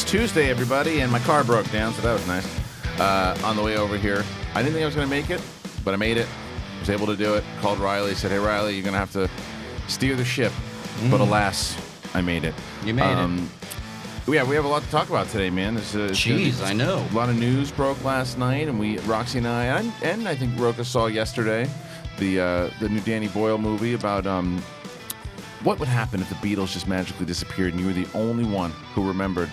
Tuesday, everybody, and my car broke down, so that was nice. On the way over here, I didn't think I was going to make it, but I made it. I was able to do it. Called Reilly, said, "Hey, Reilly, you're going to have to steer the ship." But alas, I made it. You made it. Yeah, we have a lot to talk about today, man. Jeez, I know. A lot of news broke last night, and Roxy and I think Rocha saw yesterday the new Danny Boyle movie about what would happen if the Beatles just magically disappeared and you were the only one who remembered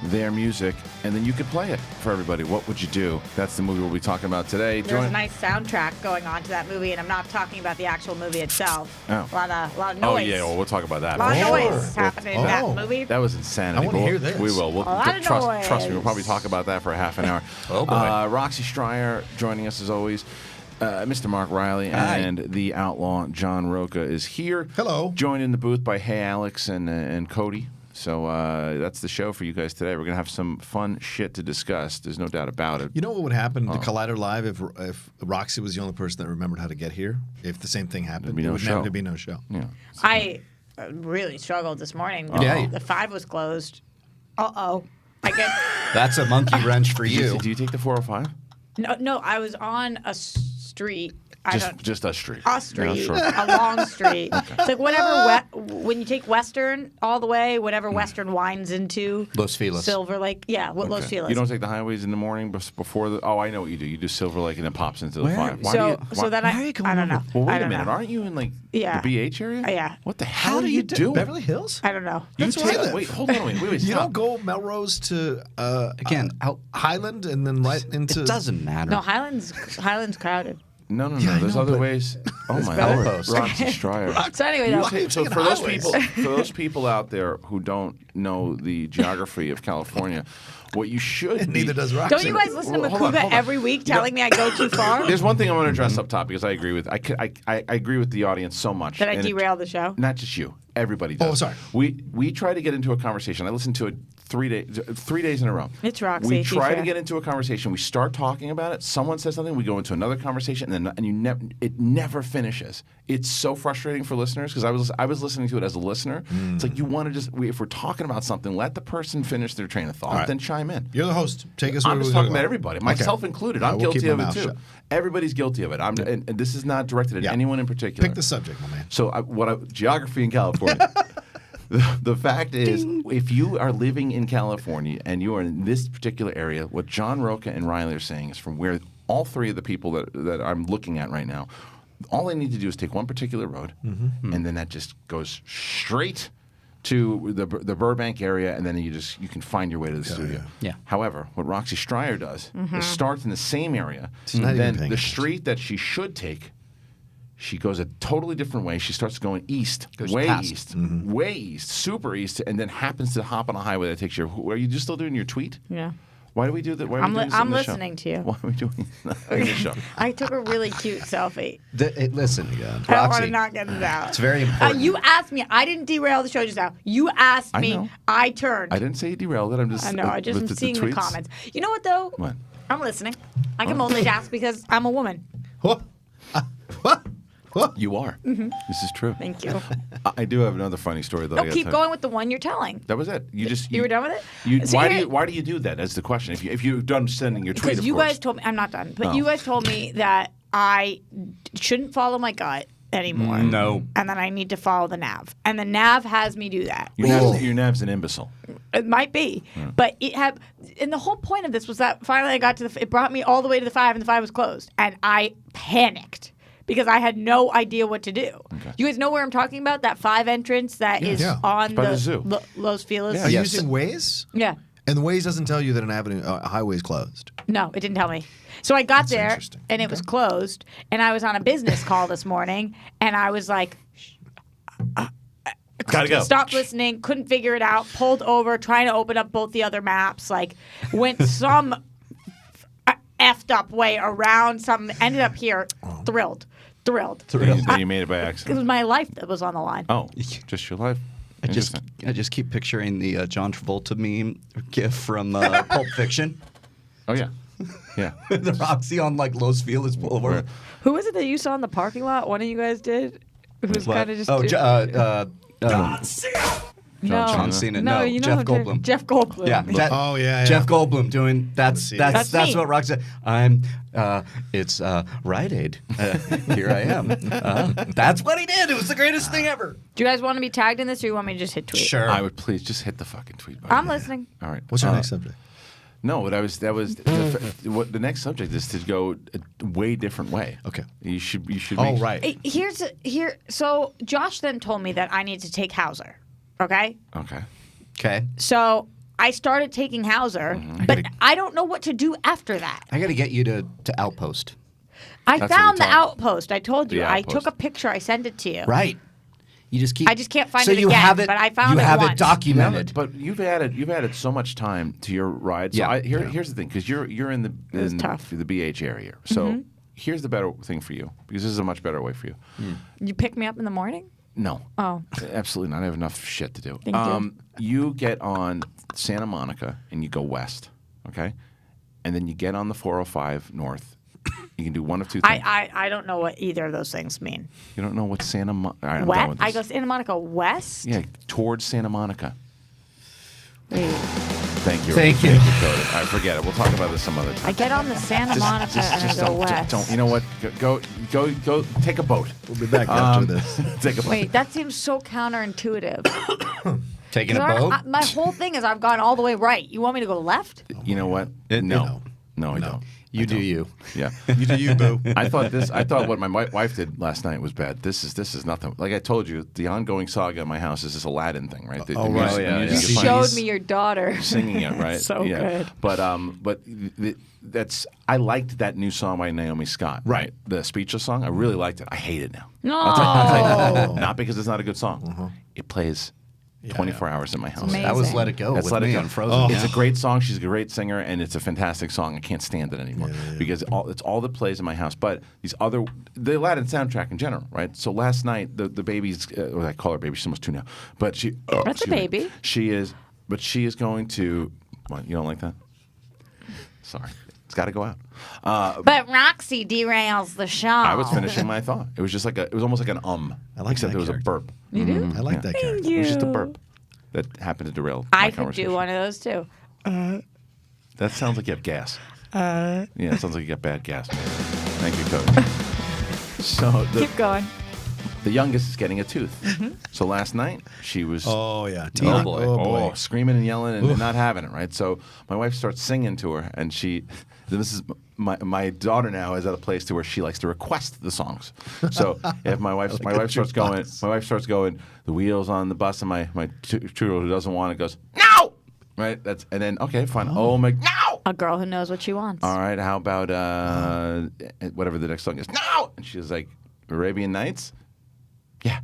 their music, and then you could play it for everybody. What would you do? That's the movie we'll be talking about today. There's a nice soundtrack going on to that movie, and I'm not talking about the actual movie itself. Oh. A lot of noise. Oh, yeah, well, we'll talk about that. A lot of noise happening in that movie. That was insanity. I want to hear this. We will. A lot of noise. Trust me, we'll probably talk about that for a half an hour. Oh, boy. Roxy Striar joining us as always. Mr. Mark Reilly and the outlaw John Rocha is here. Hello. Joined in the booth by Hey Alex and Cody. So that's the show for you guys today. We're going to have some fun shit to discuss. There's no doubt about it. You know what would happen to Collider Live if Roxy was the only person that remembered how to get here? If the same thing happened, there'd be no show. Yeah. I really struggled this morning. Yeah. The 5 was closed. I get That's a monkey wrench for you. Do you take the 405? no. I was on a street. Just a street. A street, Yeah, sure. a long street. It's like whatever when you take Western all the way, whatever Western winds into Los Feliz. Silver Lake. Yeah, Los Feliz. You don't take the highways in the morning before the. Oh, I know what you do. You do Silver Lake and it pops into the Where? 5. Why So then I don't know. Well, wait I a don't minute. know. Aren't you in like Yeah. the BH area? Yeah. What the hell are you doing? Beverly Hills? I don't know. You That's where I live. wait, hold on, wait, You stop. don't go Melrose to Again, Highland and then right into. it doesn't matter. No, Highland's crowded. No. Yeah, I There's know, other but- ways. Oh my better. lord, Roxy Striar. So anyway, So taking for highways? those people out there who don't know the geography of California, what you should And neither does Roxy. don't you guys listen to Well, hold on, Macuga hold on. every week telling me I go too far? There's one thing I want to address up top because I agree with I agree with the audience so much. That I and derail the show? Not just you. Everybody does. Oh, sorry. We try to get into a conversation. I listened to it 3 days in a row. It's Roxy, We be try to fair. get into a conversation. We start talking about it. Someone says something. We go into another conversation, and it never finishes. It's so frustrating for listeners because I was listening to it as a listener. It's like you want to if we're talking about something, let the person finish their train of thought, right. then chime in. You're the host. Take us. I'm where just we're talking gonna about go. everybody, Okay. myself included. I I'm will guilty keep of my it mouth too. shut. Everybody's guilty of it. And this is not directed at Yeah. anyone in particular. Pick the subject, my man. So geography in California. The fact is, if you are living in California and you are in this particular area, what John Rocha and Reilly are saying is from where all three of the people that I'm looking at right now, all they need to do is take one particular road, and then that just goes straight to the Burbank area, and then you can find your way to the studio. Yeah. However, what Roxy Striar does is starts in the same area, not even then paying the attention. street that she should take. She goes a totally different way. She starts going east, Goes way past. east, way east, super east, and then happens to hop on a highway that takes you. Are you just still doing your tweet? Yeah. Why do we do that? Why are we doing this I'm in the show? listening to you. Why are we doing that in the show? I took a really cute selfie. Listen, I don't want to Roxy, not get it out. it's very important. You asked me. I didn't derail the show just now. You asked I me. know. I turned. I didn't say you derailed it. I'm just. I know. I just am with seeing the tweets. comments. You know what though? What? I'm listening. I can multitask because I'm a woman. What? What? You are. This is true. Thank you. I do have another funny story though. I No, gotta keep tell going with the one you're telling. That was it. You were done with it? So Why do you do that? That's the question. If you're done sending your tweet, Because of you course. guys told me I'm not done, but Oh. you guys told me that I shouldn't follow my gut anymore. No. And then I need to follow the nav, and the nav has me do that. Your nav's an imbecile. It might be, but it had. And the whole point of this was that finally I got to it brought me all the way to the 5, and the 5 was closed, and I panicked because I had no idea what to do. Okay. You guys know where I'm talking about? That 5 entrance that is Yeah. on by the zoo. Los Feliz. Are you Yes. using Waze? Yeah. And the Waze doesn't tell you that an highway is closed. No, it didn't tell me. So I got That's there, interesting. and it was closed, and I was on a business call this morning, and I was like, Gotta go. stopped listening, couldn't figure it out, pulled over, trying to open up both the other maps, like went some effed up way around something, ended up here, thrilled. Then you made it by It accident. was my life that was on the line. Oh, just your life. I just keep picturing the John Travolta meme gif from Pulp Fiction. Oh yeah. Yeah. The Roxy on like Los Feliz Boulevard. Who was it that you saw in the parking lot? One of you guys did? Who was kind of just. No. John Cena. No, No, you know Jeff Goldblum. Jeff Goldblum. Yeah. Jeff Goldblum doing that's That's me. what Roxy. I'm. It's Rite Aid. Here I am. That's what he did. It was the greatest thing ever. Do you guys want to be tagged in this, or you want me to just hit tweet? Sure. I would please just hit the fucking tweet button. I'm listening. All right. What's our next subject? No, what the next subject is to go a way different way. Okay. You should. Oh, right. So Josh then told me that I need to take Hauser. Okay. Okay. Okay. So I started taking Hauser, but I don't know what to do after that. I got to get you to Outpost. I That's found what the we talked- Outpost. I told you. The I Outpost. took a picture. I sent it to you. Right. You just keep. I just can't find so it you again, have it, but I found you it have once. it documented. But you've added so much time to your ride. So Yeah. here's the thing, because you're in was tough. the BH area. So here's the better thing for you, because this is a much better way for you. You pick me up in the morning? No. Oh. Absolutely not. I have enough shit to do. Thank you. You get on Santa Monica and you go west, okay? And then you get on the 405 north. You can do one of two things. I don't know what either of those things mean. You don't know what Santa Monica... West? I go Santa Monica west? Yeah, towards Santa Monica. Wait. Thank you. Thank you. Cody. All right, forget it. We'll talk about this some other time. I get on the Santa Monica and I go don't, west. don't. You know what? Go. Take a boat. We'll be back after this. Take a boat. Wait, that seems so counterintuitive. Taking a boat. My whole thing is I've gone all the way right. You want me to go left? You know what? No, I don't. You do you. Yeah. You do you, boo. I thought what my wife did last night was bad. This is nothing. Like I told you, the ongoing saga in my house is this Aladdin thing, right? The right. music- Yeah, the yeah. music You is showed funny. me your daughter. Singing it, right? So good. But that's I liked that new song by Naomi Scott. Right. The Speechless song. I really liked it. I hate it now. No. I'll tell you, not because it's not a good song. It plays 24 hours in my house. amazing. That was Let It Go That's with Let It me Go. on Frozen. It's a great song. She's a great singer, and it's a fantastic song. I can't stand it anymore because it's all that plays in my house. But the Aladdin soundtrack in general, right? So last night, the baby's, I call her baby, she's almost 2 now, but she. That's a baby. She is going to. What? You don't like that? Sorry, it's got to go out. But Roxy derails the show. I was finishing my thought. It was just it was almost like an I like except that it was a character. burp. You do? I like that character. It was just a burp that happened to derail. I my could conversation. do one of those too. That sounds like you have gas. Yeah, it sounds like you got bad gas. Thank you, Cody. So Keep going. the youngest is getting a tooth. So last night she was Oh, yeah. Oh, boy. Oh, boy. screaming and yelling and not having it, right? So my wife starts singing to her, and this is my daughter now is at a place to where she likes to request the songs. So if my wife starts going, the wheels on the bus, and my two-year-old who doesn't want it goes, no, right? And then okay, fine. Oh my, no. A girl who knows what she wants. All right, how about whatever the next song is? No, and she's like, Arabian Nights. Yeah.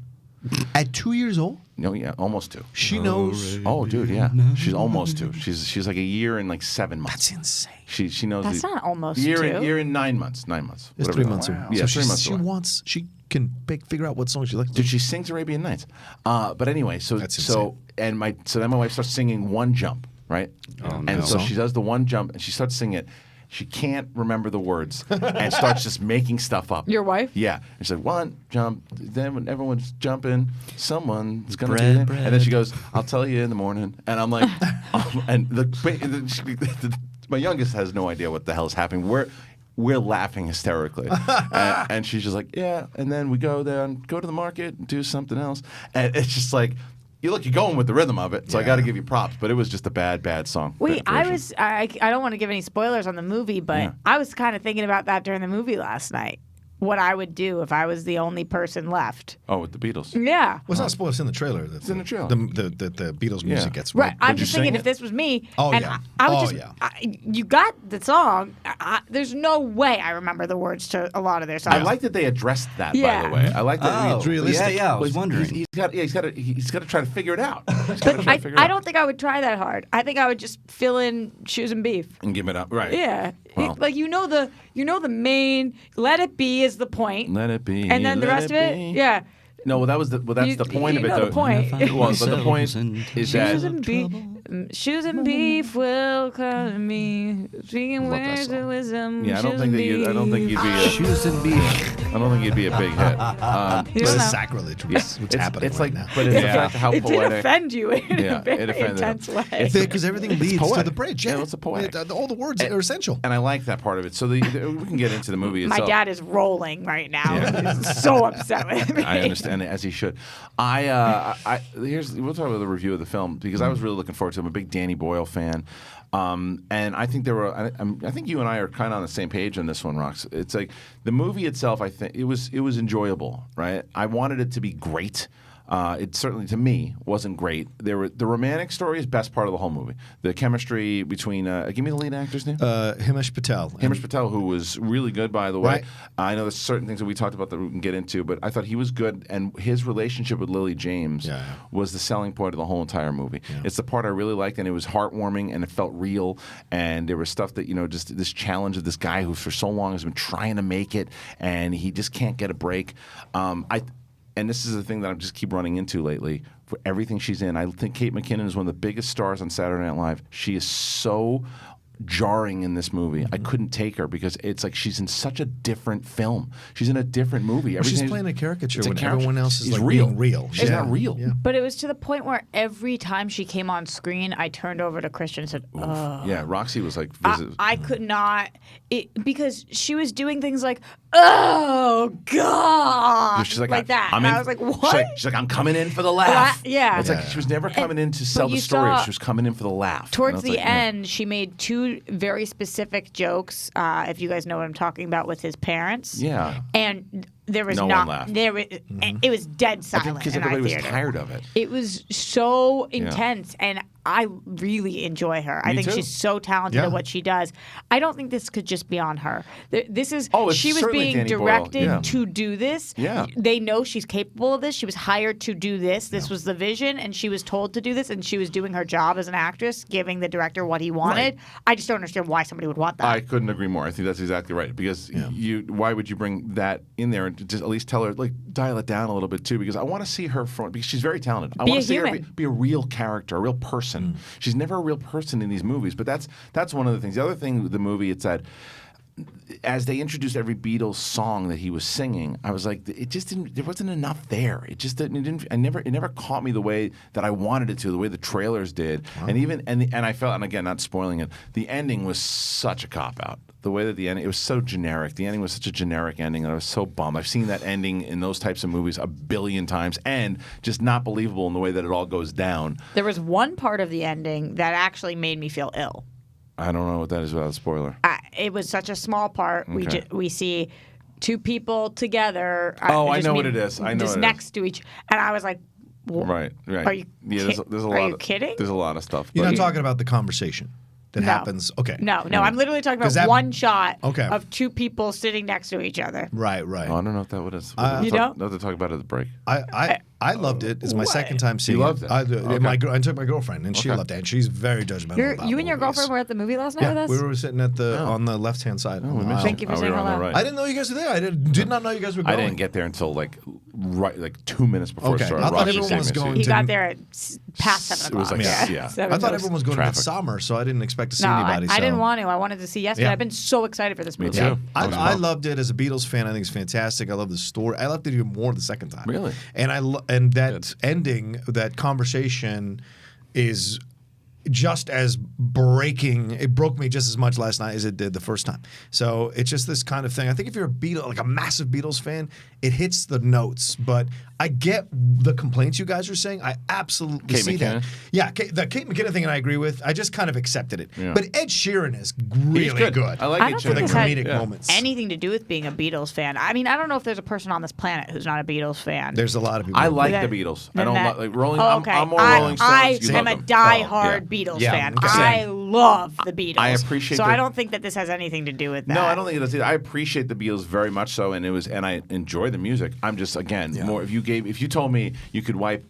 At 2 years old? No, yeah, almost 2. She knows. Oh, dude, yeah. She's almost 2. She's like a year and like 7 months. That's insane. She knows. That's not almost year 2. year and 9 months. 9 months. It's whatever 3 that months was. away. Yeah, So 3 months away. she can figure out what song she likes. Dude, she sings Arabian Nights. But anyway, That's insane. then my wife starts singing One Jump, right? Oh, and no. so she does the One Jump, and she starts singing it. She can't remember the words and starts just making stuff up. Your wife? Yeah. And she's like, one jump. Then when everyone's jumping, someone's going to Bread, do it. bread. And then she goes, I'll tell you in the morning. And I'm like, and my youngest has no idea what the hell is happening. We're laughing hysterically. And she's just like, yeah. And then we go there and go to the market and do something else. And it's just like, you're going with the rhythm of it, so I got to give you props. But it was just a bad song. Wait, version. I don't want to give any spoilers on the movie, but Yeah. I was kind of thinking about that during the movie last night. What I would do if I was the only person left. Oh, with the Beatles. Yeah. Well, it's not spoiled. It's in the trailer. It's in the trailer. The Beatles music Yeah. gets Right. I'm Would you just thinking sing if it? this was me. Oh, and yeah. I would Oh, just, yeah. you got the song. There's no way I remember the words to a lot of their songs. I like that they addressed that. Yeah. By the way, I like that. Oh, It's realistic. yeah. I was Well, wondering. He's got to try to figure it out. He's gotta But try to figure it I out. don't think I would try that hard. I think I would just fill in shoes and beef. And give it up. Right. Yeah. Well. Like you know the main let it be is the point. Let it be. And then the let rest of it, be. yeah. No, well, that's the point You of it, know though. the point. Well, but the point is that Shoes and beef. Shoes and beef will come to me. Speaking Love that words song. of wisdom. Yeah, I shoes don't think and you'd be a Shoes and beef. I don't think you'd be a big hit. You This don't know. is sacrilege. What's happening It's right like, now? but it's the Yeah. fact of how It did poetic. offend you in Yeah, a very it offended him. intense way. It's- Because everything leads to poetic. the bridge. Yeah, Yeah, it's a poetic. All the words are essential. And I like that part of it. So we can get into the movie My itself. dad is rolling right now. Yeah. He's so upset with me. I understand, as he should. We'll talk about the review of the film because I was really looking forward to it. I'm a big Danny Boyle fan. And I think I think you and I are kind of on the same page on this one, Rox. It's like the movie itself. I think it was enjoyable, right? I wanted it to be great. It certainly, to me, wasn't great. The romantic story is best part of the whole movie. The chemistry between give me the lead actor's name. Himesh Patel. Himesh Patel, who was really good, by the way. Right. I know there's certain things that we talked about that we can get into, but I thought he was good, and his relationship with Lily James was the selling point of the whole entire movie. Yeah. It's the part I really liked, and it was heartwarming, and it felt real, and there was stuff that, just this challenge of this guy who for so long has been trying to make it, and he just can't get a break. And this is the thing that I just keep running into lately. For everything she's in, I think Kate McKinnon is one of the biggest stars on Saturday Night Live. She is so jarring in this movie. I couldn't take her because it's like she's in such a different film. She's in a different movie. She's playing a caricature it's a when caricature. everyone else is It's like real. being real. She's not real. Yeah. But it was to the point where every time she came on screen, I turned over to Kristian and said, "Oh." Yeah, Roxy was like, I could not, because she was doing things like, "Oh God," she's like that. I'm And in, I was like, "What?" She's like, I'm coming in for the laugh. Yeah. It's like she was never coming in to sell but the you story. saw- She was coming in for the laugh. Towards And I was the like, yeah. end, she made two very specific jokes. If you guys know what I'm talking about, with his parents. Yeah. And there was No one not laughed. there. It was dead I silent think because in our everybody was theater. tired of it. It was so intense, and I really enjoy her. I Me think too. she's so talented Yeah. at what she does. I don't think this could just be on her. This is Oh, it's she was certainly being Danny Boyle. directed Yeah. to do this. Yeah. They know she's capable of this. She was hired to do this. This was the vision, and she was told to do this, and she was doing her job as an actress, giving the director what he wanted. I just don't understand why somebody would want that. I couldn't agree more. I think that's exactly right. Because why would you bring that in there and just at least tell her, like, dial it down a little bit too? Because I want to see her because she's very talented. I Be want a to see her human. be a real character, a real person. She's never a real person in these movies, but that's one of the things. The other thing with the movie, it's that as they introduced every Beatles song that he was singing, I was like, it just didn't. There wasn't enough there. It just didn't. It never caught me the way that I wanted it to. The way the trailers did, and even and I felt, and again, not spoiling it. The ending was such a cop out. The way that the ending, it was so generic. The ending was such a generic ending, and I was so bummed. I've seen that ending in those types of movies a billion times, and just not believable in the way that it all goes down. There was one part of the ending that actually made me feel ill. I don't know what that is without a spoiler. It was such a small part. Okay. We see two people together. Oh, I just know what it is. I know just what it next to each, and I was like, Right. Are you there's a lot. are you kidding? There's a lot of stuff. You're but- not talking about the conversation that No. happens. Okay. No, I'm literally talking about 'Cause that- one shot Okay. of two people sitting next to each other. Right. Oh, I don't know if that would have. You don't? We'll have to talk about it at the break. I loved it. It's my What? second time seeing loved it? I Okay. took my girlfriend, and she Okay. loved it. And she's very judgmental about You and your movies. girlfriend were at the movie last night Yeah, with us? we were sitting at on the left hand side. Oh, we missed Thank you for it. saying we were on the hello. right. I didn't know you guys were there. I did not know you guys were I going. didn't get there until like 2 minutes before Okay. it started. I thought Roxy everyone sang was me to going He see to- got there at past 7 It o'clock. was like, yeah. Seven I thought to- everyone was going to Traffic. Midsummer, so I didn't expect to see No, anybody. I didn't so- want to. I wanted to see yesterday. Yeah. I've been so excited for this movie. too. I loved it as a Beatles fan. I think it's fantastic. I love the story. I loved it even more the second time. Really? And and that ending, that conversation, is just as breaking. It broke me just as much last night as it did the first time. So it's just this kind of thing. I think if you're a massive Beatles fan, it hits the notes. But I get the complaints you guys are saying. I absolutely Kate see that. McKinnon? Yeah, the Kate McKinnon thing, and I agree with. I just kind of accepted it. Yeah. But Ed Sheeran is really good. good. I like I it. don't for think the this had comedic moments. anything to do with being a Beatles fan. I mean, I don't know if there's a person on this planet who's not a Beatles fan. There's a lot of people. I like Then- the Beatles. I then don't that- like Rolling. Oh, okay. I'm more I, Rolling Stones. I You am love a them. diehard Oh, Beatles Yeah, fan. okay. I love the Beatles. I appreciate So the- I don't think that this has anything to do with that. No, I don't think it does either. I appreciate the Beatles very much so, and I enjoy the music. I'm just more. If you told me you could wipe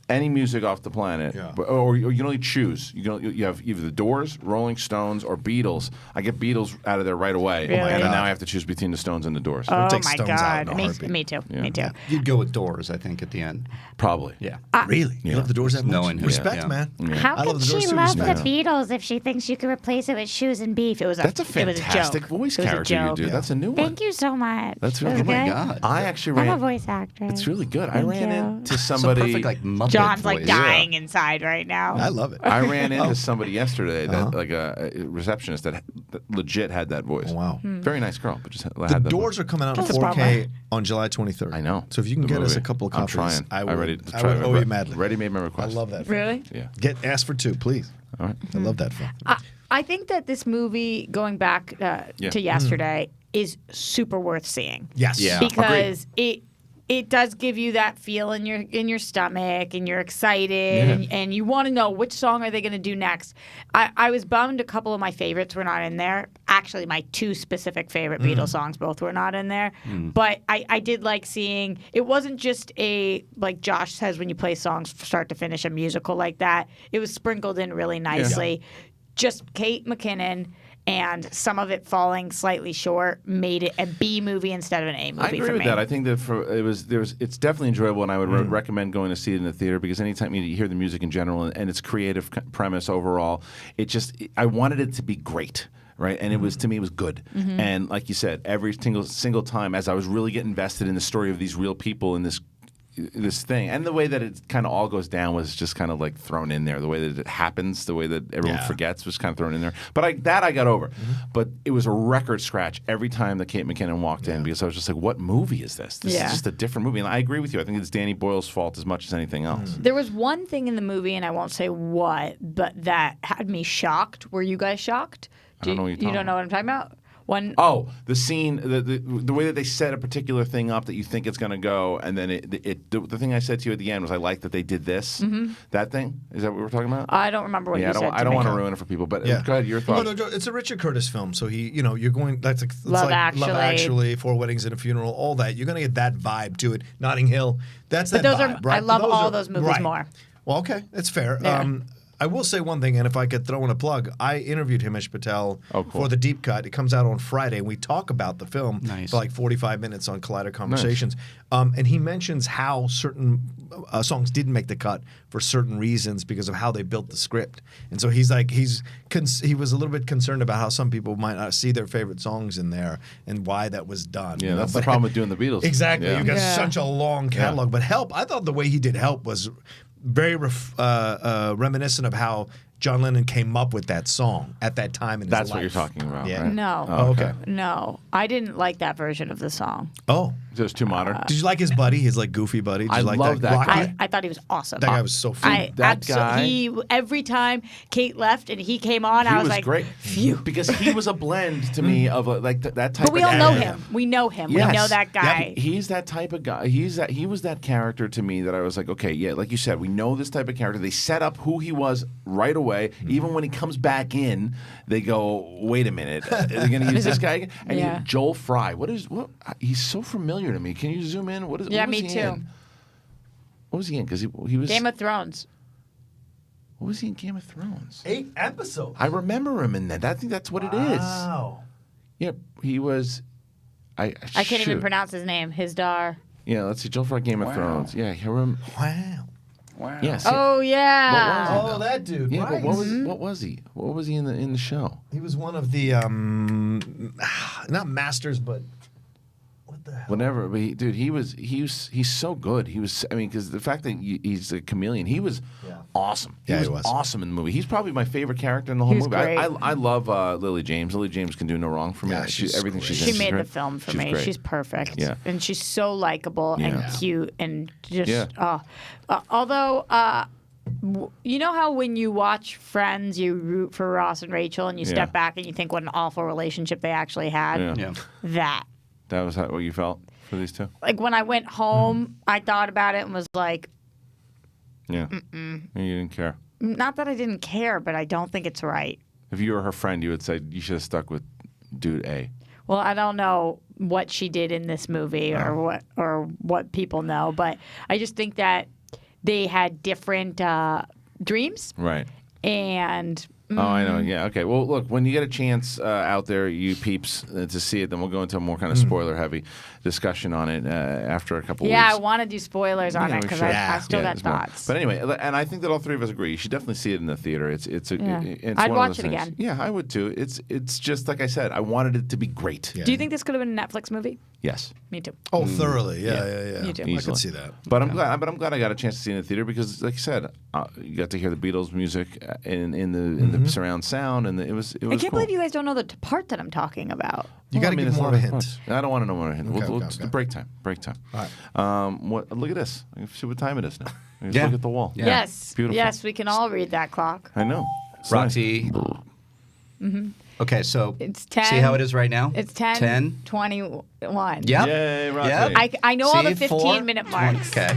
any music off the planet, or you can only choose. You have either the Doors, Rolling Stones, or Beatles. I get Beatles out of there right away, Really? and now I have to choose between the Stones and the Doors. Oh take my Stones out in God. a heartbeat. Me too. Me too. You'd go with Doors, I think, at the end. Probably. Yeah. Really? You love the Doors that much? Knowing him. Respect, Yeah. man. How I could love the Doors she too. love the Respect. Beatles if she thinks you could replace it with Shoes and Beef? It was That's a it was fantastic joke. voice It was a character you joke. do. That's a new one. Thank you so much. That's It really was good. Oh my good. God. I actually I'm ran. a voice actress. It's really good. I Thank ran you. into So somebody. perfect, like Muppet John's like voice. dying inside right now. I love it. I ran into somebody yesterday that like a receptionist that legit had that voice. Oh, wow. Very nice girl, but just had The that Doors voice. are coming out in That's a 4K on July 23rd. I know. So if you can The get us movie. a couple of I'm copies, trying. I I'm would, ready to I try. would owe you madly. Ready made my I request. love that film. Really? Yeah. Ask for 2, please. All right. I love that film. I think that this movie, going back to yesterday, is super worth seeing. Yes. Yeah. Because it does give you that feel in your stomach, and you're excited, and you want to know which song are they going to do next. I was bummed a couple of my favorites were not in there. Actually, my 2 specific favorite Beatles songs both were not in there. But I did like seeing it wasn't just like Josh says when you play songs from start to finish, a musical like that. It was sprinkled in really nicely. Just Kate McKinnon. And some of it falling slightly short made it a B movie instead of an A movie I agree for with me. that. I think that it's definitely enjoyable, and I would recommend going to see it in the theater because anytime you hear the music in general and its creative premise overall, I wanted it to be great. Right, and it was to me it was good, and like you said, every single time as I was really getting invested in the story of these real people in this thing, and the way that it kind of all goes down was just kind of like thrown in there. The way that it happens, the way that everyone forgets was kind of thrown in there. But I got over. But it was a record scratch every time that Kate McKinnon walked in because I was just like, what movie is this? This is just a different movie. And I agree with you. I think it's Danny Boyle's fault as much as anything else. There was one thing in the movie, and I won't say what, but that had me shocked. Were you guys shocked? I don't know what you're You talking don't know what I'm talking about? Oh, the scene, the way that they set a particular thing up that you think it's going to go, and then the thing I said to you at the end was I like that they did this. That thing? Is that what we're talking about? I don't remember what you said. I don't want to ruin it for people, but go ahead, your thoughts. No, it's a Richard Curtis film, so you're going. That's Love like Actually. Love Actually, 4 Weddings and a Funeral, all that. You're gonna get that vibe to it. Notting Hill, that's that those vibe, are right? I love all those movies right. more. Well, okay, that's fair. Yeah. I will say one thing, and if I could throw in a plug, I interviewed Himesh Patel for the Deep Cut. It comes out on Friday, and we talk about the film for like 45 minutes on Collider Conversations. And he mentions how certain songs didn't make the cut for certain reasons because of how they built the script. And so he's like, he was a little bit concerned about how some people might not see their favorite songs in there and why that was done. Yeah, that's the problem with doing the Beatles. Exactly. Yeah. You've got such a long catalog. But Help, I thought the way he did Help was very reminiscent of how John Lennon came up with that song at that time in his life. That's what you're talking about, Yeah. right? No. Oh, okay. No, I didn't like that version of the song. Oh. So it's too modern. Did you like his buddy, his like goofy buddy? Did I you like love that Rocky? guy. I thought he was awesome. That guy was so funny. That guy- Every time Kate left and he came on, I was like, great. phew. Because he was a blend to me of like that type But we of all guy. know him. We know him. Yes. We know that guy. He's that type of guy. He was that character to me that I was like, okay, yeah, like you said, we know this type of character. They set up who he was right away. Even when he comes back in, they go, wait a minute, are they going to use this guy again? And Joel Fry, what? He's so familiar to me. Can you zoom in? What was me he too. in? What was he in? Because he was Game of Thrones. What was he in Game of Thrones? 8 episodes. I remember him in that. I think that's what it is. Wow. Yeah, he was. I can't even pronounce his name. Hizdar. Yeah, let's see. Joel Fry, Game of Thrones. Yeah, hear him. Wow. Yes. Oh yeah. Oh, that dude. Yeah, right. but what was he? What was he in the show? He was one of the not masters, but what the hell? Whatever, but he's so good. He was. I mean, because the fact that he's a chameleon, he was awesome. Yeah, he he was was. awesome in the movie. He's probably my favorite character in the whole He was movie. great. I love Lily James. Lily James can do no wrong for me. Yeah, she's Everything great. she's in, She she's made the great. film for She's me. great. She's perfect. Yeah. And she's so likable and Yeah. cute and just. Yeah. Although. You know how when you watch Friends, you root for Ross and Rachel, and you step back and you think what an awful relationship they actually had? Yeah. That. That was what you felt for these two. Like when I went home, I thought about it and was like, Yeah. You didn't care. not that I didn't care, but I don't think it's right. If you were her friend, you would say you should have stuck with dude A. Well, I don't know what she did in this movie or what people know, but I just think that they had different dreams. Right. And Oh, I know. Yeah. Okay. Well, look, when you get a chance out there, you peeps, to see it, then we'll go into a more kind of spoiler-heavy discussion on it after a couple yeah, weeks. I want to do spoilers on Yeah, it we because should. I still got there's more. thoughts. But anyway, and I think that all three of us agree. You should definitely see it in the theater. It's Yeah. it's I'd one of watch those it things. again. Yeah, I would too. It's just like I said. I wanted it to be great. Yeah. Do you think this could have been a Netflix movie? Yes. Me too. Oh, thoroughly. Yeah. Me too. I Easily. could see that. But I'm glad I got a chance to see it in the theater because, like you said, you got to hear the Beatles music in the surround sound, and it was I can't cool. believe you guys don't know the part that I'm talking about. You got to give it's more not of a that hint. much. I don't want to know more of a hint. Okay, We'll okay, just okay. break time. Break time. All right. What? Look at this. I can see what time it is now. Just Yeah. Look at the wall. Yeah. Yes. Beautiful. Yes, we can all read that clock. I know. It's Roxy. Okay, so It's 10. see how it is right now? It's 10, 10. 21. Yep. Yay, Roxy. Yep. I know all the See, 15-minute marks. Okay.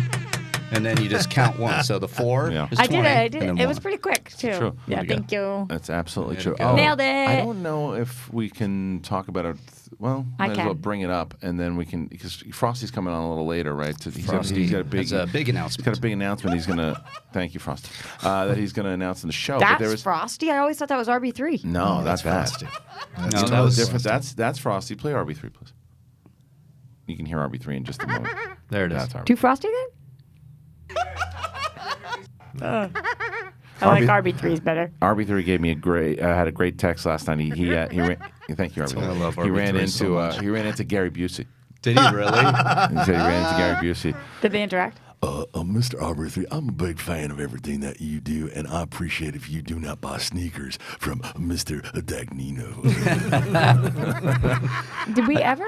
And then you just count one. So the 4 Yeah. is I 20. did it. I did and it. then It was one. pretty quick, too. True. Yeah, There you thank you. That's absolutely There true. you go. Nailed it. I don't know if we can talk about it. Well, I might as well can. bring it up, and then we can because Frosty's coming on a little later, right? Frosty He's got a big, has a big announcement. He's got a big announcement. He's gonna thank you, Frosty, that he's gonna announce in the show. That's but there was Frosty? I always thought that was RB3. no, that's Frosty. No, That's that was different. That's Frosty. Play RB3, please. You can hear RB3 in just a moment. There it is. That's RB3. Two Frosty then? I like RB3s better. RB3 gave me a great. Had a great text last night. He ran. Thank you, RB3. I love He ran RB3 so much. into he ran into Gary Busey. Did he really? He said he ran into Gary Busey. Did they interact? Mr. Aubrey, I'm a big fan of everything that you do, and I appreciate if you do not buy sneakers from Mr. Dagnino. Did we ever?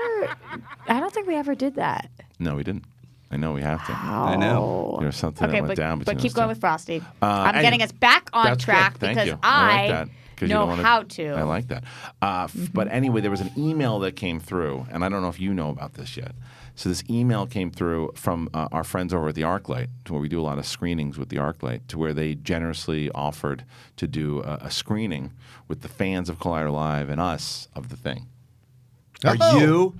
I don't think we ever did that. No, we didn't. I know we have to. I know. There's something Okay, that went down between but keep us going two. with Frosty. I'm and getting us back on That's track good. Thank because you. I like that, 'cause you know don't wanna- how to. I like that. But anyway, there was an email that came through, and I don't know if you know about this yet. So this email came through from our friends over at the Arclight, to where we do a lot of screenings with the Arclight, to where they generously offered to do a screening with the fans of Collider Live and us of the thing. Are Oh. you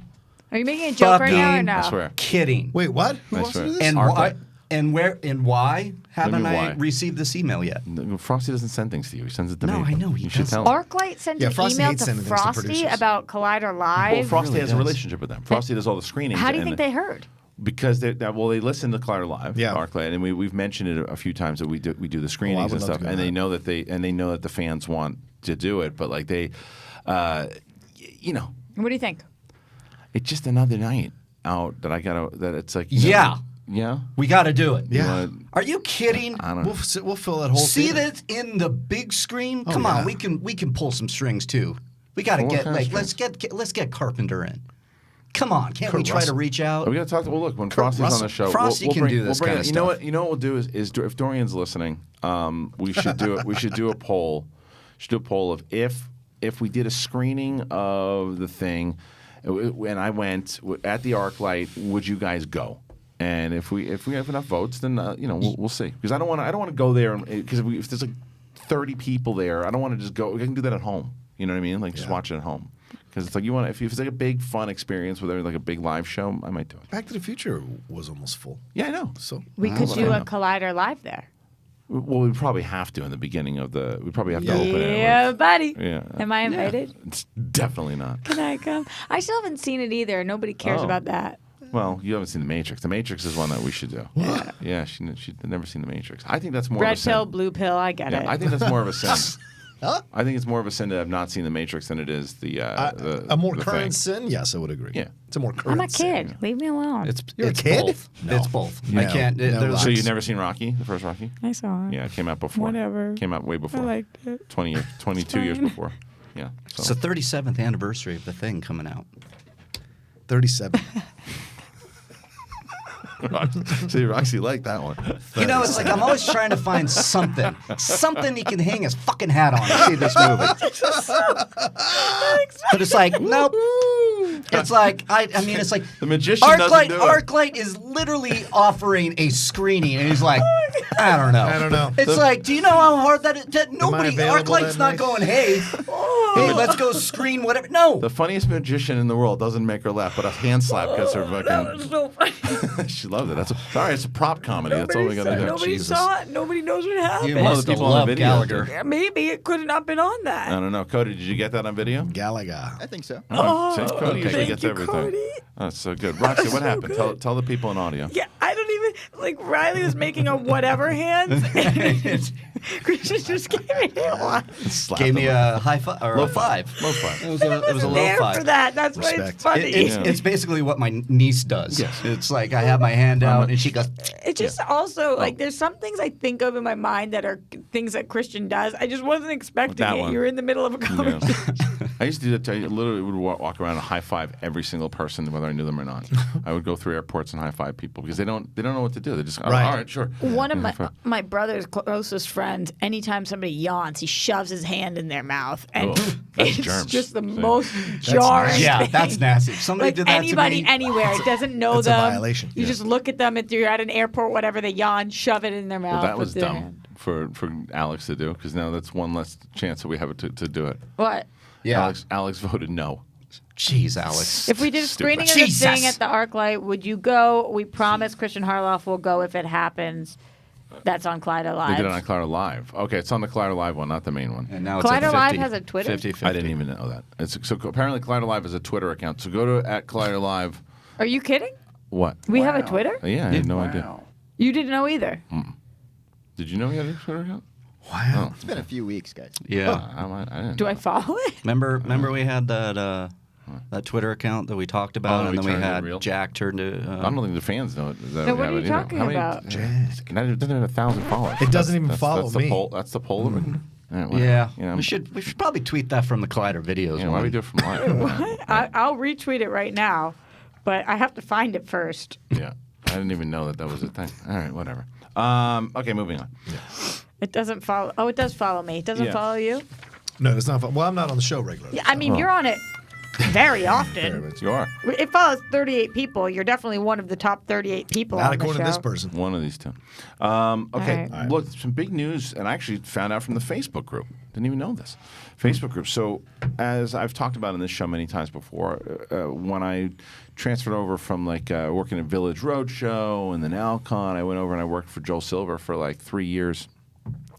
Are you making a joke right now or Fucking- no? I swear. kidding? Wait, what? Who I wants to swear. do this? And Arclight. why? And where? And why haven't mean, I why? received this email yet? Frosty doesn't send things to you. He sends it to No, me. I know he You should doesn't. tell him. Arclight sent Yeah, an Frosty email hates to sending things to Frosty producers. about Collider Well, Live. Frosty really has a does. relationship with them. Frosty does all the screenings. How do you and- think they heard? Because they listen to Collider Live, Yeah. Arclight, and we've mentioned it a few times that we do the screenings would and love to stuff, go and to they that. know that the fans want to do it, but like they, you know, What do you think? it's just another night out that I gotta that it's like Yeah. yeah. We got to do it. Yeah. wanna- Are you kidding? I don't know. We'll fill that whole See theater. that in the big screen? Oh, Come yeah. on, we can pull some strings too. We got to What get kind of like let's get Carpenter in. Come on, can't we Kurt try to Russell. reach out? We gotta talk. Well, look, when Frosty's on Russell. the show, Frosty we'll can bring, do this we'll bring kinda it. You know stuff. what? You know what we'll do is if Dorian's listening, we should do it. We should do a poll. Should do a poll of if we did a screening of the thing, and I went at the ArcLight, would you guys go? And if we have enough votes, then we'll see. Because I don't want to go there because if there's like 30 people there, I don't want to just go. I can do that at home. You know what I mean? Like just watch it at home. Because it's like you want if it's like a big fun experience with like a big live show, I might do it. Back to the Future was almost full. Yeah, I know. So We could do a Collider Live there. Well, we probably have to in the beginning of the. We probably have to open it. Yeah, buddy. Yeah. Am I invited? It's definitely not. Can I come? I still haven't seen it either. Nobody cares Oh. about that. Well, you haven't seen The Matrix. The Matrix is one that we should do. What? Yeah, she'd never seen The Matrix. I think that's more Red of a sin. pill, blue pill. I get Yeah, it. I think that's more of a sin. Huh? I think it's more of a sin to have not seen The Matrix than it is the a more the current thing. sin? Yes, I would agree. Yeah. It's a more current I'm a kid. sin. Leave me alone. You're a it's kid? both. No. It's both. No. I can't. No, there's- So Roxy. you've never seen Rocky, the first Rocky? I saw it. Yeah, it came out before. Whatever. Came out way before. I liked it. 20 years, 22 years fine. before. Yeah. So. it's the 37th anniversary of the thing coming out. 37. See, Roxy liked that one. You know, it's like I'm always trying to find something he can hang his fucking hat on to see this movie. But it's like, nope. It's like I mean, it's like The magician doesn't do it. Arclight is literally offering a screening, and he's like, I don't know. I don't know. It's like, do you know how hard that nobody, available Arclight's that not night? going, hey, let's go screen whatever. No. The funniest magician in the world doesn't make her laugh, but a hand slap gets her That was fucking. so funny. She loved it. Sorry, it's a prop comedy. That's all we gotta do. Nobody Jesus. saw it. Nobody knows what happened. You Well, must the have people on the loved video Gallagher. did. Yeah, maybe it could have not been on that. I don't know, Cody. Did you get that on video? Gallagher. I think so. Oh, See, Cody usually thank gets you, everything. Cody. Oh, that's so good. Roxy, what so happened? good. Tell the people in audio. Yeah, I don't even like. Riley was making a whatever hands, and Kristian just gave me one. Slap Gave me him. a high five or Low a five. Low five. It was a low There five. for that. That's why it's Respect. funny. It's basically what my niece does. Yes. It's like I have my hand out and she goes. It just also like there's some things I think of in my mind that are things that Kristian does. I just wasn't expecting That it. one. You're in the middle of a Yeah. conversation. I used to do that. I literally would walk around and high five every single person, whether I knew them or not. I would go through airports and high five people because they don't know what to do. They just Right. all right, sure. One of Yeah, my brother's closest friends, anytime somebody yawns, he shoves his hand in their mouth, and Oh, that's it's germs. just the See? most jarring. Yeah, thing. that's nasty. If somebody Like did that anybody to me. anywhere doesn't know that's a them. violation. You Yeah. just look at them if you're at an airport, whatever. They yawn, shove it in their mouth. Well, that with was their dumb hand. for Alex to do because now that's one less chance that we have to do it. What? Yeah. Alex voted no. Jeez, Alex. If we did a Stupid. screening of this thing Jesus. at the Arclight, would you go? We promise Kristian Harloff will go if it happens. That's on Collider Live. They did it on Collider Live. Okay, it's on the Collider Live one, not the main one. And now it's Collider at Live 50, has a Twitter? 50-50. I didn't even know that. So apparently Collider Live is a Twitter account. So go to @Collider Live. Are you kidding? What? We have a Twitter? Yeah, I had no idea. You didn't know either. Did you know he had a Twitter account? Wow. It's been a few weeks, guys. Yeah. I didn't. Do know. I follow it? Remember we had that Twitter account that we talked about, Oh, and we then we turned it had real? Jack turned to. I don't think the fans know it. That So we what have are it you either. talking How many- about? Not even 1,000 followers. It doesn't even That's- follow that's the me. poll. That's the poll of it. All right, whatever. Yeah, You know, we should probably tweet that from the Collider videos. Yeah, why do we do it from live? I'll retweet it right now, but I have to find it first. Yeah, I didn't even know that was a thing. All right, whatever. Okay, moving on. It doesn't follow. Oh, it does follow me. It doesn't Yeah. follow you? No, it's not. Well, I'm not on the show regularly. Yeah, I mean, you're on it very often. You are It follows 38 people. You're definitely one of the top 38 people Not on the according show. to this person. one of these two. Okay, All right. look, some big news, and I actually found out from the Facebook group. Didn't even know this. Facebook group. So, as I've talked about in this show many times before, when I transferred over from working at Village Roadshow and then Alcon, I went over and I worked for Joel Silver for like 3 years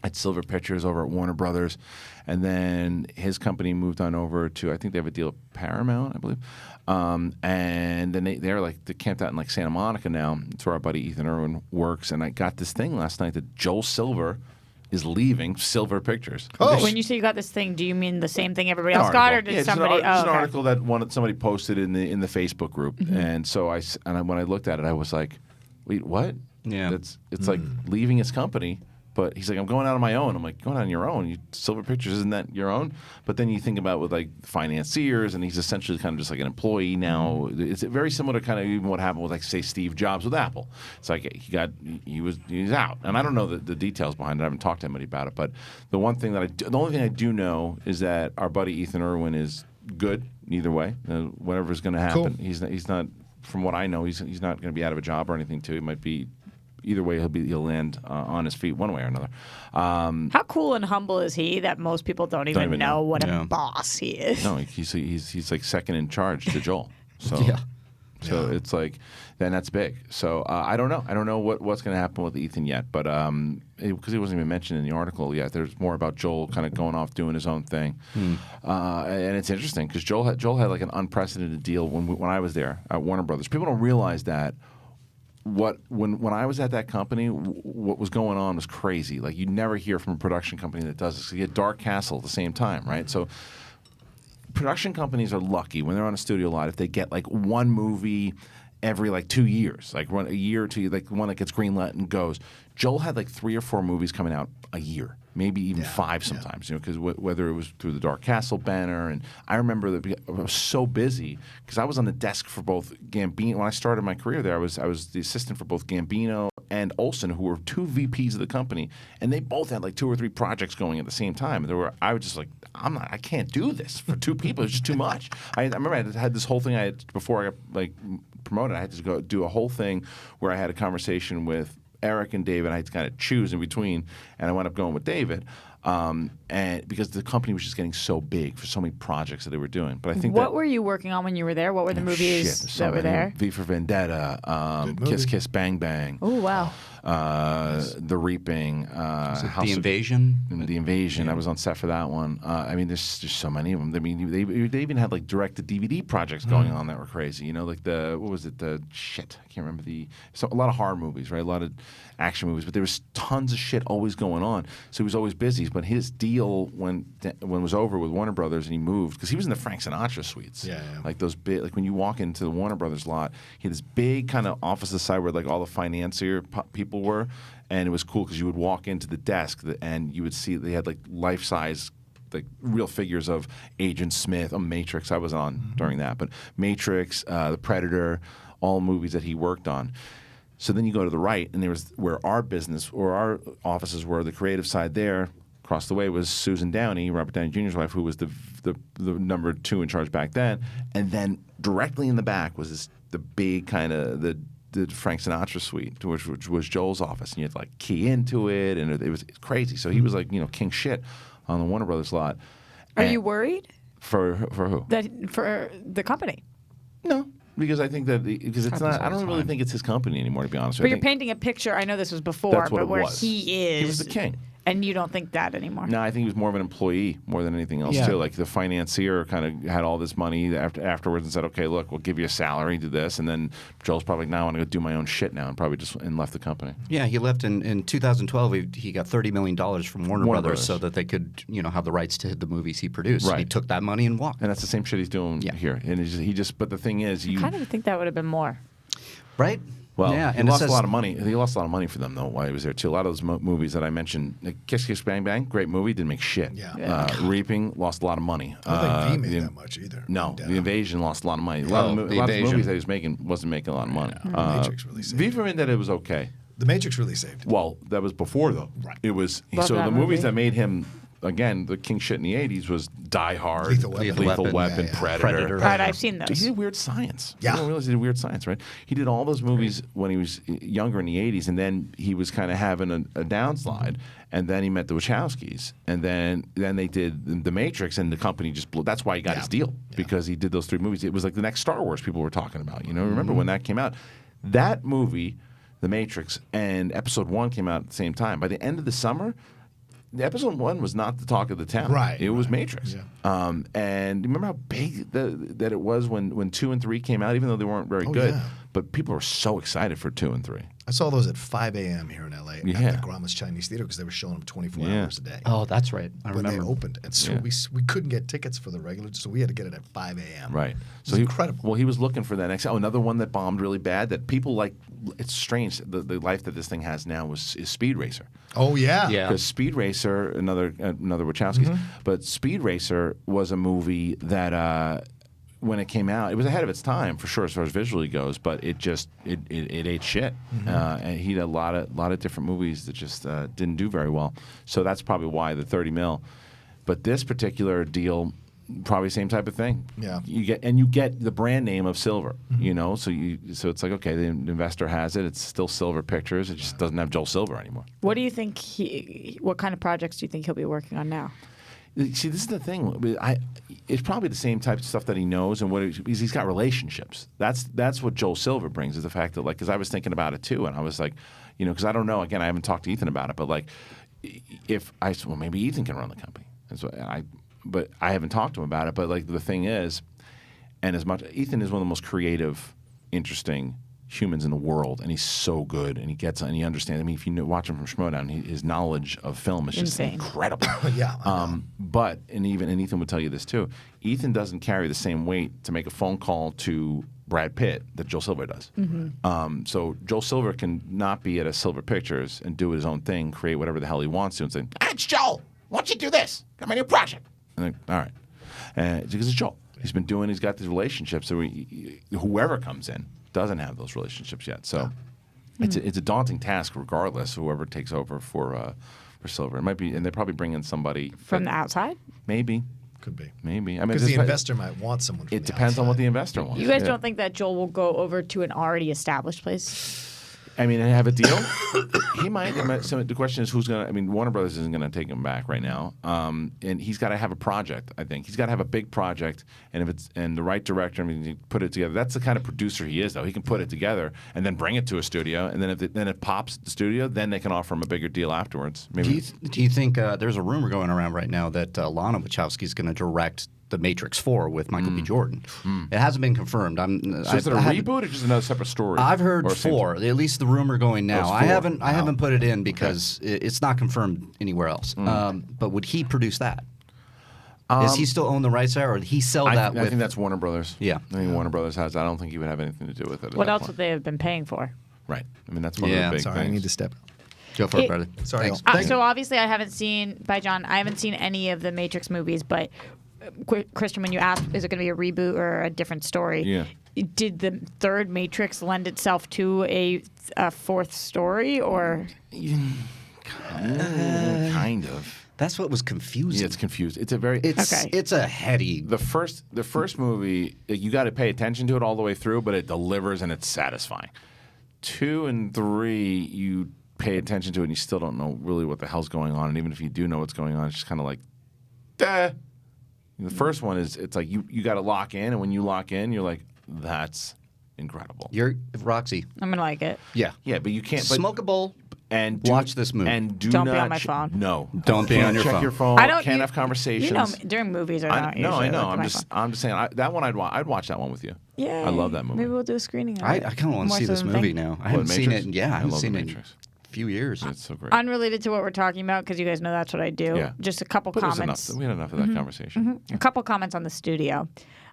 at Silver Pictures over at Warner Brothers. And then his company moved on over to, I think they have a deal with Paramount, I believe. And then they're camped out in Santa Monica now. It's where our buddy Ethan Irwin works. And I got this thing last night that Joel Silver is leaving Silver Pictures. Oh, When you say you got this thing, do you mean the same thing everybody else got, or did it's somebody? It's an okay. article that somebody posted in the Facebook group, and so when I looked at it, I was like, "Wait, what?" Yeah. It's like leaving his company. But he's like, I'm going out on my own. I'm like, going out on your own? Silver Pictures, isn't that your own? But then you think about with financiers, and he's essentially kind of just like an employee now. It's very similar to kind of even what happened with say Steve Jobs with Apple. It's like he's out, and I don't know the details behind it. I haven't talked to anybody about it. But the only thing I do know is that our buddy Ethan Irwin is good either way. Whatever's going to happen, Cool. he's not. From what I know, he's not going to be out of a job or anything. Too, he might be. Either way, he'll land on his feet one way or another. How cool and humble is he that most people don't even even know know. what Yeah. a boss he is? No, he's like second in charge to Joel. So Yeah. So it's like, then that's big. So I don't know. I don't know what's going to happen with Ethan yet, but because he wasn't even mentioned in the article yet. There's more about Joel kind of going off doing his own thing, and it's interesting because Joel had like an unprecedented deal when I was there at Warner Brothers. People don't realize that. When I was at that company, what was going on was crazy. Like you'd never hear from a production company that does this. So you get Dark Castle at the same time, right? So production companies are lucky when they're on a studio lot if they get like one movie every 2 years, like a year or two, like one that gets greenlit and goes. Joel had 3 or 4 movies coming out a year, maybe even 5 sometimes, because whether it was through the Dark Castle banner. And I remember that I was so busy because I was on the desk for both Gambino. When I started my career there, I was the assistant for both Gambino and Olsen, who were 2 VPs of the company, and they both had 2 or 3 projects going at the same time. I was just like, I can't do this for 2 people. It's just too much. I remember I had this whole thing before I got promoted. I had to go do a whole thing where I had a conversation with Eric and David, I had to kind of choose in between, and I wound up going with David. And because the company was just getting so big for so many projects that they were doing. But I think What were you working on when you were there? What were the movies so that were many. there? V for Vendetta, Kiss Kiss Bang Bang. Oh, wow. The Reaping, The Invasion. The Invasion. I was on set for that one. I mean, there's just so many of them. I mean, they even had like direct-to-DVD projects going on that were crazy. You know, like what was it? I can't remember a lot of horror movies, right? A lot of action movies, but there was tons of shit always going on. So he was always busy. But his deal when it was over with Warner Brothers and he moved, because he was in the Frank Sinatra suites. Yeah. Like those big, like when you walk into the Warner Brothers lot, he had this big kind of office side where like all the financier people were, and it was cool because you would walk into the desk and you would see they had like life-size, like real figures of Agent Smith, Matrix. I was on during that, but Matrix, The Predator, all movies that he worked on. So then you go to the right, and there was where our business or our offices were. The creative side there, across the way, was Susan Downey, Robert Downey Jr.'s wife, who was the number 2 in charge back then. And then directly in the back was the big kind of the Frank Sinatra suite, which was Joel's office, and you had to like key into it, and it was crazy. So he was like, king shit on the Warner Brothers lot. Are you worried? For who? For the company. No. Because I think because it's not. I don't really think it's his company anymore, to be honest. But you're painting a picture. I know this was before, That's what but it where was. he is, He was the king. And you don't think that anymore? No, I think he was more of an employee more than anything else, too. Like the financier kind of had all this money afterwards and said, okay, look, we'll give you a salary, do this. And then Joel's probably like, now I want to go do my own shit now, and probably just left the company. Yeah, he left in 2012. He got $30 million from Warner Brothers so that they could have the rights to the movies he produced. Right. He took that money and walked. And that's the same shit he's doing here. And he just, but the thing is, I kind of think that would have been more. Right? Well, yeah, he lost a lot of money. He lost a lot of money for them, though, while he was there, too. A lot of those movies that I mentioned, like Kiss Kiss Bang Bang, great movie, didn't make shit. Yeah. Reaping, lost a lot of money. I don't think V made that much either. No, The Invasion lost a lot of money. A lot of movies that he was making wasn't making a lot of money. Matrix really saved V for Vendetta was okay. The Matrix really saved it. Well, that was before, though. Right. It was Love so that the movies movie. that made him, again, the king shit in the 80s was Die Hard, Lethal Weapon. Weapon, Yeah. Predator. Right, I've seen He those. did Weird Science. Yeah. You don't realize he did Weird Science, right? He did all those movies when he was younger in the 80s, and then he was kind of having a downslide, and then he met the Wachowskis, and then they did The Matrix, and the company just blew. That's why he got his deal, because he did those 3 movies. It was like the next Star Wars people were talking about. Remember when that came out? That movie, The Matrix, and Episode 1 came out at the same time. By the end of the summer, the Episode 1 was not the talk of the town. Right. It was Matrix. Yeah. And remember how big that it was when 2 and 3 came out, even though they weren't very good. yeah. But people were so excited for 2 and 3. I saw those at 5 a.m. here in L.A. Yeah. at the Grauman's Chinese Theater because they were showing them 24 hours a day. Oh, that's right. I when remember. they opened. And so we couldn't get tickets for the regular, so we had to get it at 5 a.m. Right. So incredible. Well, he was looking for that next. Oh, another one that bombed really bad that people like. It's strange. The life that this thing has now is Speed Racer. Oh, yeah. Yeah. Because Speed Racer, another Wachowskis, but Speed Racer was a movie that when it came out, it was ahead of its time for sure as far as visually goes, but it ate shit. And he did a lot of different movies that just didn't do very well. So that's probably why the 30 mil. But this particular deal, probably same type of thing. Yeah. You get the brand name of Silver, So it's like, okay, the investor has it. It's still Silver Pictures. It just doesn't have Joel Silver anymore. What do you think what kind of projects do you think he'll be working on now? See, this is the thing. It's probably the same type of stuff that he knows, and he's got relationships. That's what Joel Silver brings, is the fact that, like, because I was thinking about it too, and I was like, because I don't know. Again, I haven't talked to Ethan about it, but like, if I said, well, maybe Ethan can run the company, but I haven't talked to him about it. But like, the thing is, and as much Ethan is one of the most creative, interesting humans in the world, and he's so good, and he understands. I mean, if you watch him from Schmoedown, his knowledge of film is just Insane. incredible. Yeah. I know. But Ethan would tell you this too. Ethan doesn't carry the same weight to make a phone call to Brad Pitt that Joel Silver does. So Joel Silver can not be at a Silver Pictures and do his own thing, create whatever the hell he wants to, and say, "It's Joel. Why don't you do this? Got my new project." And they're, all right, because it's Joel. He's got these relationships. So whoever comes in doesn't have those relationships yet. So it's a daunting task, regardless. Whoever takes over for Silver, it might be, and they probably bring in somebody From the outside? Maybe. Could be. Maybe. I mean, Because the investor might want someone from it the depends on what outside. the investor wants. You guys don't think that Joel will go over to an already established place? I mean, have a deal. He might. So the question is, who's gonna? I mean, Warner Brothers isn't gonna take him back right now. And he's got to have a project. I think he's got to have a big project, and if it's the right director, I mean, you put it together. That's the kind of producer he is, though. He can put it together and then bring it to a studio, and then if it pops at the studio, then they can offer him a bigger deal afterwards. Maybe. Do you think there's a rumor going around right now that Lana Wachowski's going to direct The Matrix 4 with Michael B. Jordan? It hasn't been confirmed. So is it a reboot or just another separate story? I've heard Or 4. At least the rumor going now. Oh, I it's 4. I haven't put it in because it's not confirmed anywhere else. But would he produce that? Does he still own the rights there, or did he sell that? I think that's Warner Brothers. Yeah. I think Warner Brothers has. I don't think he would have anything to do with it. What else would they have been paying for? Right. I mean, that's one Yeah. of the big Sorry, things. I need to step. Go for it, brother. Sorry. Thanks. Thank So obviously, I haven't seen any of the Matrix movies, but Kristian, when you asked, is it going to be a reboot or a different story? Yeah. Did the third Matrix lend itself to a fourth story, or? Kind of. That's what was confusing. Yeah, it's confused. It's a very. It's a heady. The first movie, you got to pay attention to it all the way through, but it delivers and it's satisfying. 2 and 3, you pay attention to it and you still don't know really what the hell's going on, and even if you do know what's going on, it's just kind of like, duh. The first one is, it's like you got to lock in, and when you lock in, you're like, that's incredible. You're Roxy. I'm gonna like it. Yeah. Yeah, but you can't. But, Smoke a bowl. and watch this movie. And Don't be not on my phone. No, Don't be on your check phone. your phone. I don't. Can't you- have conversations. You know, during movies, I No, I know. look at my phone. I'm just saying that one I'd watch that one with you. Yeah, I love that movie. Maybe we'll do a screening. Of I it. kind of want to More see so this than movie think. now. I What, haven't seen Matrix? it. Yeah, I I haven't love seen The it in Matrix. a few years. It's so great. Unrelated to what we're talking about, because you guys know that's what I do. Yeah. Just a couple But it was comments. enough. We had enough of that conversation. A couple comments on the studio.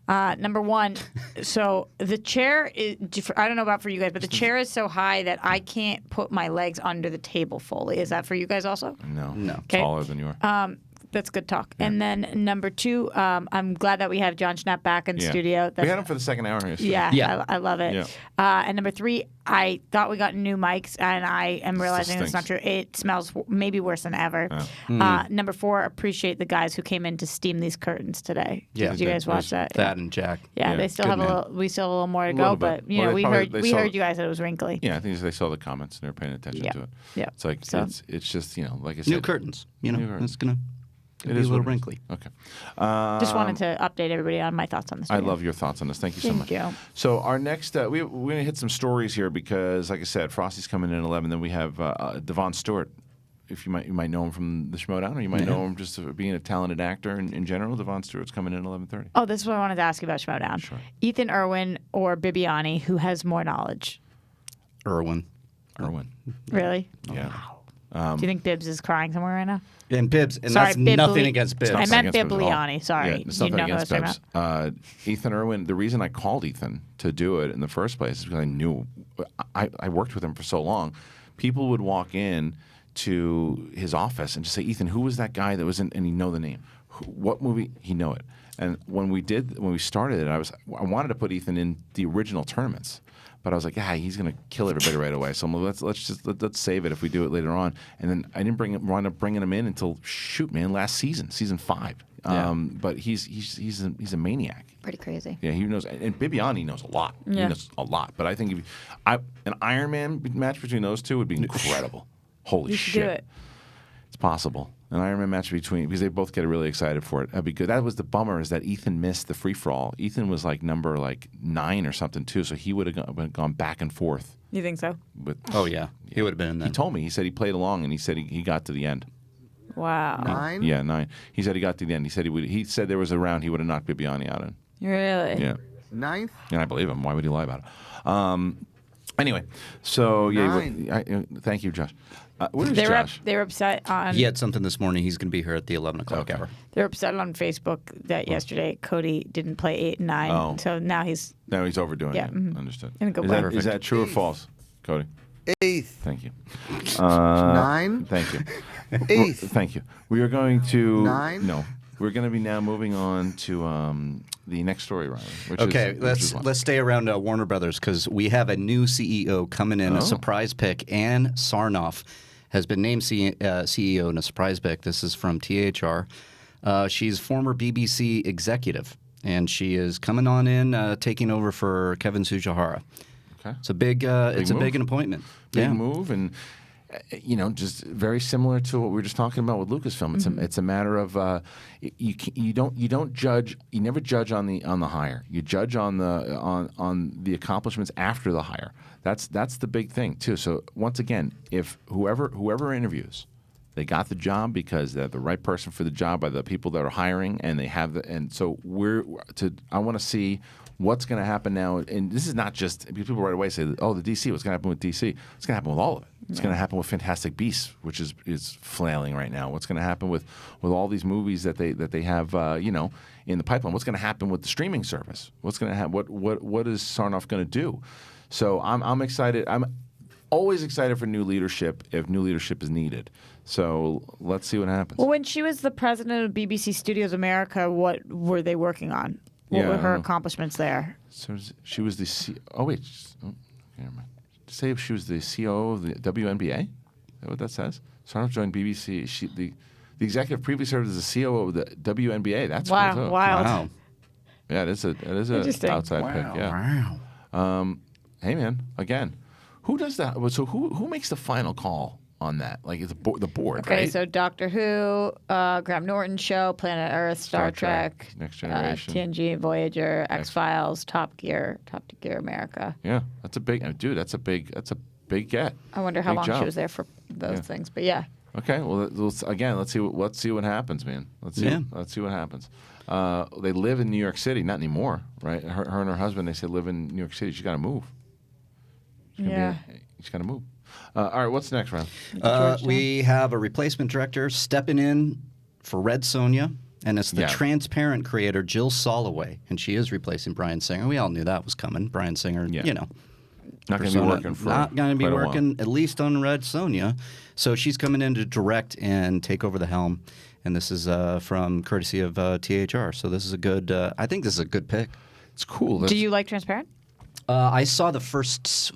Number one, so the chair is, I don't know about for you guys, but the chair is so high that I can't put my legs under the table fully. Is that for you guys also? No, Okay. taller than you are. That's good talk. And then number two, I'm glad that we have John Schnapp back in the studio. We had him for the second hour yesterday. Yeah, Yeah. I love it. Yeah. And number three, I thought we got new mics, and I am realizing that's not true. It smells maybe worse than ever. Number four, appreciate the guys who came in to steam these curtains today. Yeah. Did you guys watch that? That and Jack. Yeah, Yeah. they still Good have man. we still have a little more to little go, bit. but you Well, know, they we probably- they saw- heard you guys that it was wrinkly. Yeah, I think they saw the comments and they were paying attention Yeah. to it. Yeah. It's like So- it's just like I said. New curtains. You know, New curtains. it's gonna It be is a little what it is. wrinkly. Okay. Just wanted to update everybody on my thoughts on this. I love your thoughts on this. Thank you so much. Thank you. So our next, we're going to hit some stories here because, like I said, Frosty's coming in at 11. Then we have Devon Stewart. If you might know him from the Schmodown, or you might know him just for being a talented actor in general. Devon Stewart's coming in at 11:30. Oh, this is what I wanted to ask you about Schmodown. Sure. Ethan Irwin or Bibiani, who has more knowledge? Irwin. Irwin. Really? Yeah. Do you think Bibbs is crying somewhere right now? And Bibbs. And Sorry, that's Bibli- nothing against Bibbs. I Nothing meant against Bibbs at all. Bibliani. Sorry. Yeah, it's You nothing know who I against was talking Bibbs. Ethan Irwin, the reason I called Ethan to do it in the first place is because I knew I worked with him for so long. People would walk in to his office and just say, Ethan, who was that guy that was in, and he'd know the name. What movie? He'd know it. And when we started it, I wanted to put Ethan in the original tournaments. But I was like, he's going to kill everybody right away. So let's save it if we do it later on. And then I didn't wind up bringing him in until last season 5. Yeah. But he's a maniac. Pretty crazy. Yeah, he knows, and Bibiani knows a lot. Yeah. He knows a lot. But I think an Iron Man match between those two would be incredible. Holy You shit! should do it. It's possible. An Iron Man match because they both get really excited for it. That'd be good. That was the bummer, is that Ethan missed the free for all. Ethan was like number 9 or something too, so he would have gone back and forth. You think so? But Oh, yeah. He would have been in he there. told me. He said he played along, and he said he got to the end. Wow. 9? Yeah, 9. He said he got to the end. He said he said there was a round he would have knocked Bibiani out in. Really? Yeah. 9th? And I believe him. Why would he lie about it? Anyway, so thank you, Josh. Where's Josh? They were upset on. He had something this morning. He's going to be here at the 11 o'clock hour. They were upset on Facebook that yesterday Cody didn't play 8 and 9. Oh. So now he's. No, he's overdoing Yeah, it. mhm. Understood. In a good is, way. that, is that true or false, Cody? 8th. Thank you. 9? Thank you. 8th. Thank you. We are going to 9? No, we're going to be now moving on to the next story, Riley. Which Okay, is what? let's stay around Warner Brothers because we have a new CEO coming in, a surprise pick. Ann Sarnoff has been named CEO in a surprise pick. This is from THR. She's former BBC executive, and she is coming on in, taking over for Kevin Tsujihara. Okay. It's a big appointment. Big move, and just very similar to what we were just talking about with Lucasfilm. It's a matter of you don't judge. You never judge on the hire. You judge on the accomplishments after the hire. That's the big thing too. So once again, if whoever interviews, they got the job because they're the right person for the job by the people that are hiring, and they have so I want to see what's going to happen now. And this is not just people right away say, "Oh, the DC. What's going to happen with DC?" It's going to happen with all of it. It's going to happen with Fantastic Beasts, which is flailing right now. What's going to happen with all these movies that they have in the pipeline? What's going to happen with the streaming service? What's going to happen? What is Sarnoff going to do? So I'm excited. I'm always excited for new leadership if new leadership is needed. So let's see what happens. Well, when she was the president of BBC Studios America, what were they working on? What were her accomplishments there? So she was the okay, never mind. Say if she was the COO of the WNBA? Is that what that says? Sarnoff joined BBC. The executive previously served as the COO of the WNBA. That's wild. Cool too. Wow. Yeah, it is a outside pick. Yeah. Wow. Hey man, again, who does that? So who makes the final call on that? Like it's the board, Okay, right? so Doctor Who, Graham Norton Show, Planet Earth, Star Trek, Next Generation, TNG, Voyager, X-Files, Top Gear America. Yeah, that's a big dude. That's a big get. I wonder how Big long job. she was there for those things, but yeah. Okay, well, let's see what happens, man. Let's see what happens. They live in New York City, not anymore, right? Her and her husband, they say live in New York City. She's got to move. She's got to move. All right, what's next, Ryan? We have a replacement director stepping in for Red Sonja, and it's the Transparent creator, Jill Soloway, and she is replacing Bryan Singer. We all knew that was coming. Bryan Singer, Not going to be working for not going to be quite a while. working, at least on Red Sonja. So she's coming in to direct and take over the helm, and this is from courtesy of THR. So this is a good. I think this is a good pick. It's cool. Do you like Transparent? I saw the first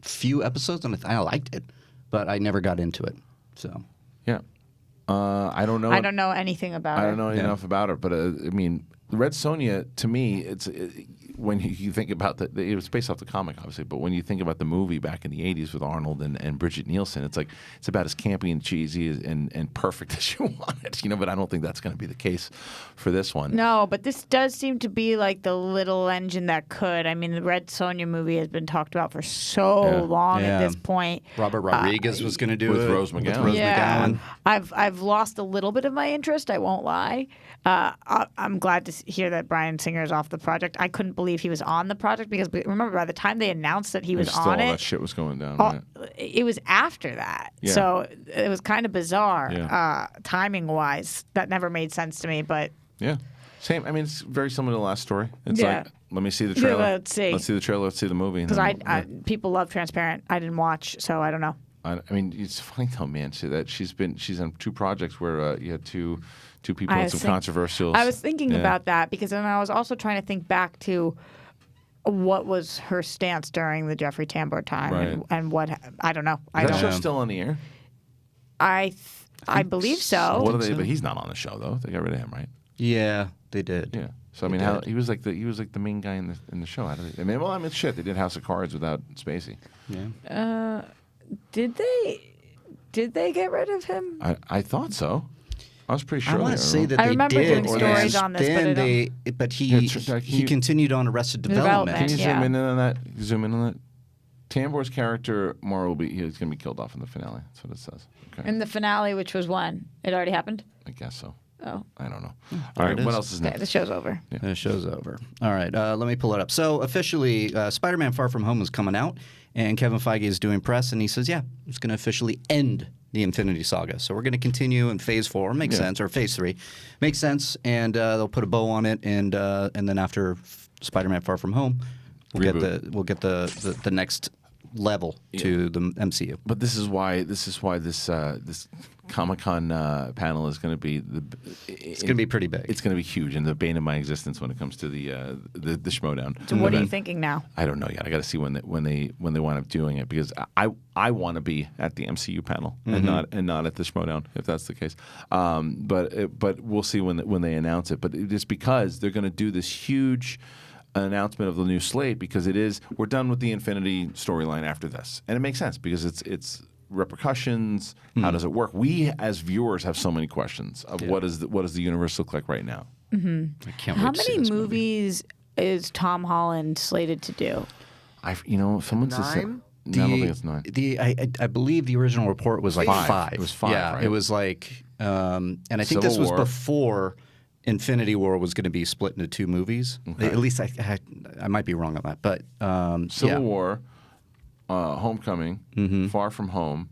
few episodes and I liked it, but I never got into it. So yeah, I don't know. I don't know anything about her. I don't know enough about her, but I mean, Red Sonja to me, when you think about it was based off the comic, obviously, but when you think about the movie back in the '80s with Arnold and Bridget Nielsen, it's like it's about as campy and cheesy and perfect as you want it, But I don't think that's going to be the case for this one. No, but this does seem to be like the little engine that could. I mean, the Red Sonja movie has been talked about for so long at this point. Robert Rodriguez was going to do with it Rose McGowan. McGowan. I've lost a little bit of my interest. I won't lie. I'm glad to hear that Bryan Singer is off the project. I couldn't believe he was on the project because remember by the time they announced that he was still on all it, that shit was going down. Right? It was after that, Yeah. so it was kind of bizarre Yeah. timing wise. That never made sense to me, but Yeah, same. I mean, it's very similar to the last story. It's Yeah. like, let me see the trailer. let's see. Let's see the trailer. Let's see the movie. because people love Transparent. I didn't watch, so I don't know. I mean, it's funny though, man. That she's on two projects where you had two people with some controversial. I was thinking about that because then I was also trying to think back to what was her stance during the Jeffrey Tambor time and what I don't know. Is that show still on the air? I believe so. What are they? But he's not on the show though. They got rid of him, right? Yeah, they did. Yeah. So I mean, he was like the main guy in the show. How did they, I mean, shit. They did House of Cards without Spacey. Yeah. Did they get rid of him? I thought so. I was pretty sure. I want to say that I they remember did. doing stories on this, but he continued on Arrested Development. Can you Yeah. zoom in on that? Zoom in on that. Tambor's character, Mara, he's going to be killed off in the finale. That's what it says. Okay. In the finale, which was when? It already happened? I guess so. Oh. I don't know. All right, what else is Okay, next? the show's over. The show's over. All right, let me pull it up. So officially, Spider-Man: Far From Home is coming out, and Kevin Feige is doing press, and he says, "Yeah, it's going to officially end the Infinity Saga. So we're going to continue in Phase 4. Makes sense, or Phase 3, makes sense, and they'll put a bow on it, and then after Spider-Man: Far From Home, we'll get the next level to the MCU. But this is why this Comic-Con panel is going to be It's going to be pretty big. It's going to be huge and the bane of my existence when it comes to the Schmodown. So what are you thinking now? I don't know yet. I got to see when they wind up doing it because I want to be at the MCU panel and not at the Schmodown if that's the case. But we'll see when they announce it. But it's because they're going to do this huge an announcement of the new slate because we're done with the Infinity storyline after this, and it makes sense because it's repercussions. How does it work? We as viewers have so many questions of what does the universe look like right now. I can't How wait to see many this movies is Tom Holland slated to do? Someone said. 9? No, I don't think it's 9. I believe the original report was like 5. It was 5. Yeah, right? it was like, and I think Civil this was War. before Infinity War was going to be split into 2 movies. At least I might be wrong on that, but Civil War, Homecoming, Far From Home,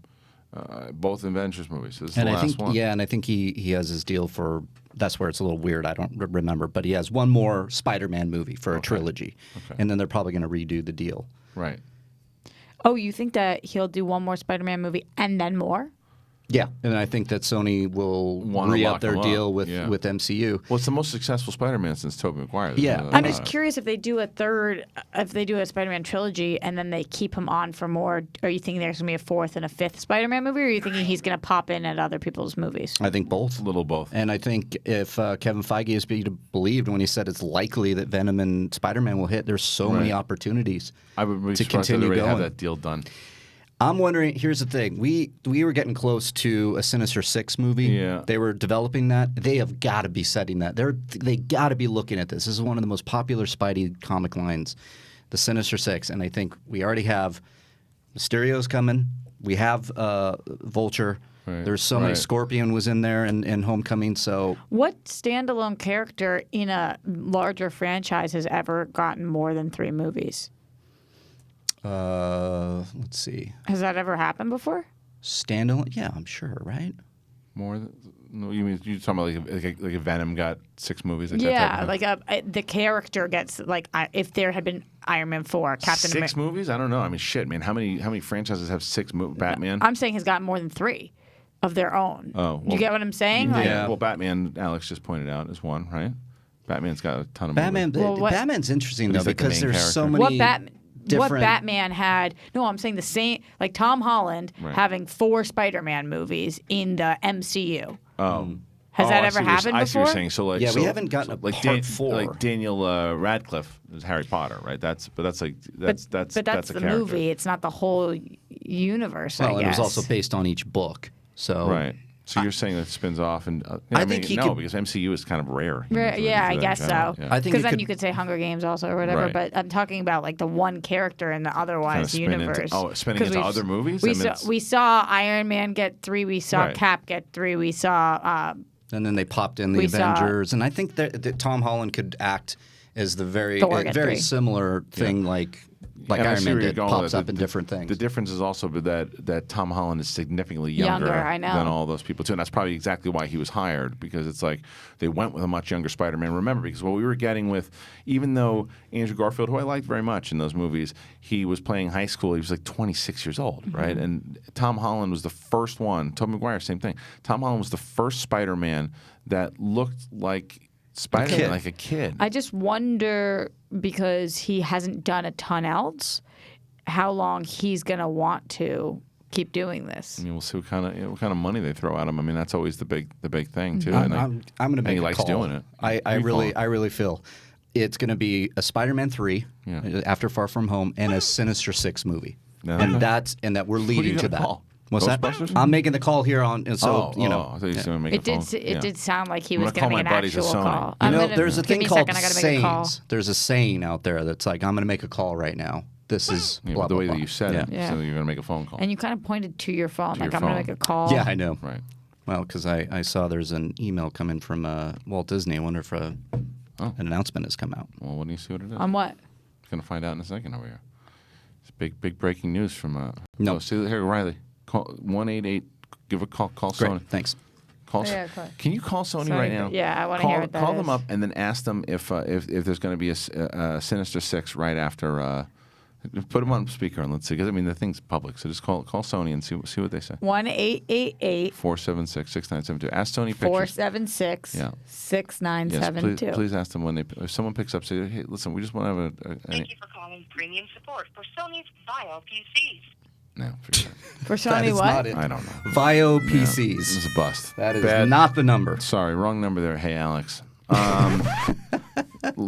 both Avengers movies. This is And the I last think one. and I think he has his deal for. That's where it's a little weird. I don't remember, but he has one more Spider-Man movie for a trilogy, and then they're probably going to redo the deal. Right. Oh, you think that he'll do one more Spider-Man movie and then more? Yeah, and I think that Sony will Wanna re-up lock their him up, deal with yeah. MCU. Well, it's the most successful Spider-Man since Tobey Maguire. Yeah. I'm just curious if they do a Spider-Man trilogy and then they keep him on for more. Are you thinking there's going to be a 4th and a 5th Spider-Man movie, or are you thinking he's going to pop in at other people's movies? I think both. A little both. And I think if Kevin Feige is believed when he said it's likely that Venom and Spider-Man will hit, there's so many opportunities I would be to surprised if they continue already have going. that deal done. I'm wondering. Here's the thing: we were getting close to a Sinister Six movie. Yeah. They were developing that. They have got to be setting that. They got to be looking at this. This is one of the most popular Spidey comic lines, the Sinister Six, and I think we already have Mysterio's coming. We have Vulture. Right. There's so many. Right. Scorpion was in there in Homecoming. So What standalone character in a larger franchise has ever gotten more than 3 movies? let's see. Has that ever happened before? Standalone? Yeah, I'm sure. Right. More than no, you mean you're talking about like a Venom got 6 movies? Like that Yeah, type of like the character gets like if there had been Iron Man 4, Captain 6 America. movies? I don't know. I mean, shit, man. How many franchises have 6 Batman? I'm saying has gotten more than 3 of their own. Oh, you get what I'm saying? Like, Yeah. Well, Batman, Alex just pointed out, is one, right? Batman's got a ton of Batman. movies. Well, what- Batman's interesting though He's like the because main there's so character. many. What different- Batman had? No, I'm saying the same. Like Tom Holland Right. having 4 Spider-Man movies in the MCU. Oh. Has Oh, that I ever see what you're- happened I see what you're before? saying. So like, Yeah, we so- haven't gotten so a part 4. Like Daniel Radcliffe is Harry Potter, right? That's But that's a the character. movie. It's not the whole universe. Well, I and it was guess. also based on each book. So Right. So you're saying that it spins off, and I think he no, could- because MCU is kind of rare. you know, Right, for- yeah, for I that guess genre. so. Yeah. I think Because it then could- you could say Hunger Games also or whatever. Right. But I'm talking about like the one character in the Kinda otherwise spin into- universe. spinning 'Cause into we've- other movies? We I mean, saw, it's- we saw Iron Man get 3. We saw Right. Cap get 3. We saw. and then they popped in the We saw- Avengers, and I think that Tom Holland could act as the very Thor get very 3. similar thing like And I Iron see Man where you're did, going pops with up it. in different things. The difference is also that Tom Holland is significantly younger, Younger, I know. than all those people too, and that's probably exactly why he was hired, because it's like they went with a much younger Spider-Man. Remember, because what we were getting with, even though Andrew Garfield, who I liked very much in those movies, he was playing high school. He was like 26 years old, Mm-hmm. right? And Tom Holland was the first one. Tobey Maguire, same thing. Tom Holland was the first Spider-Man that looked like Spider-Man, kid. like a kid. I just wonder because he hasn't done a ton else, how long he's gonna want to keep doing this. I mean, we'll see what kind of money they throw at him. I mean, that's always the big thing too. I'm, And I'm going to and make he a likes call. doing it. I What are you calling? really feel it's going to be a Spider-Man 3 Yeah. after Far From Home and a Sinister Six movie, No. and that we're you leading to gonna that. call? What's that? Ghostbusters? I'm making the call here on, and so I thought you were going to make It a did. phone. It Yeah. did sound like he I'm was gonna going to call make my an buddies at actual Sony. call. You I'm know, gonna- there's a give thing me a called second, I gotta make a call. sayings. There's a saying out there that's like, I'm going to make a call right now. This is Yeah, blah, but the blah, way blah. that you said yeah. it, Yeah. so you're going to make a phone call. And you kind of pointed to your phone, To like your I'm going to phone. make a call. Yeah, I know. Right. Well, because I saw there's an email coming from Walt Disney. I wonder if an announcement has come out. Well, when do you see what it is? On what? Going to find out in a second over here. It's big breaking news from. No. Oh, see here, Reilly. Call 188. Give a call. Call Great, Sony. thanks. Call. Oh, yeah, call. Can you call Sony Sorry, right now? yeah, I wanna Call- hear what that Call them is. up and then ask them if there's going to be a Sinister Six right after. Put them on speaker and let's see. Because I mean the thing's public, so just call Sony and see what they say. 1-888 476-6972. Ask Sony Pictures. 476 Yeah. 6972. Yes, please ask them when if someone picks up. Say, hey, listen, we just want to have a Thank you for calling premium support for Sony's Vio PCs. no. Forget For That Sony, is what? not it. it. I don't know. Vio This PCs. is a bust. That is Bad. not the number. Sorry, wrong number there. Hey, Alex.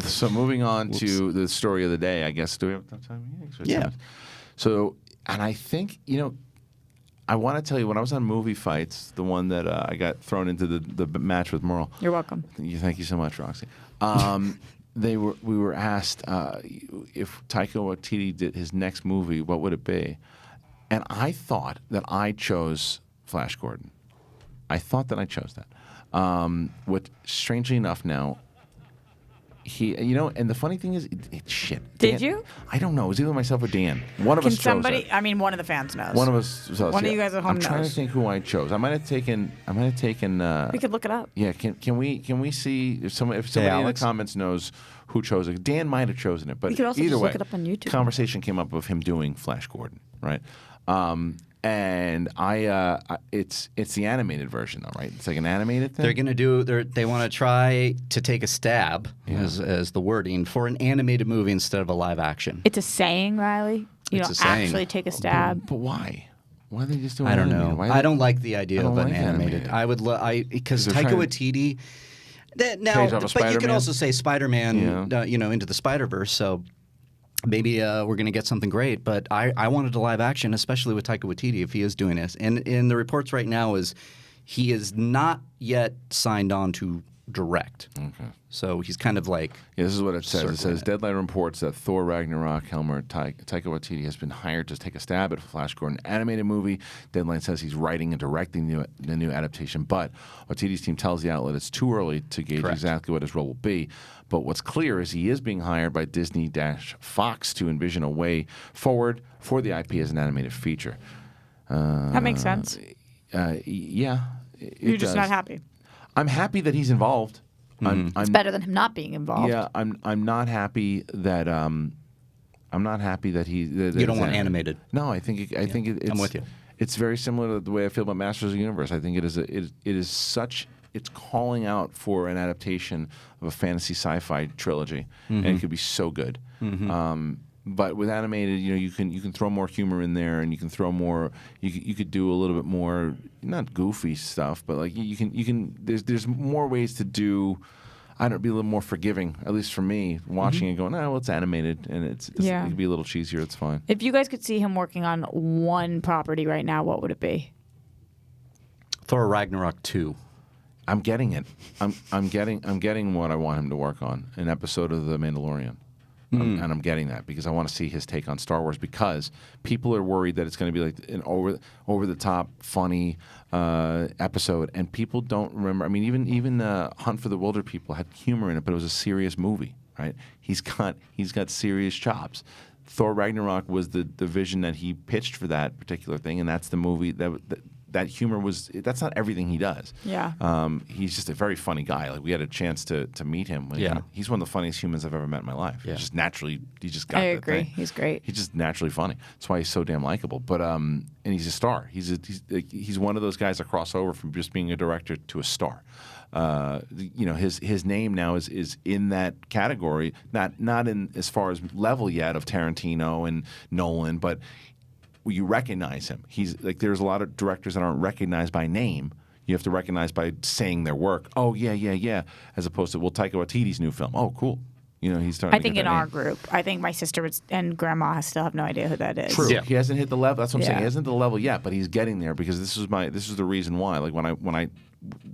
So moving on to the story of the day, I guess. Do we have time? Yeah. So, and I think, I want to tell you, when I was on Movie Fights, the one that I got thrown into the match with Merle. You're welcome. Thank you so much, Roxy. We were asked if Taika Waititi did his next movie, what would it be? And I thought that I chose Flash Gordon. I thought that I chose that. What, strangely enough, now. And the funny thing is, shit. Did Dan, you? I don't know. It was either myself or Dan. One of us chose somebody? it. I mean, one of the fans knows. One of us. One of you guys at home I'm trying to knows. think who I chose. I might have taken. We could look it up. Yeah. Can we see if somebody in the Alex? comments knows who chose it? Dan might have chosen it, but We could also either just way, look it up on YouTube. Conversation came up of him doing Flash Gordon, right? And it's the animated version though, right? It's like an animated thing. They're going to do. They want to try to take a stab, as the wording, for an animated movie instead of a live action. It's a saying, Riley. You It's don't a saying. actually take a stab. But why? Why are they just doing? I don't animated? know. Why I don't like the idea I don't of an like animated. animated. I would because they're Taika trying- Waititi. Now, Page off but of you can Spider-Man? also say Spider-Man. Yeah. Into the Spider-Verse. So maybe we're going to get something great. But I wanted a live action, especially with Taika Waititi, if he is doing this. And in the reports right now is he is not yet signed on to direct. Okay. So he's kind of like. Yeah, this is what it says. It circling says it. Deadline reports that Thor Ragnarok Helmer Taika Waititi has been hired to take a stab at a Flash Gordon animated movie. Deadline says he's writing and directing the new adaptation, but Waititi's team tells the outlet it's too early to gauge Correct. exactly what his role will be. But what's clear is he is being hired by Disney-Fox to envision a way forward for the IP as an animated feature. That makes sense. Yeah, You're just not happy. I'm happy that he's involved. I'm It's better than him not being involved. Yeah, I'm not happy that he. That You don't it's want animated. No, I think it's. I'm with you. It's very similar to the way I feel about Masters of the Universe. I think it is such. It's calling out for an adaptation of a fantasy sci-fi trilogy, and it could be so good. But with animated, you can throw more humor in there, and you can throw more. You could do a little bit more, not goofy stuff, but like you can. There's more ways to do. I don't know, be a little more forgiving. At least for me, watching it, going, well, it's animated, and it can be a little cheesier. It's fine. If you guys could see him working on one property right now, what would it be? Thor Ragnarok 2. I'm getting it. I'm getting what I want him to work on. An episode of The Mandalorian. And I'm getting that because I want to see his take on Star Wars because people are worried that it's going to be like an over the top funny episode, and people don't remember. I mean, even Hunt for the Wilder People had humor in it, but it was a serious movie, right? He's got serious chops. Thor Ragnarok was the vision that he pitched for that particular thing, and that's the movie that humor was. That's not everything he does. Yeah. He's just a very funny guy. Like we had a chance to meet him. Yeah. He's one of the funniest humans I've ever met in my life. Yeah. He's just naturally. He just got. I that agree. thing. He's great. He's just naturally funny. That's why he's so damn likable. But and he's a star. He's one of those guys that cross over from just being a director to a star. His name now is in that category. Not in as far as level yet of Tarantino and Nolan, but you recognize him. He's like there's a lot of directors that aren't recognized by name. You have to recognize by saying their work. Oh yeah. As opposed to Taika Waititi's new film. Oh cool. He's starting. I think to get in that our name. group, I think my sister and grandma still have no idea who that is. True. Yeah. He hasn't hit the level. That's what I'm saying. Yeah. He hasn't hit the level yet, but he's getting there because this is the reason why. Like when I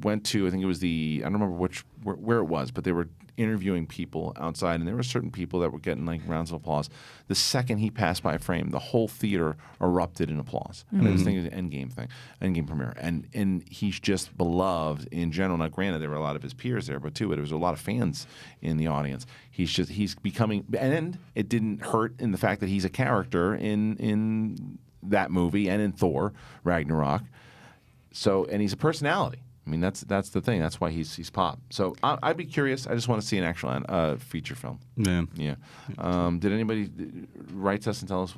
went to, I think it was I don't remember where it was, but they were interviewing people outside, and there were certain people that were getting like rounds of applause. The second he passed by a frame, the whole theater erupted in applause. And I was thinking of the Endgame premiere, and he's just beloved in general. Now, granted, there were a lot of his peers there, but there was a lot of fans in the audience. He's becoming, and it didn't hurt in the fact that he's a character in that movie and in Thor Ragnarok. So, and he's a personality. I mean, that's the thing. That's why he's pop. So I'd be curious. I just want to see an actual feature film. Yeah. Did anybody write to us and tell us?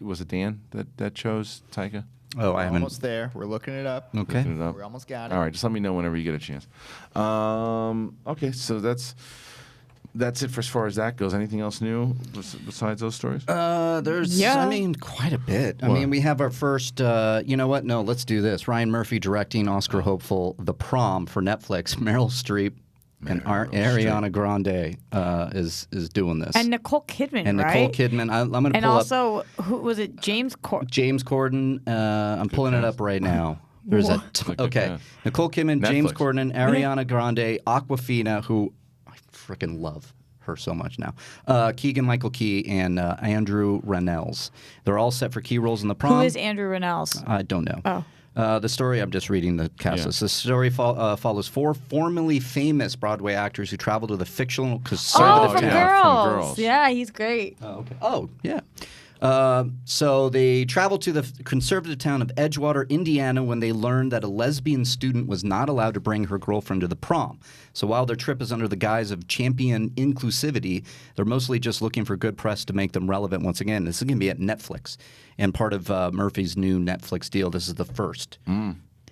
Was it Dan that chose Taika? Oh, I We're haven't. almost there. We're looking it up. Okay. Looking it up. We almost got it. All right, just let me know whenever you get a chance. Okay, so that's it for as far as that goes. Anything else new besides those stories? There's, Yeah. quite a bit. I What? mean, we have our first, you know what? No, let's do this. Ryan Murphy directing Oscar hopeful The Prom for Netflix. Meryl Streep And Ariana Grande is doing this. And Nicole Kidman, And right? Nicole Kidman. I'm going to pull And also, who was it? James Corden. James Corden. I'm pulling it up right now. There's okay. Nicole Kidman, Netflix. James Corden, Ariana Grande, Awkwafina, who I freaking love her so much now. Keegan-Michael Key and Andrew Rannells. They're all set for key roles in the Prom. Who is Andrew Rannells? I don't know. Oh. The story, I'm just reading the cast list. The story follows 4 formerly famous Broadway actors who travel to the fictional conservative from town. Girls. Yeah, he's great. Oh, okay. Oh, yeah. So they traveled to the conservative town of Edgewater, Indiana, when they learned that a lesbian student was not allowed to bring her girlfriend to the prom. So while their trip is under the guise of champion inclusivity, they're mostly just looking for good press to make them relevant once again. This is going to be at Netflix, and part of Murphy's new Netflix deal. This is the first.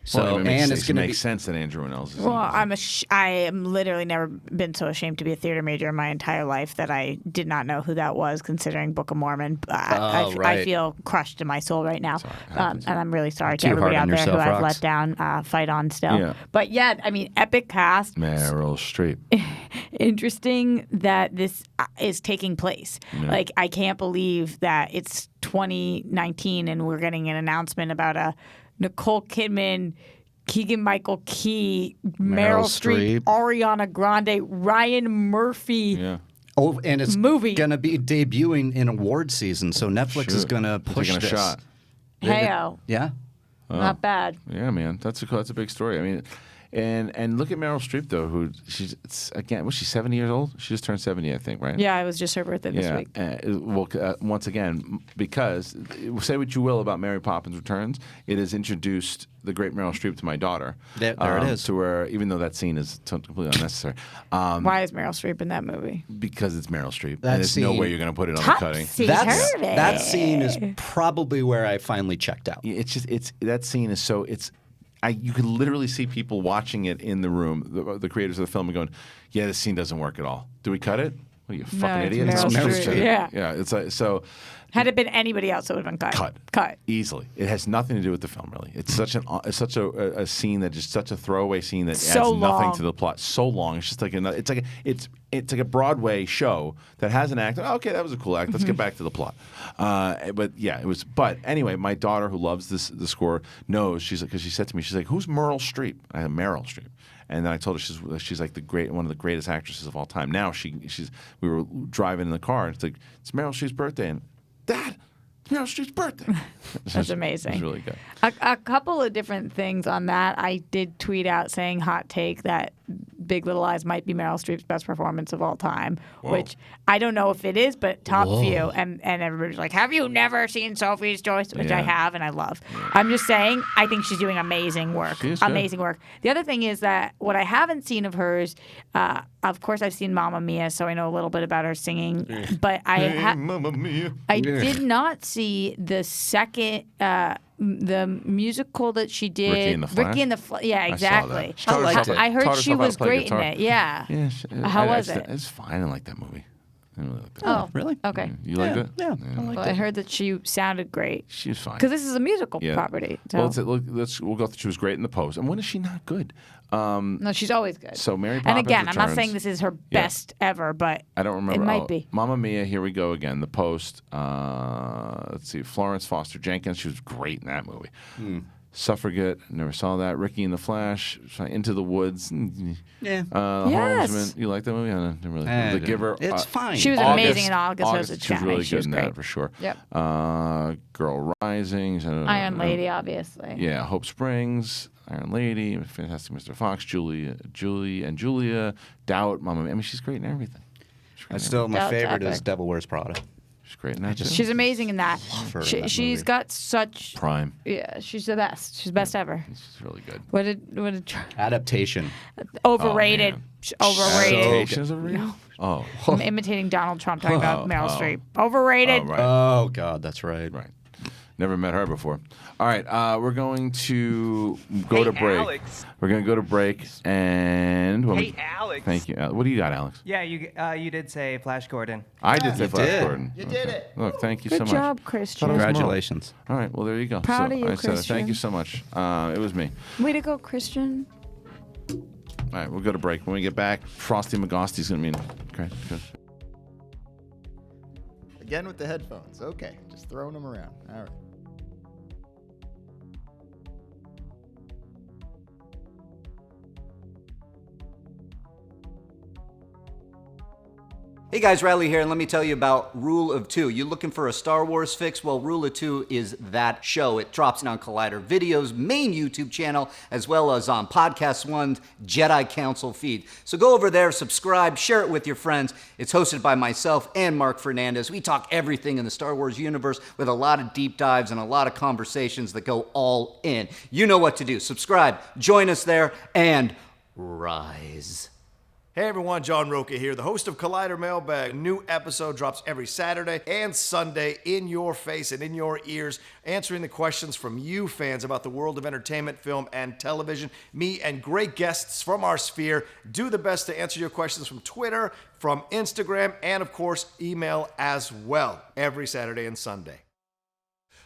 So it and it's going to make be sense that Andrew Rannells is. Well, I am literally never been so ashamed to be a theater major in my entire life that I did not know who that was, considering Book of Mormon. I right. feel crushed in my soul right now, and I'm really sorry to Too hard everybody out on there who yourself, I've Rox. let down. Fight on still. Yeah. But yeah, I mean, epic cast. Meryl Streep. Interesting that this is taking place. Like, I can't believe that it's 2019 and we're getting an announcement about a Nicole Kidman, Keegan-Michael Key, Meryl Streep, Ariana Grande, Ryan Murphy. Yeah. Oh, and it's movie. going to be debuting in award season, so Netflix is going to push Taking a this. shot. Heyo. Yeah. Not bad. Yeah, man, that's a big story. I mean, and look at Meryl Streep though, who was she 70 years old? She just turned 70, I think, right? Yeah, it was just her birthday this week. Once again, because say what you will about Mary Poppins Returns, it has introduced the great Meryl Streep to my daughter. There it is. To where, even though that scene is completely unnecessary. Why is Meryl Streep in that movie? Because it's Meryl Streep. That and there's no scene- way you're going to put it on the cutting. That scene is probably where I finally checked out. That scene is so you could literally see people watching it in the room, the creators of the film, and going, "Yeah, this scene doesn't work at all. Do we cut it? What are you, a fucking idiot?" Meryl Streep. Yeah. Yeah. It's like so. Had it been anybody else, it would have been cut. Easily. It has nothing to do with the film, really. It's such a scene that is such a throwaway scene that So adds nothing long. to the plot. So long. It's just like it's like a Broadway show that has an actor. Oh, okay, that was a cool act. Let's get back to the plot. But yeah, it was. But anyway, my daughter, who loves the score, knows. Because she said to me, she's like, "Who's Meryl Streep?" I have Meryl Streep. And then I told her she's like one of the greatest actresses of all time. Now we were driving in the car, and it's like, it's Meryl Streep's birthday, and Dad, it's Meryl Streep's birthday. That's amazing. It's really good. A couple of different things on that. I did tweet out saying hot take that Big Little Lies might be Meryl Streep's best performance of all time, which I don't know if it is, but top few. And everybody's like, have you never seen Sophie's Choice? Which I have and I love. I'm just saying, I think she's doing amazing work. She is good. Amazing work. The other thing is that what I haven't seen of hers, of course I've seen Mamma Mia, so I know a little bit about her singing, but Mamma Mia. I did not see the second, the musical that she did. Ricky and the Flash? Yeah, exactly. She taught herself I heard taught she herself how to was play great guitar. in it. Yeah. Yeah. How was it? It's fine. I didn't like that movie. I didn't really like that. Oh, really? Okay. You liked it? Yeah, I liked Well, I heard that she sounded great She was fine. because this is a musical Yeah. property. So. Well, we'll go through. She was great in The Post. And when is she not good? No, she's always good. So Mary and Poppins again, I'm not Returns. saying this is her Yeah. best ever, but I don't remember. It might be. Mamma Mia, here we go again. The Post. Let's see. Florence Foster Jenkins. She was great in that movie. Suffragette. Never saw that. Ricky and the Flash. Into the Woods. Yeah. Yes. Horseman. You like that movie? I didn't really. I The don't- Giver. It's fine. she was August. amazing in August. She was really She good was in great. that for sure. Yep. Girl Rising. Iron Lady, obviously. Yeah, Hope Springs, Iron Lady, Fantastic Mr. Fox, Julie and Julia, Doubt, Mama. I mean, she's great in everything. She's great in Still, my That's favorite epic. is Devil Wears Prada. everything. She's great in that. too. She's amazing in that. her in that She's movie. got such. Prime. Yeah, she's the best. She's the best ever. She's really good. What did Adaptation. overrated? man. Overrated. Adaptations of real? Oh, I'm imitating Donald Trump talking about Meryl Streep. Overrated. right. Oh, God, that's right. Right. Never met her before. All right, we're going to go to break. Alex. We're going to go to break, and Hey, Alex. Thank you. What do you got, Alex? Yeah, you did say Flash Gordon. I did say Flash did. Gordon. You did it. Look, thank you Good so much. job, Thought it Christian. was Congratulations. All right, well there you go. Proud of you, I said it. Thank Christian. you so much. It was me. Way to go, Christian. All right, we'll go to break. When we get back, Frosty McGosty's going to be in. Okay, good. Again with the headphones. Okay, just throwing them around. All right. Hey guys, Reilly here, and let me tell you about Rule of Two. You looking for a Star Wars fix? Well, Rule of Two is that show. It drops on Collider Video's main YouTube channel, as well as on Podcast One's Jedi Council feed. So go over there, subscribe, share it with your friends. It's hosted by myself and Mark Fernandez. We talk everything in the Star Wars universe with a lot of deep dives and a lot of conversations that go all in. You know what to do. Subscribe, join us there, and rise. Hey everyone, John Rocha here, the host of Collider Mailbag. A new episode drops every Saturday and Sunday in your face and in your ears, answering the questions from you fans about the world of entertainment, film, and television. Me and great guests from our sphere do the best to answer your questions from Twitter, from Instagram, and of course, email as well, every Saturday and Sunday.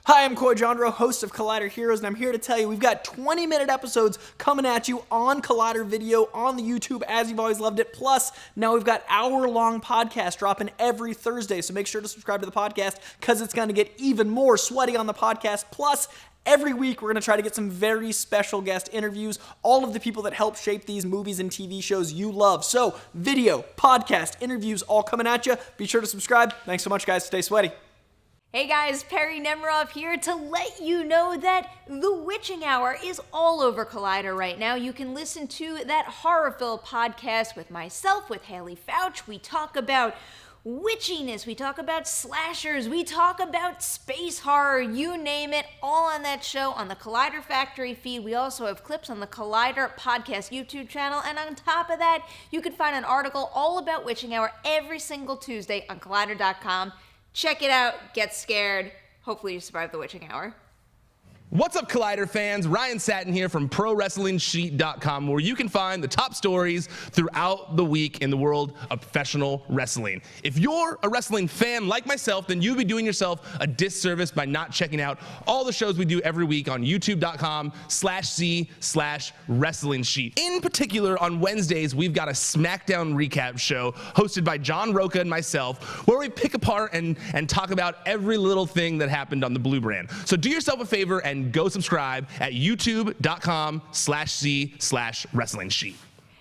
Hi, I'm Coy Jandro, host of Collider Heroes, and I'm here to tell you we've got 20-minute episodes coming at you on Collider Video, on the YouTube, as you've always loved it. Plus, now we've got hour-long podcasts dropping every Thursday, so make sure to subscribe to the podcast because it's going to get even more sweaty on the podcast. Plus, every week, we're going to try to get some very special guest interviews, all of the people that help shape these movies and TV shows you love. So, video, podcast, interviews, all coming at you. Be sure to subscribe. Thanks so much, guys. Stay sweaty. Hey guys, Perry Nemiroff here to let you know that The Witching Hour is all over Collider right now. You can listen to that Horrorville podcast with myself, with Haley Fouch. We talk about witchiness, we talk about slashers, we talk about space horror, you name it, all on that show on the Collider Factory feed. We also have clips on the Collider Podcast YouTube channel, and on top of that, you can find an article all about Witching Hour every single Tuesday on Collider.com. Check it out, get scared. Hopefully you survive the witching hour. What's up, Collider fans? Ryan Satin here from ProWrestlingSheet.com, where you can find the top stories throughout the week in the world of professional wrestling. If you're a wrestling fan like myself, then you'd be doing yourself a disservice by not checking out all the shows we do every week on YouTube.com/C/Wrestling Sheet. In particular, on Wednesdays, we've got a SmackDown recap show hosted by John Rocha and myself, where we pick apart and talk about every little thing that happened on the Blue Brand. So do yourself a favor and go subscribe at youtube.com/C/Wrestling Sheet.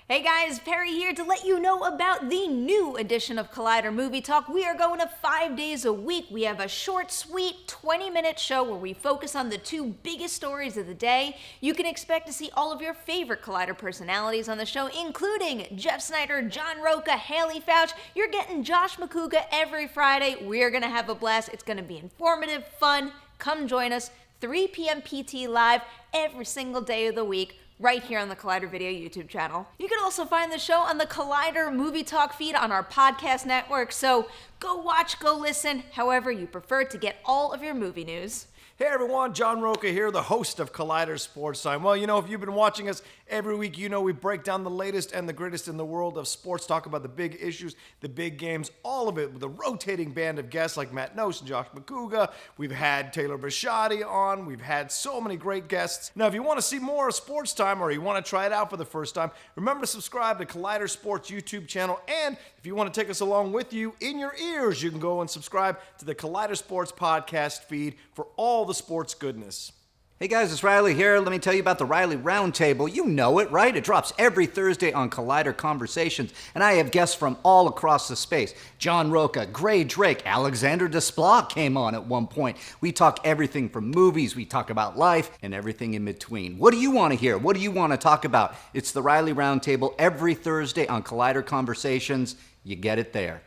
Hey guys, Perry here to let you know about the new edition of Collider Movie Talk. We are going to 5 days a week. We have a short, sweet 20-minute show where we focus on the two biggest stories of the day. You can expect to see all of your favorite Collider personalities on the show, including Jeff Snyder, John Rocha, Haley Fouch. You're getting Josh Macuga every Friday. We're going to have a blast. It's going to be informative, fun. Come join us. 3 p.m. PT live every single day of the week, right here on the Collider Video YouTube channel. You can also find the show on the Collider Movie Talk feed on our podcast network, so go watch, go listen, however you prefer to get all of your movie news. Hey everyone, John Rocha here, the host of Collider Sports Time. Well, you know, if you've been watching us every week, you know we break down the latest and the greatest in the world of sports, talk about the big issues, the big games, all of it with a rotating band of guests like Matt Nose and Josh Macuga. We've had Taylor Bisciotti on. We've had so many great guests. Now, if you want to see more of Sports Time or you want to try it out for the first time, remember to subscribe to Collider Sports YouTube channel. And if you want to take us along with you in your ears, you can go and subscribe to the Collider Sports podcast feed for all the sports goodness. Hey guys, it's Reilly here. Let me tell you about the Reilly Roundtable. You know it, right? It drops every Thursday on Collider Conversations, and I have guests from all across the space. John Rocha, Gray Drake, Alexander Desplat came on at one point. We talk everything from movies, we talk about life, and everything in between. What do you want to hear? What do you want to talk about? It's the Reilly Roundtable every Thursday on Collider Conversations. You get it there.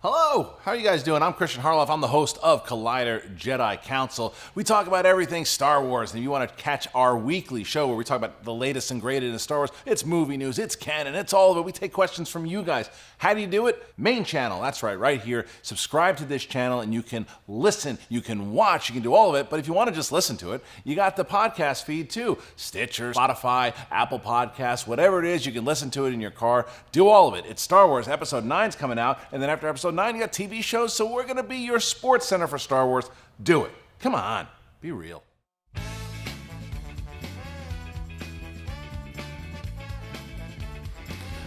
Hello, how are you guys doing? I'm Kristian Harloff. I'm the host of Collider Jedi Council. We talk about everything Star Wars, and if you want to catch our weekly show where we talk about the latest and greatest in Star Wars, it's movie news, it's canon, it's all of it. We take questions from you guys. How do you do it? Main channel, that's right here. Subscribe to this channel, and you can listen, you can watch, you can do all of it, but if you want to just listen to it, you got the podcast feed too. Stitcher, Spotify, Apple Podcasts, whatever it is, you can listen to it in your car. Do all of it. It's Star Wars. Episode 9's coming out, and then after Episode 9, you got TV shows, so we're going to be your sports center for Star Wars. Do it. Come on. Be real.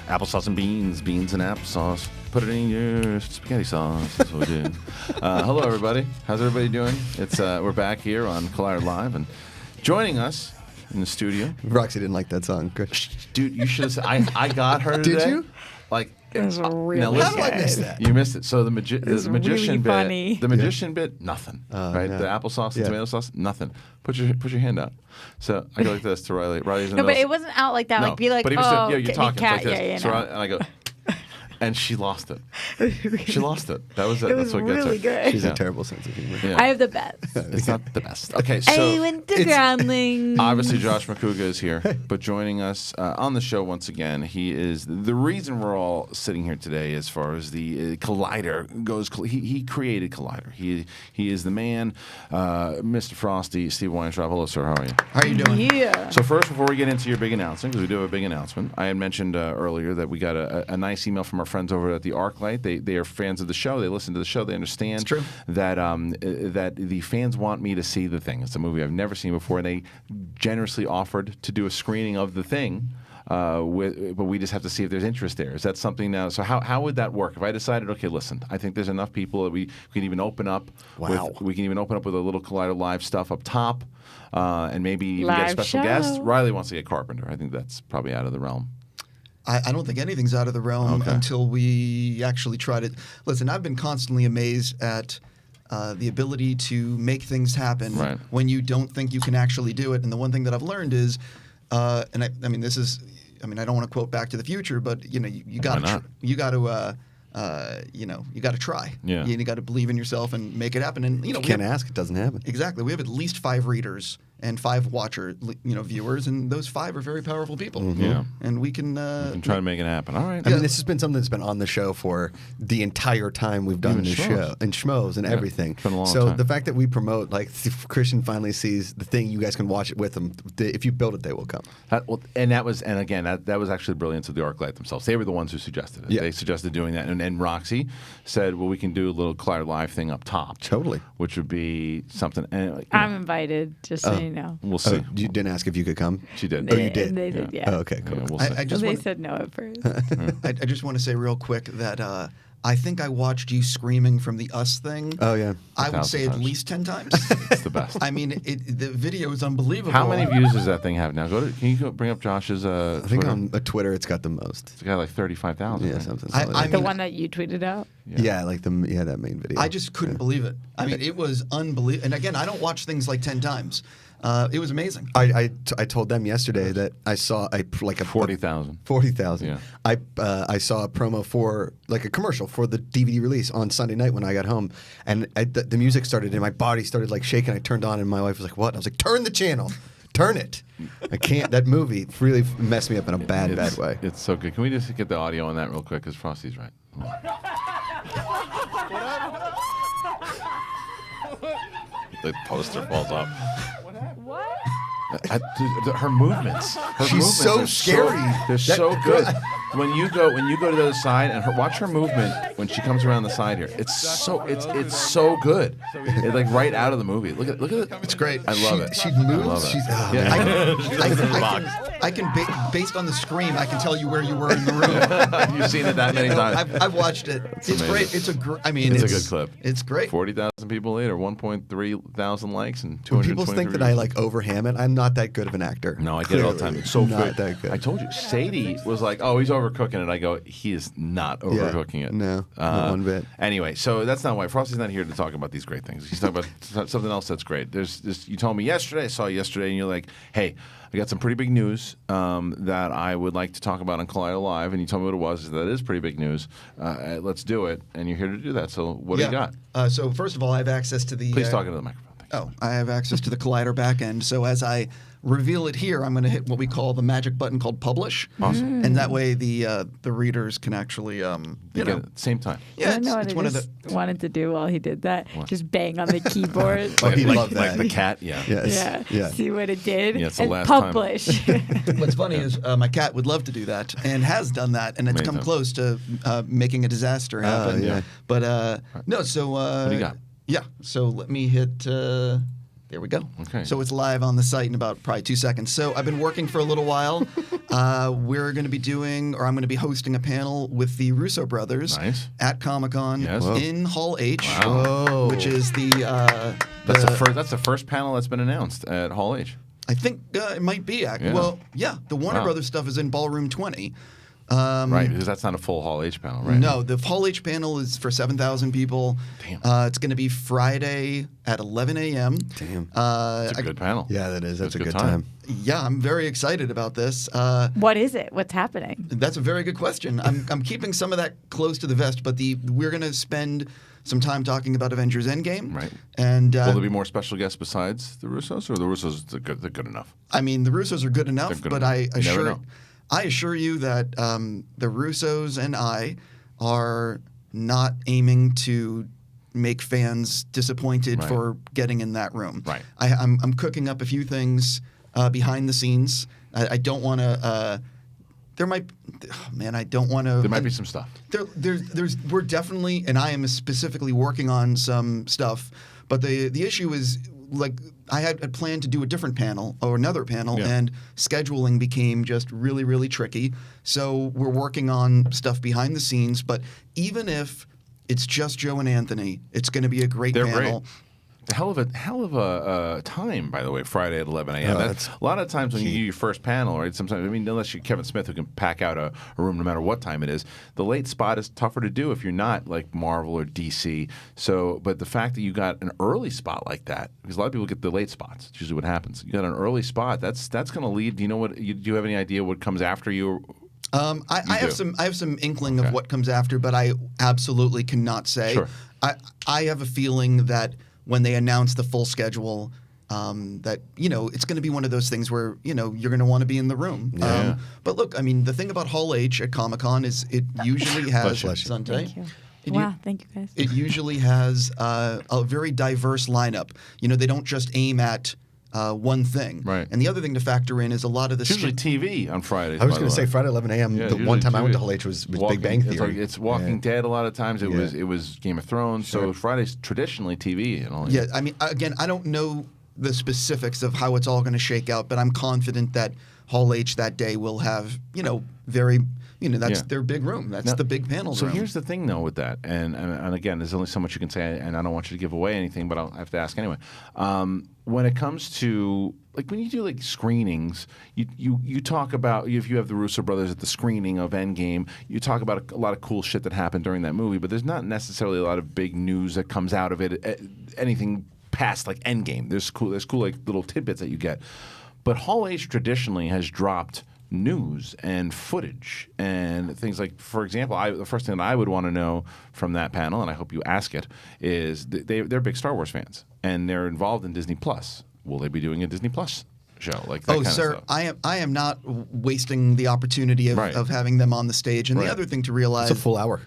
Applesauce and beans, beans and applesauce. Put it in your spaghetti sauce. That's what we do. Hello, everybody. How's everybody doing? It's we're back here on Collider Live, and joining us in the studio. Roxy didn't like that song. Good. Dude, you should have said. I got her today. Did you? Like, It was really now good. listen, How did I miss that? You missed it. So the was magician really bit, funny. the magician bit, nothing. Right? no. The applesauce and Yeah. tomato sauce, nothing. Put your hand out. So I go like this to Reilly. Reilly's in the No, but middle. it wasn't out like that. No, Like, be like, but he was oh, yeah, you're get talking me cat. it's like this. Yeah, So no. and I go, and she lost it. She lost it. That was it. It That's was what gets really her. good. She's Yeah. a terrible sense of humor. Yeah. I have the best. It's not the best. Okay, I so went to groundling. obviously Josh Macuga is here, but joining us on the show once again, he is the reason we're all sitting here today. As far as the Collider goes, he created Collider. He is the man, Mr. Frosty, Steve Weintraub. Hello, sir. How are you? How are you doing? Yeah. So first, before we get into your big announcement, because we do have a big announcement, I had mentioned earlier that we got a nice email from our friends over at the Arclight. They are fans of the show. They listen to the show. They understand It's true. that that the fans want me to see The Thing. It's a movie I've never seen before, and they generously offered to do a screening of The Thing. But we just have to see if there's interest there. Is that something now? So how would that work? If I decided, okay, listen, I think there's enough people that we can even open up. Wow. We can even open up with a little Collider Live stuff up top, and maybe even get a Live special show. guest. Reilly wants to get Carpenter. I think that's probably out of the realm. I don't think anything's out of the realm Okay. until we actually try to. Listen, I've been constantly amazed at the ability to make things happen Right. when you don't think you can actually do it. And the one thing that I've learned is, and I mean, this is, I mean, I don't want to quote Back to the Future, but you know, you got not? to, you got to, you know, you got to try. Yeah. You got to believe in yourself and make it happen. And you know, You can't ask, it doesn't happen. Exactly. We have at least 5 readers and 5 viewers, and those 5 are very powerful people. Yeah. And we can. And try to make it happen. All right. I mean, this has been something that's been on the show for the entire time we've done Even this Schmoes. show, and Schmoes and everything. it's been a long so time. the fact that we promote, like, if Kristian finally sees The Thing, you guys can watch it with them. If you build it, they will come. That was actually the brilliance of the Arclight themselves. They were the ones who suggested it. Yeah. They suggested doing that, and Roxy said, "Well, we can do a little Collider Live thing up top, Totally. which would be something." And, you I'm know, invited, just so you know. we'll see. You didn't ask if you could come? She did. Oh, you did? And they did, yeah. Oh, okay, cool. Yeah, we'll see. I just They want, said no at first. I just want to say real quick that I think I watched you screaming from the Us thing. Oh, yeah. I would 1,000 say at times. least 10 times. It's the best. I mean, the video is unbelievable. How many views does that thing have now? Can you bring up Josh's? I think Twitter? on Twitter it's got the most. It's got like 35,000. Yeah, right? something. I like The mean, one that you tweeted out? yeah, like that main video. I just couldn't believe it. I mean, it was unbelievable. And again, I don't watch things like 10 times. It was amazing. I told them yesterday that I saw a 40,000. 40,000. Yeah. I saw a promo for like a commercial for the DVD release on Sunday night when I got home, and the music started and my body started like shaking. I turned on and my wife was like, "What?" And I was like, "Turn the channel, turn it." I can't. That movie really messed me up in a bad way. It's so good. Can we just get the audio on that real quick? Because Frosty's right. The poster falls off. What? Her movements. She's so are scary. They're so good. When you go to the other side and watch her movement when she comes around the side here. It's so good. It's like right out of the movie. Look at it. It's great. I love it. She I moves. love it. She's, Yeah. I can based on the scream, I can tell you where you were in the room. You've seen it that many times. I've watched it. It's amazing. great. It's a good clip. It's great. 40,000 people later, 1.3 thousand likes, and When 220. people think that I like overham it, I'm not that good of an actor. No, I get it all the time. It's so not good. that good. I told you, Sadie was like, "Oh, he's overcooking it." I go, "He is not overcooking it." No, not one bit. Anyway, so that's not why Frosty's not here to talk about these great things. He's talking about something else that's great. There's this. You told me yesterday. I saw you yesterday, and you're like, "Hey, I got some pretty big news that I would like to talk about on Collider Live." And you told me what it was. That is pretty big news. Let's do it. And you're here to do that. So what do you got? So first of all, I have access to the. Please talk into the microphone. Oh, I have access to the Collider backend. So as I reveal it here, I'm going to hit what we call the magic button called Publish. Awesome. And that way the readers can actually, They get it at the same time. Yeah, I know it's what one I of the. just wanted to do while he did that. Just bang on the keyboard. Oh, he like, loved that. Like the cat. Yeah. Yes. Yeah. Yeah. See what it did. Yeah, it's the and last time. publish. What's funny is my cat would love to do that and has done that, and it's come Amazing. close to making a disaster happen. yeah. But no, so What do you got? Yeah, so let me hit There we go. Okay. So it's live on the site in about probably 2 seconds. So I've been working for a little while. We're going to be doing, or I'm going to be hosting a panel with the Russo brothers at Comic-Con in Hall H, which is that's the first panel that's been announced at Hall H. I think it might be. Well, yeah, the Warner Brothers stuff is in Ballroom 20. Right, because that's not a full Hall H panel, right? No, the Hall H panel is for 7,000 people. Damn. It's going to be Friday at 11 a.m. Damn. That's a good panel. Yeah, that is. That's a good time. Yeah, I'm very excited about this. What is it? What's happening? That's a very good question. I'm keeping some of that close to the vest, but we're going to spend some time talking about Avengers Endgame. Right. And will there be more special guests besides the Russos, or the Russos they're good enough? I mean, the Russos are good enough, but I assure you that the Russos and I are not aiming to make fans disappointed for getting in that room. Right. I'm cooking up a few things behind the scenes. I don't want to. There might, I don't want to. There might be some stuff. We're definitely, and I am specifically working on some stuff. But the issue is, like, I had planned to do a different panel or another panel, and scheduling became just really, really tricky. So we're working on stuff behind the scenes. But even if it's just Joe and Anthony, it's going to be a great panel. Great. Hell of a time, by the way, Friday at 11 a.m. That's a lot of times when you do your first panel, right? Sometimes, I mean, unless you're Kevin Smith who can pack out a room no matter what time it is, the late spot is tougher to do if you're not like Marvel or DC. So, but the fact that you got an early spot like that, because a lot of people get the late spots. It's usually what happens. You got an early spot. That's going to lead. Do you know what? Do you have any idea what comes after you? I have some inkling of what comes after, but I absolutely cannot say. Sure. I have a feeling that when they announce the full schedule, that it's going to be one of those things where you're going to want to be in the room. Yeah. But look, I mean, the thing about Hall H at Comic-Con is it usually has Sunday. Thank you. Wow, thank you guys. It usually has a very diverse lineup. They don't just aim at one thing. Right. And the other thing to factor in is a lot of the It's usually TV on Fridays. I was going to say Friday 11 a.m. the one time I went to Hall H was Big Bang Theory. It's Walking Dead a lot of times. It was Game of Thrones. Sure. So Friday's traditionally TV. Yeah, I mean, again, I don't know the specifics of how it's all going to shake out, but I'm confident that Hall H that day will have, that's their big room. That's the big panels room. So here's the thing, though, with that, and again, there's only so much you can say, and I don't want you to give away anything, but I'll have to ask anyway. When it comes to, like, when you do, like, screenings, you talk about, if you have the Russo brothers at the screening of Endgame, you talk about a lot of cool shit that happened during that movie, but there's not necessarily a lot of big news that comes out of it, anything past, like, Endgame. There's cool, like, little tidbits that you get. But Hall H traditionally has dropped news and footage and things like, for example, the first thing that I would want to know from that panel, and I hope you ask it, is they're big Star Wars fans and they're involved in Disney Plus. Will they be doing a Disney Plus show like that? Kind sir, of stuff? I am not wasting the opportunity of having them on the stage. And the other thing to realize, it's a full hour.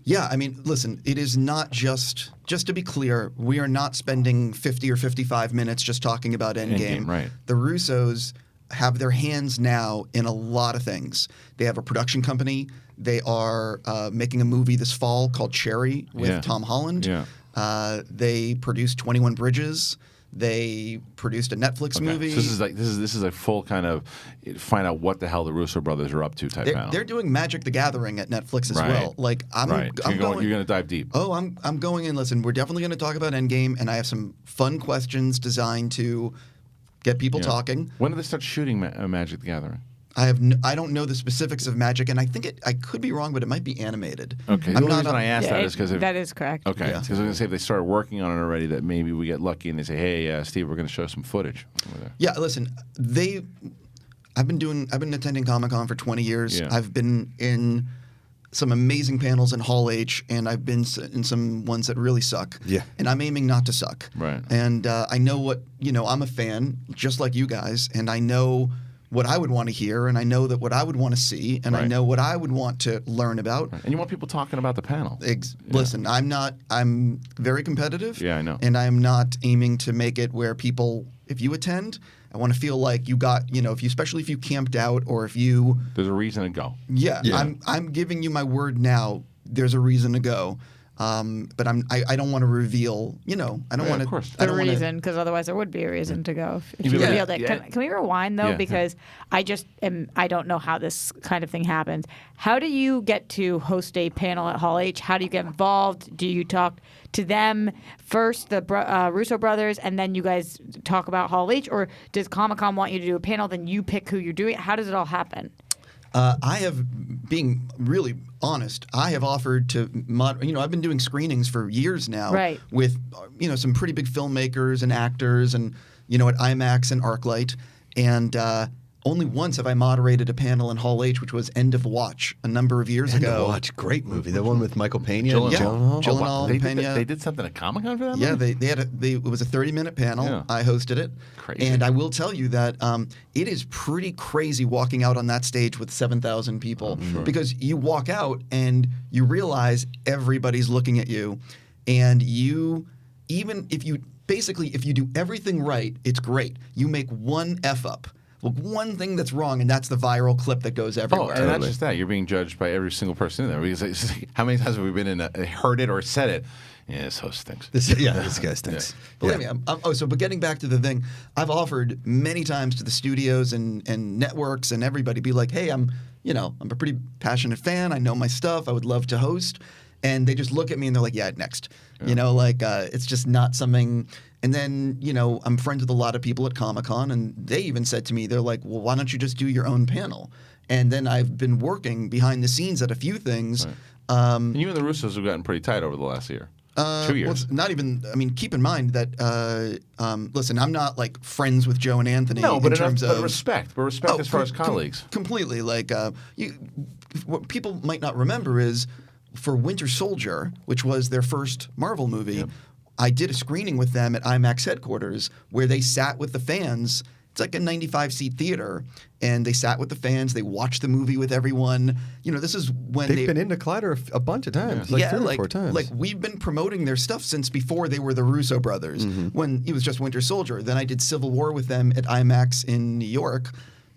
Yeah, I mean, listen, it is not just to be clear, we are not spending 50 or 55 minutes just talking about Endgame. Right. The Russos have their hands now in a lot of things. They have a production company. They are making a movie this fall called Cherry with Tom Holland. Yeah. They produced 21 Bridges. They produced a Netflix movie. So this is a full kind of find out what the hell the Russo brothers are up to type panel. They're doing Magic the Gathering at Netflix as well. Like you're going to dive deep. Oh, I'm going in. Listen, we're definitely going to talk about Endgame, and I have some fun questions designed to get people talking. When do they start shooting Magic the Gathering? I don't know the specifics of Magic, and I think I could be wrong, but it might be animated. Okay. The reason I asked that is because that is correct. Okay. Because I was going to say if they started working on it already, that maybe we get lucky and they say, "Hey, Steve, we're going to show some footage." Yeah. Listen, I've been attending Comic-Con for 20 years. Yeah. I've been in some amazing panels in Hall H, and I've been in some ones that really suck. Yeah. And I'm aiming not to suck. Right. And I know I'm a fan, just like you guys, and I know what I would want to hear, and I know that what I would want to see, and I know what I would want to learn about. Right. And you want people talking about the panel. Listen, I'm very competitive. Yeah, I know. And I'm not aiming to make it where people, if you attend, I want to feel like you got, especially if you camped out or if you... There's a reason to go. Yeah. I'm giving you my word now. There's a reason to go. But I don't want to reveal, I don't want to. The reason, because otherwise there would be a reason to go if you revealed it. Can we rewind though? Because I don't know how this kind of thing happens. How do you get to host a panel at Hall H? How do you get involved? Do you talk to them first, the Russo brothers, and then you guys talk about Hall H? Or does Comic-Con want you to do a panel, then you pick who you're doing? How does it all happen? Being really honest, I have offered to I've been doing screenings for years now, right, with some pretty big filmmakers and actors, and at IMAX and ArcLight, and only once have I moderated a panel in Hall H, which was End of Watch a number of years ago. End of Watch, great movie. The one with Michael Pena. Gyllenhaal and Pena. They did something at Comic-Con for that Yeah, movie? it was a 30-minute panel. Yeah. I hosted it. Crazy. And I will tell you that it is pretty crazy walking out on that stage with 7,000 people. Sure. Because you walk out and you realize everybody's looking at you. And if you do everything right, it's great. You make one F up. Well, one thing that's wrong, and that's the viral clip that goes everywhere. And not just that, you're being judged by every single person in there. Because it's like, how many times have we been in heard it or said it? Yeah, this host stinks. This guy stinks. Believe me. But getting back to the thing, I've offered many times to the studios and networks and everybody, be like, hey, I'm a pretty passionate fan. I know my stuff. I would love to host. And they just look at me and they're like, yeah, next. It's just not something. And then, I'm friends with a lot of people at Comic-Con, and they even said to me, they're like, well, why don't you just do your own panel? And then I've been working behind the scenes at a few things. Right. And you and the Russos have gotten pretty tight over the last year. 2 years. Well, not even. I mean, keep in mind that. Listen, I'm not like friends with Joe and Anthony. No, but in terms of respect. But respect as far as colleagues. Completely. What people might not remember is for Winter Soldier, which was their first Marvel movie. Yep. I did a screening with them at IMAX headquarters where they sat with the fans. It's like a 95-seat theater, and they sat with the fans. They watched the movie with everyone. This is when they've been into Collider a bunch of times, 3 or 4 times. Like we've been promoting their stuff since before they were the Russo brothers. Mm-hmm. When it was just Winter Soldier. Then I did Civil War with them at IMAX in New York,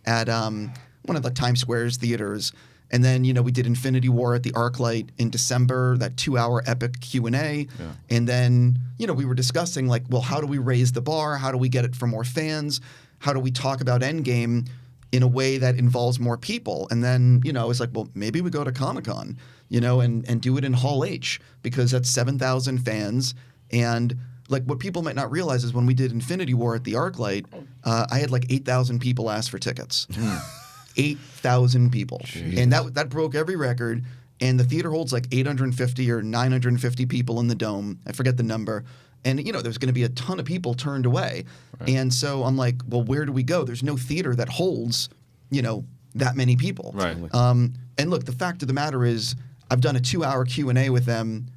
at one of the Times Square's theaters. And then, we did Infinity War at the Arclight in December, that 2-hour epic Q&A. Yeah. And then, we were discussing, how do we raise the bar? How do we get it for more fans? How do we talk about Endgame in a way that involves more people? And then, I was like, well, maybe we go to Comic-Con, and do it in Hall H, because that's 7,000 fans. And what people might not realize is when we did Infinity War at the Arclight, I had 8,000 people ask for tickets. 8,000 people. Jeez. And that broke every record. And the theater holds 850 or 950 people in the dome. I forget the number. And, there's going to be a ton of people turned away. Right. And so I'm like, well, where do we go? There's no theater that holds, that many people. Right. And look, the fact of the matter is I've done a 2-hour Q&A with them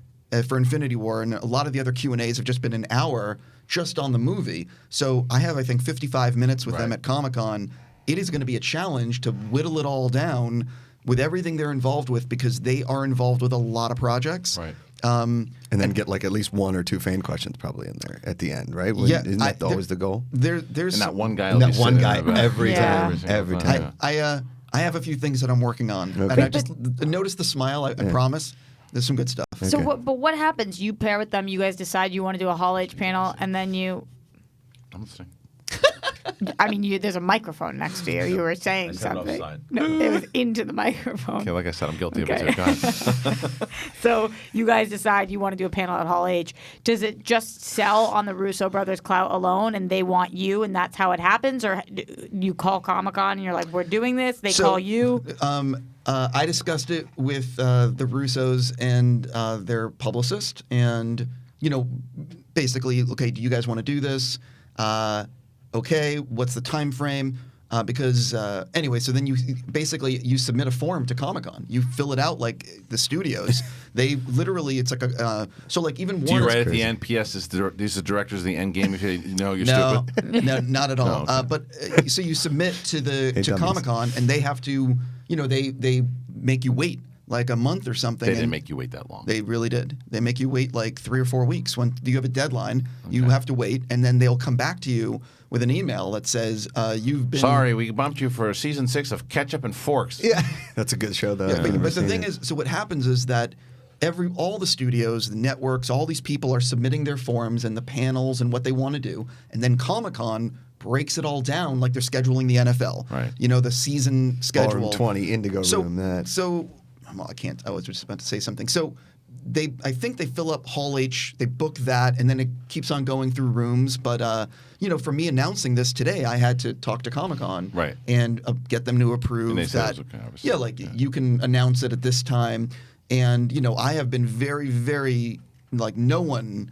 for Infinity War. And a lot of the other Q&As have just been an hour just on the movie. So I have, I think, 55 minutes with them at Comic-Con. It is going to be a challenge to whittle it all down with everything they're involved with, because they are involved with a lot of projects. Right. And then get at least 1 or 2 fan questions probably in there at the end, right? Isn't that always the goal? There's and that one guy. And that one guy every time. I have a few things that I'm working on, and I just noticed the smile. I promise. There's some good stuff. Okay. So, what happens? You pair with them. You guys decide you want to do a Hall H panel, and then you. I'm listening. I mean, there's a microphone next to you. You were saying something. No, it was into the microphone. Okay, like I said, I'm guilty of it. So, so you guys decide you want to do a panel at Hall H. Does it just sell on the Russo brothers' clout alone, and they want you, and that's how it happens? Or you call Comic-Con, and you're like, we're doing this? They call you? I discussed it with the Russos and their publicist, and, basically, okay, do you guys want to do this? Okay, what's the time frame? Because anyway, so then you submit a form to Comic-Con. You fill it out like the studios. They literally, it's like a even. Do you write at the end? P.S. These are directors of the Endgame. If you know you're stupid. No, not at all. No, okay. But so you submit to Comic-Con, and they have to, they make you wait like a month or something. They didn't make you wait that long. They really did. They make you wait 3 or 4 weeks. When you have a deadline, you have to wait, and then they'll come back to you with an email that says, you've been... Sorry, we bumped you for season 6 of Ketchup and Forks. Yeah, that's a good show, though. Yeah, but the thing is, so what happens is that all the studios, the networks, all these people are submitting their forms and the panels and what they want to do, and then Comic-Con breaks it all down like they're scheduling the NFL. Right. You know, the season schedule. Ballroom 20, Indigo Room, that. So, well, I was just about to say something. So, I think they fill up Hall H, they book that, and then it keeps on going through rooms. But, you know, for me announcing this today, I had to talk to Comic-Con and get them to approve And they said that. it was okay, obviously. Yeah, like you can announce it at this time. And, you know, I have been very, very, like, no one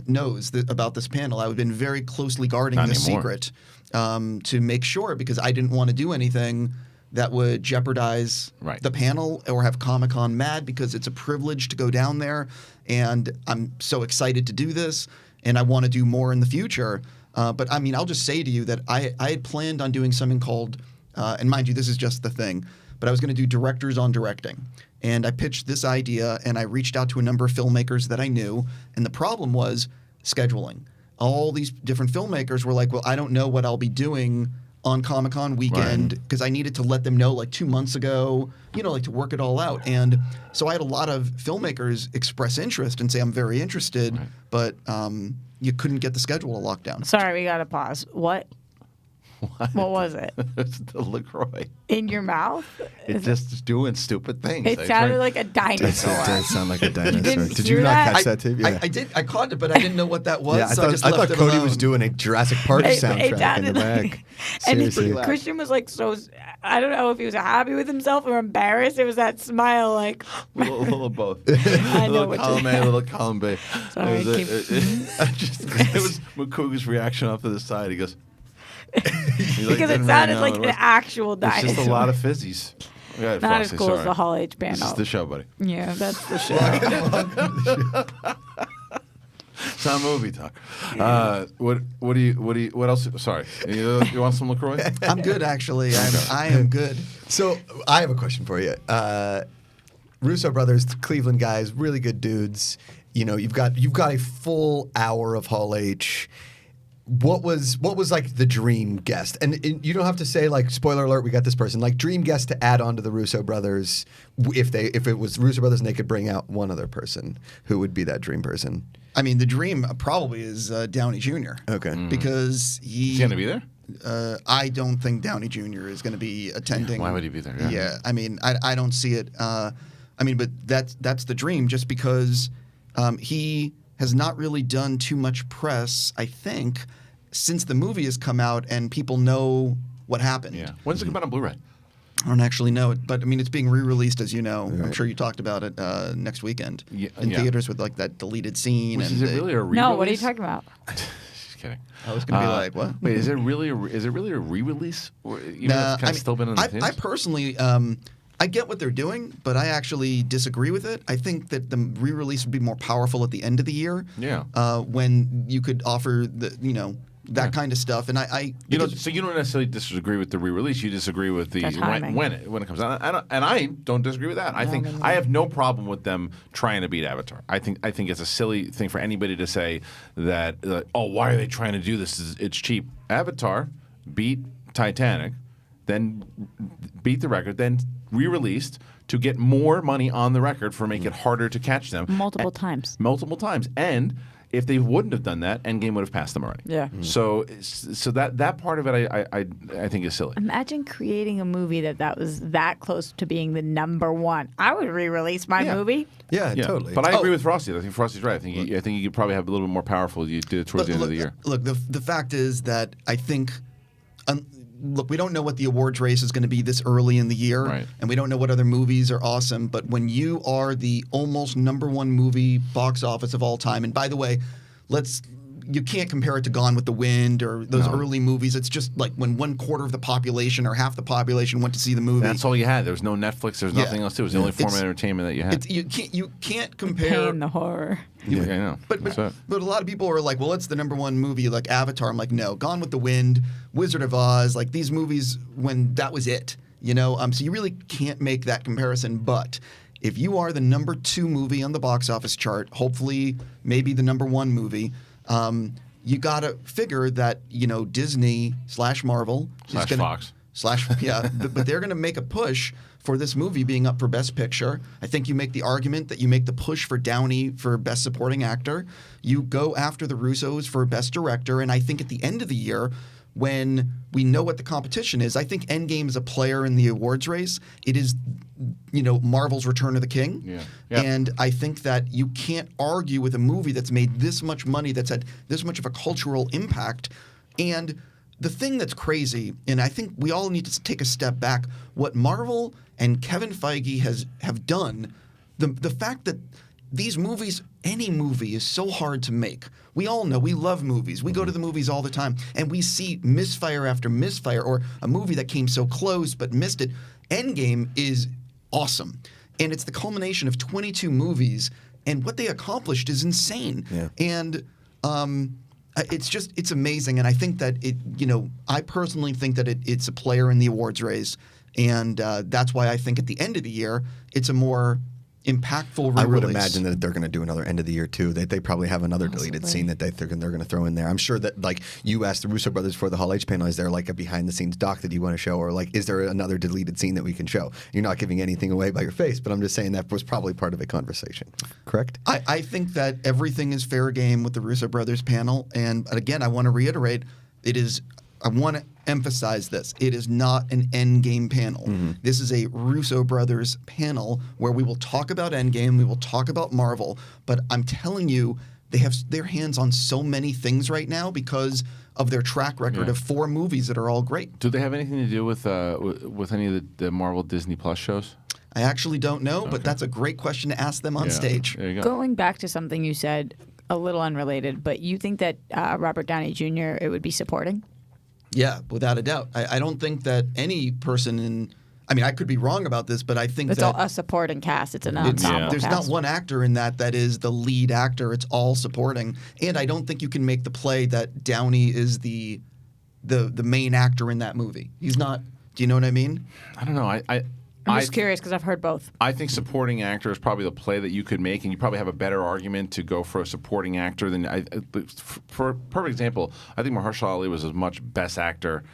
knows about this panel. I've been very closely guarding Not this anymore. secret to make sure, because I didn't want to do anything that would jeopardize the panel or have Comic-Con mad, because it's a privilege to go down there, and I'm so excited to do this, and I want to do more in the future. But I mean, I'll just say to you that I had planned on doing something called, and mind you, this is just the thing, but I was going to do directors on directing. And I pitched this idea, and I reached out to a number of filmmakers that I knew, and the problem was scheduling. All these different filmmakers were like, well, I don't know what I'll be doing on Comic-Con weekend, because I needed to let them know like 2 months ago, you know, like to work it all out. And so I had a lot of filmmakers express interest and say, I'm very interested, but you couldn't get the schedule to lock down. Sorry, we got to pause. What was it? It's the LaCroix. In your mouth? It's just doing stupid things. It sounded like a dinosaur. It does sound like a dinosaur. didn't Did hear you not that? catch that too? Yeah. I did. I caught it, but I didn't know what that was. Yeah, so I thought left Cody it was alone. doing a Jurassic Park soundtrack in the sounded back. And Seriously. Kristian was like, so I don't know if he was happy with himself or embarrassed. It was that smile, like A little of both. I A know little what column you- A, a little column B. Sorry, it was Macuga's reaction off to the side. He goes, because it sounded like an actual dinosaur. It's just a lot of fizzies. Yeah, Not as Frosty, cool as sorry. the Hall H panel. This is the show, buddy. Yeah, that's the show. It's not movie talk. What else? Sorry, you want some LaCroix? I'm good, actually. I am good. So I have a question for you. Russo brothers, Cleveland guys, really good dudes. You know, you've got a full hour of Hall H. What was like the dream guest? And you don't have to say like spoiler alert, we got this person. Like dream guest to add on to the Russo brothers. If it was Russo brothers and they could bring out one other person, who would be that dream person? I mean, the dream probably is Downey Jr. Okay, because He's going to be there. I don't think Downey Jr. is going to be attending. Why would he be there? Yeah, I mean, I don't see it. I mean, but that's the dream, just because he has not really done too much press, I think, since the movie has come out and people know what happened. Yeah. When's it come out on Blu-ray? I don't actually know it, but I mean, it's being re-released, as you know. I'm sure you talked about it next weekend in theaters with like that deleted scene. Is it really a re-release? No, what are you talking about? Just kidding. I was going to be like, what? Wait, is it really a re-release? Or, you know, it's kind of still been in the theaters? I personally, I get what they're doing, but I actually disagree with it. I think that the re-release would be more powerful at the end of the year. Yeah. When you could offer that kind of stuff, and so you don't necessarily disagree with the re-release. You disagree with the when it comes out. I don't disagree with that. I think I have no problem with them trying to beat Avatar. I think it's a silly thing for anybody to say that why are they trying to do this? It's cheap. Avatar beat Titanic, then beat the record, then re-released to get more money on the record for make it harder to catch them Multiple times. And if they wouldn't have done that, Endgame would have passed them already. Yeah. So that part of it, I think is silly. Imagine creating a movie that was that close to being the number one. I would re-release my movie. Yeah, totally. But I agree with Frosty. I think Frosty's right. I think you could probably have a little bit more powerful if you did it towards the end of the year. Look, the fact is that I think. Look, we don't know what the awards race is going to be this early in the year, and we don't know what other movies are awesome. But when you are the almost number one movie box office of all time, and by the way, you can't compare it to Gone with the Wind or those early movies. It's just like when 1/4 of the population or half the population went to see the movie. That's all you had. There was no Netflix. There was nothing else. It was the only form of entertainment that you had. You can't compare the horror. I know. But a lot of people are like, well, it's the number one movie, like Avatar. I'm like, no, Gone with the Wind, Wizard of Oz, like these movies when that was it. So you really can't make that comparison. But if you are the number 2 movie on the box office chart, hopefully maybe the number 1 movie, you got to figure that Disney / Marvel / Fox. but they're going to make a push for this movie being up for Best Picture. I think you make the argument that you make the push for Downey for Best Supporting Actor. You go after the Russos for Best Director, and I think at the end of the year, when we know what the competition is, I think Endgame is a player in the awards race. It is, Marvel's Return of the King. Yeah. Yep. And I think that you can't argue with a movie that's made this much money, that's had this much of a cultural impact. And the thing that's crazy, and I think we all need to take a step back, what Marvel and Kevin Feige have done, the fact that these movies, any movie, is so hard to make. We all know, we love movies. We go to the movies all the time, and we see misfire after misfire, or a movie that came so close but missed it. Endgame is awesome, and it's the culmination of 22 movies, and what they accomplished is insane. Yeah. And it's amazing, and I think that I personally think that it's a player in the awards race, and that's why I think at the end of the year, it's a more impactful re-release. I would imagine that they're going to do another end of the year too. They probably have another deleted scene that they're going to throw in there. I'm sure that, like, you asked the Russo brothers for the Hall H panel, is there like a behind the scenes doc that you want to show, or like is there another deleted scene that we can show? You're not giving anything away by your face, but I'm just saying that was probably part of a conversation. Correct? I think that everything is fair game with the Russo brothers panel, and again, I want to reiterate, I want to emphasize this. It is not an Endgame panel. Mm-hmm. This is a Russo brothers panel where we will talk about Endgame, we will talk about Marvel, but I'm telling you, they have their hands on so many things right now because of their track record of 4 movies that are all great. Do they have anything to do with any of the Marvel Disney Plus shows? I actually don't know, but that's a great question to ask them on stage. There you go. Going back to something you said, a little unrelated, but you think that Robert Downey Jr., it would be supporting? Yeah, without a doubt. I don't think that any person I could be wrong about this, but I think it's all a supporting cast. It's an ensemble There's cast. not one actor in that is the lead actor. It's all supporting. And I don't think you can make the play that Downey is the main actor in that movie. He's not. Do you know what I mean? I don't know. I'm just curious because I've heard both. I think supporting actor is probably the play that you could make, and you probably have a better argument to go for a supporting actor than for a perfect example. I think Mahershala Ali was as much best actor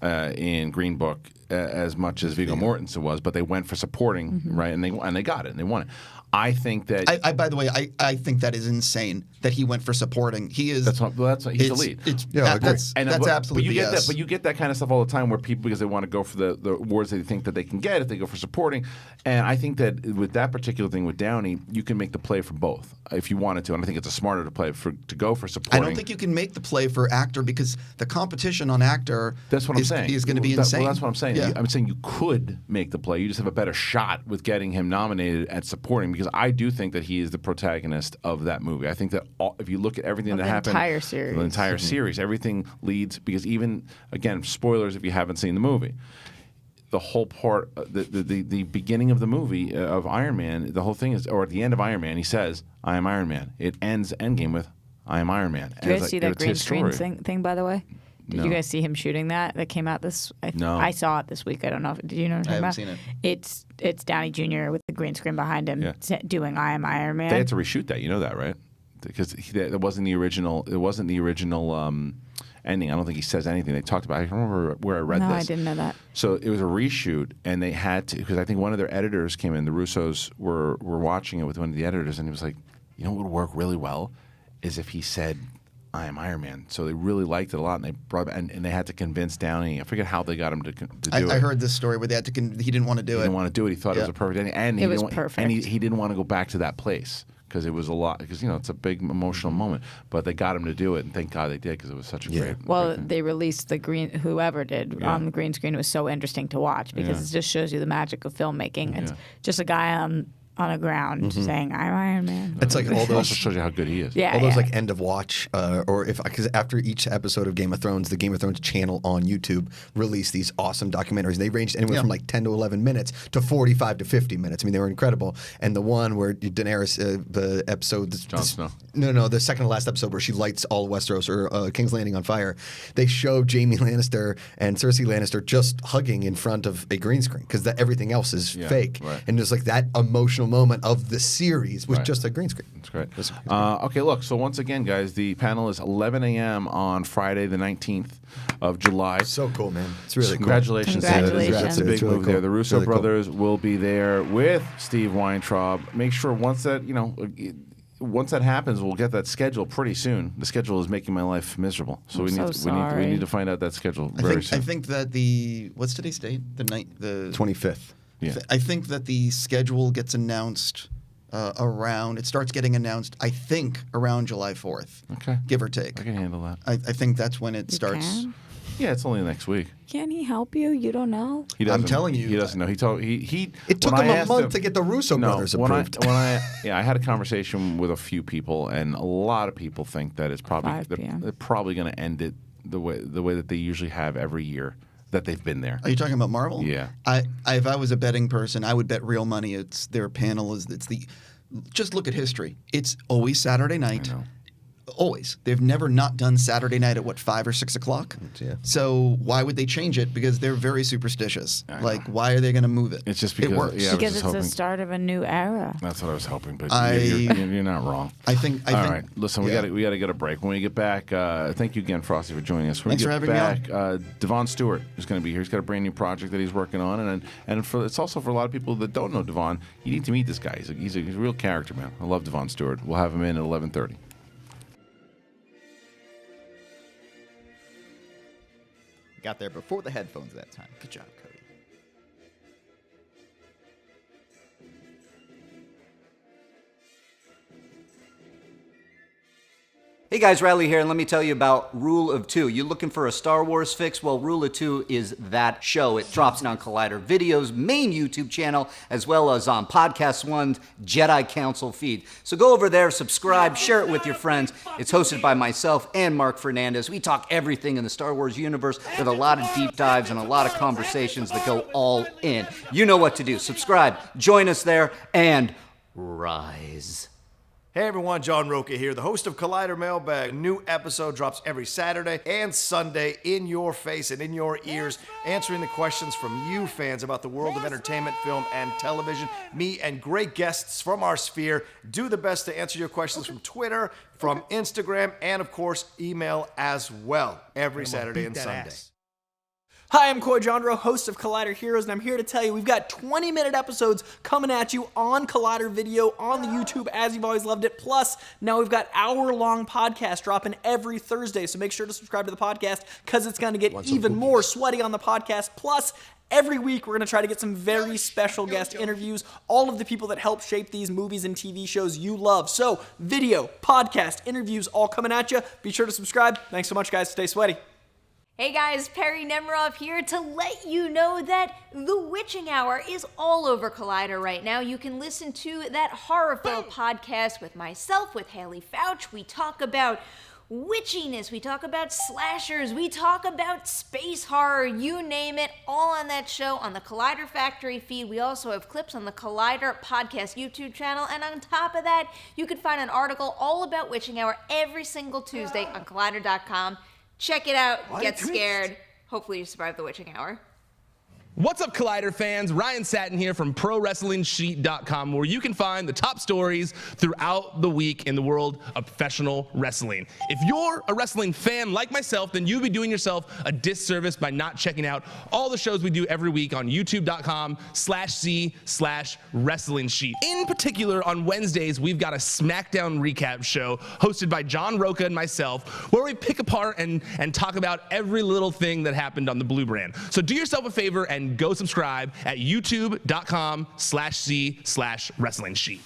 in Green Book as much as Viggo Mortensen was, but they went for supporting, right? And they got it and they won it. I think that. By the way, I think that is insane that he went for supporting. He is. He's the lead. That's absolutely But you get that kind of stuff all the time where people, because they want to go for the awards they think that they can get if they go for supporting. And I think that with that particular thing with Downey, you can make the play for both if you wanted to. And I think it's smarter to go for supporting. I don't think you can make the play for actor because the competition on actor. That's what I'm saying. Is going to be insane. Well, that's what I'm saying. Yeah. I'm saying you could make the play. You just have a better shot with getting him nominated at supporting, because I do think that he is the protagonist of that movie. I think that if you look at everything that happened, the entire series, everything leads, because even, again, spoilers if you haven't seen the movie, the whole part, the beginning of the movie of Iron Man, the whole thing is, or at the end of Iron Man, he says, "I am Iron Man." It ends Endgame with, "I am Iron Man." Did you guys see that green screen thing, by the way? Did No. you guys see him shooting that came out this? No. I saw it this week. I don't know. Did you know what I'm talking about? Seen it. It's Downey Jr. with the green screen behind him doing "I Am Iron Man." They had to reshoot that. You know that, right? Because it wasn't the original. It wasn't the original ending. I don't think he says anything. They talked about. I remember where I read this. No, I didn't know that. So it was a reshoot, and they had to, because I think one of their editors came in. The Russos were watching it with one of the editors, and he was like, "You know what would work really well is if he said, 'I am Iron Man.'" So they really liked it a lot, and they brought and they had to convince Downey. I forget how they got him to do it. I heard this story where they had to. He didn't want to do it. He didn't want to do it. He thought it was a perfect ending, and It was perfect. And he didn't want to go back to that place because it was a lot. Because it's a big emotional moment. But they got him to do it, and thank God they did, because it was such a great. Well, they released whoever did on the green screen. It was so interesting to watch because it just shows you the magic of filmmaking. It's just a guy on the ground saying, "I'm Iron Man." It's like all It those. also shows you how good he is. Yeah, all those like end of watch, or because after each episode of Game of Thrones, the Game of Thrones channel on YouTube released these awesome documentaries. They ranged anywhere from like 10 to 11 minutes to 45 to 50 minutes. I mean, they were incredible. And the one where Daenerys, the episode, Jon Snow. No, the second to last episode where she lights all Westeros or King's Landing on fire. They show Jaime Lannister and Cersei Lannister just hugging in front of a green screen because everything else is fake. Right. And just like that emotional emotional moment of the series was just a green screen. That's great. Okay, look. So once again, guys, the panel is 11 a.m. on Friday, the 19th of July. So cool, man. It's really Congratulations. cool. Congratulations. That's a big really move cool. there. The Russo Really cool. brothers will be there with Steve Weintraub. Make sure once that happens, we'll get that schedule pretty soon. The schedule is making my life miserable, so we need to find out that schedule very soon. I think that what's today's date? The 25th. Yeah. I think that the schedule gets announced it starts getting announced, I think, around July 4th. Okay. Give or take. I can handle that. I think that's when it starts. Can? Yeah, it's only next week. Can he help you? You don't know? I'm telling you. He doesn't know. It took him a month to get the Russo brothers approved. I had a conversation with a few people, and a lot of people think that it's probably they're probably going to end it the way that they usually have every year that they've been there. Are you talking about Marvel? Yeah. If I was a betting person, I would bet real money. Their panel just look at history. It's always Saturday night. I know. Always. They've never not done Saturday night at 5 or 6 o'clock. Yeah. So why would they change it? Because they're very superstitious. Why are they going to move it? It's just because it works. Because it's the start of a new era. That's what I was hoping, but you're not wrong. I think. All right, listen, we got to get a break. When we get back, thank you again, Frosty, for joining us. When Thanks we for get having me back, Devon Stewart is going to be here. He's got a brand new project that he's working on, and it's also for a lot of people that don't know Devon. You need to meet this guy. He's a real character, man. I love Devon Stewart. We'll have him in at 11:30. Got there before the headphones that time. Good job, Cody. Hey guys, Reilly here, and let me tell you about Rule of Two. You looking for a Star Wars fix? Well, Rule of Two is that show. It drops on Collider Video's main YouTube channel, as well as on Podcast One's Jedi Council feed. So go over there, subscribe, share it with your friends. It's hosted by myself and Mark Fernandez. We talk everything in the Star Wars universe with a lot of deep dives and a lot of conversations that go all in. You know what to do. Subscribe, join us there, and rise. Hey everyone, John Rocha here, the host of Collider Mailbag. A new episode drops every Saturday and Sunday in your face and in your ears, answering the questions from you fans about the world of entertainment, film, and television. Me and great guests from our sphere do the best to answer your questions from Twitter, from Instagram, and of course, email as well, every Saturday and Sunday. Hi, I'm Coy Jandro, host of Collider Heroes, and I'm here to tell you we've got 20-minute episodes coming at you on Collider Video, on the YouTube, as you've always loved it. Plus, now we've got hour-long podcasts dropping every Thursday, so make sure to subscribe to the podcast because it's going to get even more sweaty on the podcast. Plus, every week, we're going to try to get some very special guest interviews, all of the people that help shape these movies and TV shows you love. So, video, podcast, interviews, all coming at you. Be sure to subscribe. Thanks so much, guys. Stay sweaty. Hey guys, Perry Nemiroff here to let you know that The Witching Hour is all over Collider right now. You can listen to that horror-filled podcast with myself, with Haley Fouch. We talk about witchiness, we talk about slashers, we talk about space horror, you name it, all on that show on the Collider Factory feed. We also have clips on the Collider Podcast YouTube channel, and on top of that, you can find an article all about Witching Hour every single Tuesday on Collider.com. Check it out, get scared. Hopefully you survive the Witching Hour. What's up, Collider fans? Ryan Satin here from ProWrestlingSheet.com, where you can find the top stories throughout the week in the world of professional wrestling. If you're a wrestling fan like myself, then you'd be doing yourself a disservice by not checking out all the shows we do every week on YouTube.com/C/Wrestling Sheet. In particular, on Wednesdays, we've got a SmackDown recap show hosted by John Rocha and myself, where we pick apart and talk about every little thing that happened on the Blue brand. So do yourself a favor and go subscribe at youtube.com/C/Wrestling Sheet.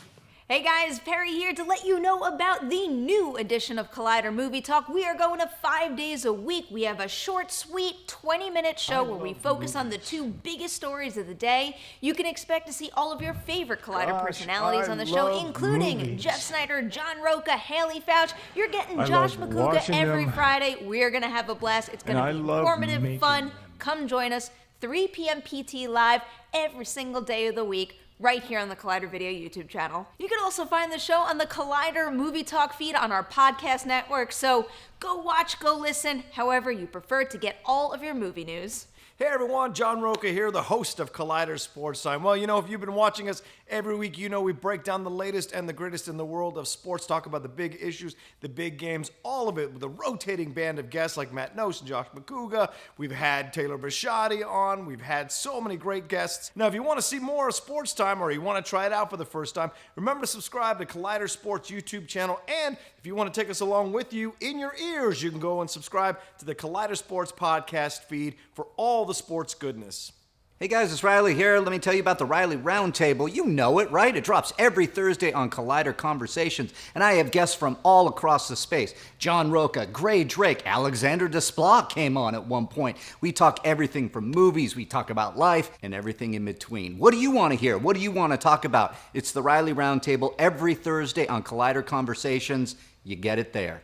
Hey guys, Perry here to let you know about the new edition of Collider Movie Talk. We are going to 5 days a week. We have a short, sweet 20-minute show where we fouce on the two biggest stories of the day. You can expect to see all of your favorite Collider personalities on the show, including Jeff Snyder, John Rocha, Haley Fouch. You're getting Josh Macuga every Friday. We're going to have a blast. It's going to be informative, fun. Come join us. 3 p.m. PT live every single day of the week, right here on the Collider Video YouTube channel. You can also find the show on the Collider Movie Talk feed on our podcast network, so go watch, go listen, however you prefer to get all of your movie news. Hey everyone, John Rocha here, the host of Collider Sports Time. Well, you know, if you've been watching us Every week, you know, we break down the latest and the greatest in the world of sports, talk about the big issues, the big games, all of it with a rotating band of guests like Matt Nose and Josh Macuga. We've had Taylor Bisciotti on. We've had so many great guests. Now, if you want to see more of Sports Time or you want to try it out for the first time, remember to subscribe to Collider Sports YouTube channel. And if you want to take us along with you in your ears, you can go and subscribe to the Collider Sports podcast feed for all the sports goodness. Hey guys, it's Reilly here. Let me tell you about the Reilly Roundtable. You know it, right? It drops every Thursday on Collider Conversations, and I have guests from all across the space. John Rocha, Gray Drake, Alexander Desplat came on at one point. We talk everything from movies, we talk about life, and everything in between. What do you want to hear? What do you want to talk about? It's the Reilly Roundtable every Thursday on Collider Conversations. You get it there.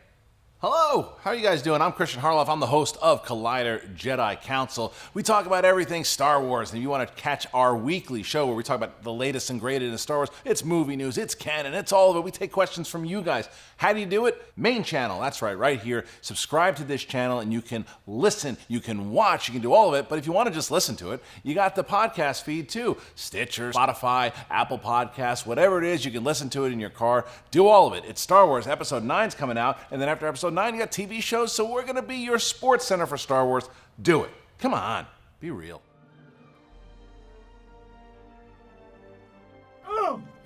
Hello, how are you guys doing? I'm Kristian Harloff. I'm the host of Collider Jedi Council. We talk about everything Star Wars, and if you want to catch our weekly show where we talk about the latest and greatest in Star Wars, it's movie news, it's canon, it's all of it. We take questions from you guys. How do you do it? Main channel, that's right here. Subscribe to this channel, and you can listen, you can watch, you can do all of it, but if you want to just listen to it, you got the podcast feed too. Stitcher, Spotify, Apple Podcasts, whatever it is, you can listen to it in your car. Do all of it. It's Star Wars. Episode 9's coming out, and then after Episode 9, you got TV shows, so we're going to be your sports center for Star Wars. Do it. Come on. Be real.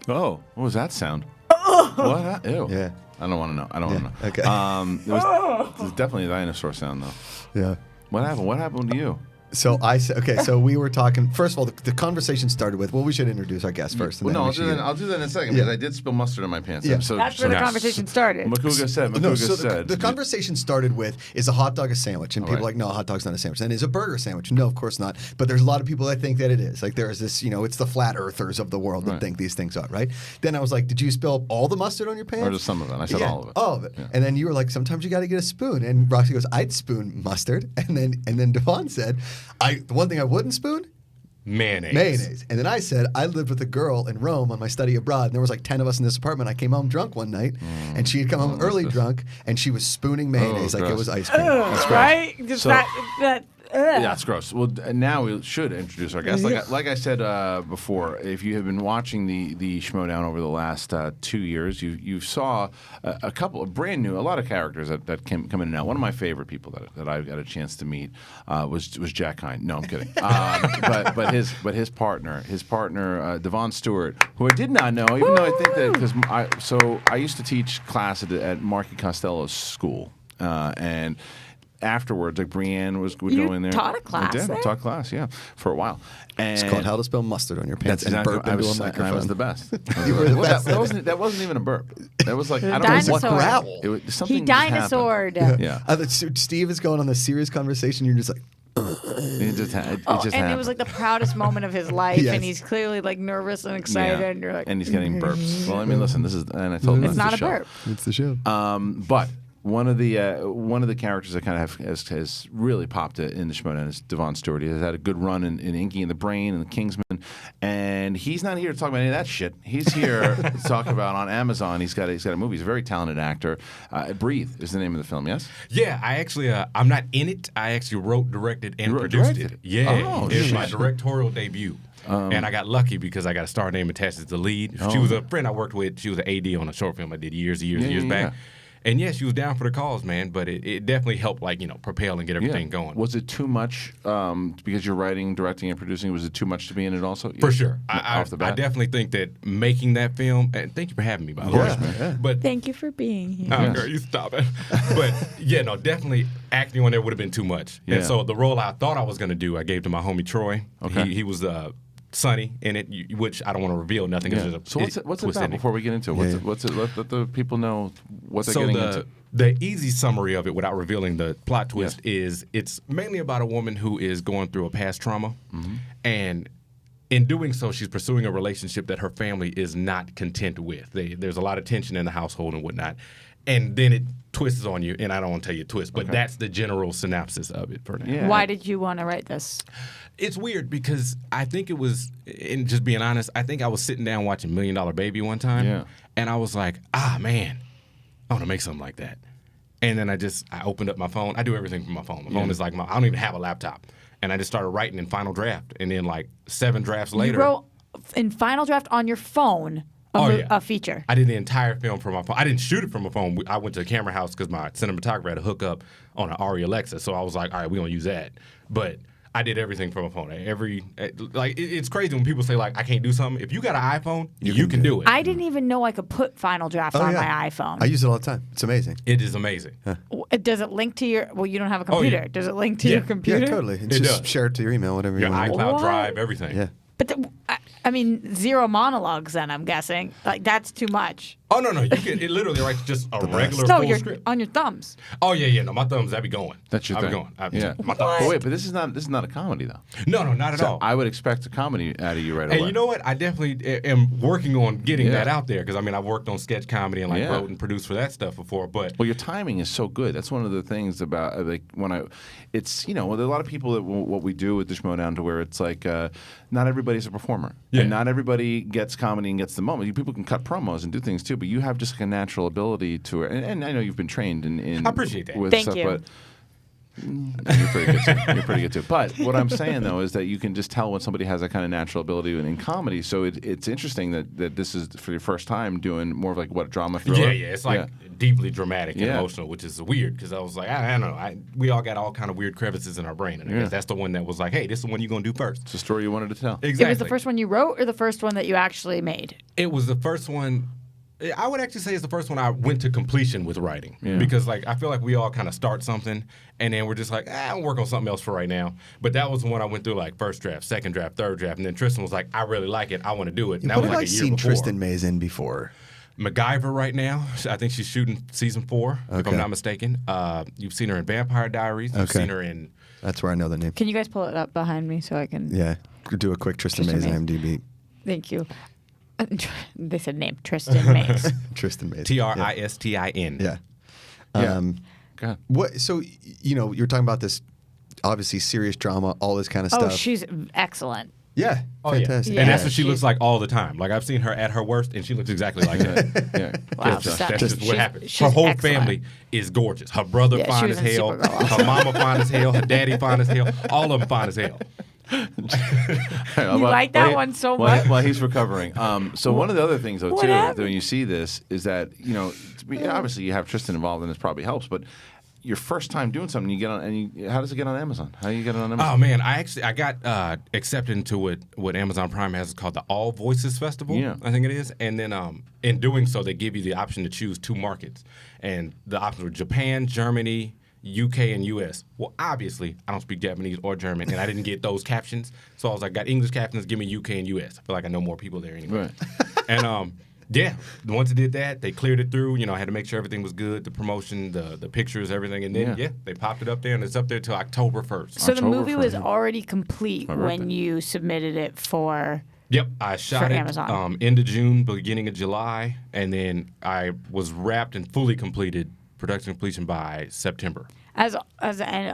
Oh, what was that sound? What? Ew. Yeah. I don't want to know. I don't want to know. Okay. It was definitely a dinosaur sound, though. Yeah. What happened? What happened to you? So I said, okay, so we were talking, first of all, the conversation started with, well, we should introduce our guest first. Well, no, I'll do that in a second because I did spill mustard on my pants. Yeah. That's where the conversation started. Macuga said. The conversation started with, is a hot dog a sandwich? And people are like, no, a hot dog's not a sandwich. And is a burger a sandwich? No, of course not. But there's a lot of people that think that it is. Like there's this, it's the flat earthers of the world that think these things are, right? Then I was like, did you spill all the mustard on your pants? Or just some of it? I said all of it. All of it. Yeah. And then you were like, sometimes you got to get a spoon. And Roxy goes, I'd spoon mustard. And then Devon said, the one thing I wouldn't spoon? Mayonnaise. And then I said, I lived with a girl in Rome on my study abroad, and there was like 10 of us in this apartment. I came home drunk one night, and she had come home early drunk, and she was spooning mayonnaise like it was ice cream. Right? Just So- that Yeah, it's gross. Well, now we should introduce our guest. Like I said before, if you have been watching the Schmodown over the last 2 years, you saw a couple of brand new, a lot of characters that come in and out. One of my favorite people that I got a chance to meet was Jack Hine. No, I'm kidding. But his partner, Devon Stewart, who I did not know, even though I think that because I used to teach class at Marky Costello's school, and afterwards, like Bryan would go in there. You taught a class I did. there? Taught class, yeah, for a while. And It's called How to Spell Mustard on Your Pants that's and exactly, burp into a microphone. I was the best. You were the best. That wasn't even a burp. That was like, I don't Dinosaur. know what growl. Something He just happened. dinosaured. Yeah. Steve is going on this serious conversation. You're just like, It just and happened. it was like the proudest moment of his life, Yes. and he's clearly like nervous and excited. And you're like, and he's getting burps. Well, I mean, listen, this is, and I told him it's that's not the a show. burp. it's the show. But one of the characters that kind of has really popped in the Schmodown is Devon Stewart. He has had a good run in Inky and the Brain and the Kingsman, and he's not here to talk about any of that shit. He's here to talk about on Amazon. He's got a movie. He's a very talented actor. Breathe is the name of the film. Yes. Yeah, I actually I'm not in it. I actually wrote, directed, and produced directed it. Yeah, Oh, it's shit. my directorial debut. And I got lucky because I got a star name attached as the lead. She was a friend I worked with. She was an AD on a short film I did years back. And yeah, she was down for the cause, man. But it definitely helped, propel and get everything going. Was it too much because you're writing, directing, and producing? Was it too much to be in it also? For sure. Off the bat? I definitely think that making that film, and thank you for having me, by the way. Yeah. But Thank you for being here. Oh, girl, you stop it. But yeah, no, definitely acting on there would have been too much. Yeah. And so the role I thought I was going to do, I gave to my homie Troy. Okay. He was Sonny in it, which I don't want to reveal nothing. Yeah. So what's it about before we get into it? What's it? Let the people know what they're getting into. The easy summary of it, without revealing the plot twist, is it's mainly about a woman who is going through a past trauma, and in doing so, she's pursuing a relationship that her family is not content with. There's a lot of tension in the household and whatnot, and then it twists on you. And I don't want to tell you twist, but that's the general synopsis of it for now. Yeah. Why did you want to write this? It's weird because I think it was, and just being honest, I think I was sitting down watching $1 Million Baby one time, and I was like, man, I want to make something like that. And then I opened up my phone. I do everything from my phone. My phone is like I don't even have a laptop. And I just started writing in Final Draft. And then 7 drafts later. You wrote in Final Draft on your phone a feature. I did the entire film from my phone. I didn't shoot it from my phone. I went to the camera house because my cinematographer had a hookup on an Arri Alexa, so I was like, all right, we're going to use that. But I did everything from a phone. It's crazy when people say, like, I can't do something. If you got an iPhone, you can do it. I didn't even know I could put Final Draft on my iPhone. I use it all the time. It's amazing. It is amazing. Does it link to your... Well, you don't have a computer. Does it link to your computer? Yeah, totally. It just share it to your email, whatever you want. Your iCloud Drive, everything. Yeah. But, I mean, 0 monologues then, I'm guessing. Like, that's too much. Oh, no. You can, it literally writes just a regular full script. On your thumbs. Oh, yeah. No, my thumbs, I'd be going. That's your thing. I'd be going. My thumbs. But wait, but this is not a comedy, though. No, not at all. I would expect a comedy out of you right away. And you know what? I definitely am working on getting that out there because, I mean, I've worked on sketch comedy and, wrote and produced for that stuff before. But well, your timing is so good. That's one of the things about, like, it's, there are a lot of people that what we do with the Schmo Down to where it's like not everybody's a performer. Yeah. And not everybody gets comedy and gets the moment. People can cut promos and do things, too, but you have just like a natural ability to it. And I know you've been trained in I appreciate that. With Thank stuff, you. But you're pretty good too. You're pretty good too. But what I'm saying though is that you can just tell when somebody has that kind of natural ability in comedy. So it's interesting that this is for your first time doing more of like what, drama thriller. Yeah. It's like deeply dramatic and emotional, which is weird because I was like, I don't know. We all got all kind of weird crevices in our brain, and I guess that's the one that was like, hey, this is the one you're gonna do first. It's the story you wanted to tell. Exactly. It was the first one you wrote or the first one that you actually made? It was the first one. I would actually say it's the first one I went to completion with writing because, like, I feel like we all kind of start something and then we're just like, I'll work on something else for right now. But that was the one I went through, like, first draft, second draft, third draft, and then Tristan was like, I really like it, I want to do it. And that was like a year before. I've seen Tristan Mays in before. MacGyver right now. I think she's shooting season 4, if I'm not mistaken. You've seen her in Vampire Diaries. You've seen her in. That's where I know the name. Can you guys pull it up behind me so I can? Yeah, do a quick Tristan Mays IMDb. Thank you. They said name Tristan Mays. Tristan Mays. Tristin. Yeah. What? So you're talking about this, obviously serious drama, all this kind of stuff. Oh, she's excellent. Yeah. Fantastic. Yeah. And that's what she looks like all the time. Like I've seen her at her worst, and she looks exactly like that. Wow, that's just what happens. Her whole family is gorgeous. Her brother fine as hell. Her mama fine as hell. Her daddy fine as hell. All of them fine as hell. You like that one so much. While he's recovering. So one of the other things, though, too, that when you see this is that obviously you have Tristan involved, and this probably helps, but your first time doing something, you get on, and how does it get on Amazon? How do you get it on Amazon? Oh man, I got accepted into what Amazon Prime has called the All Voices Festival. Yeah. I think it is, and then in doing so, they give you the option to choose 2 markets, and the options were Japan, Germany, UK, and US. Well, obviously, I don't speak Japanese or German, and I didn't get those captions. So I was like, got English captions, give me UK and US. I feel like I know more people there anyway. Right. And once I did that, they cleared it through. I had to make sure everything was good, the promotion, the pictures, everything. And then, they popped it up there, and it's up there till October 1st. So the movie was already complete when you submitted it for... Yep, I shot it end of June, beginning of July, and then I was wrapped and fully completed, production completion by September. And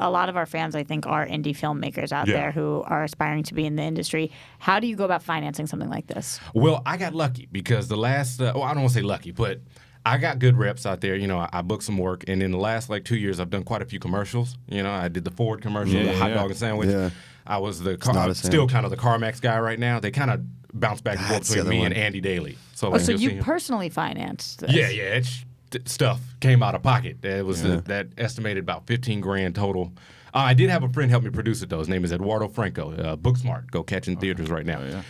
a lot of our fans, I think, are indie filmmakers out there who are aspiring to be in the industry. How do you go about financing something like this? Well, I got lucky because the last, I don't want to say lucky, but I got good reps out there. I booked some work, and in the last 2 years, I've done quite a few commercials. I did the Ford commercial, the hot dog and sandwich. Yeah. I was still kind of the CarMax guy right now. They kind of bounce back and forth between me and Andy Daly. So, so you personally financed this? Yeah. Stuff came out of pocket. It was that estimated about $15,000 total. I did have a friend help me produce it though. His name is Eduardo Franco. Booksmart. Go catch in theaters right now.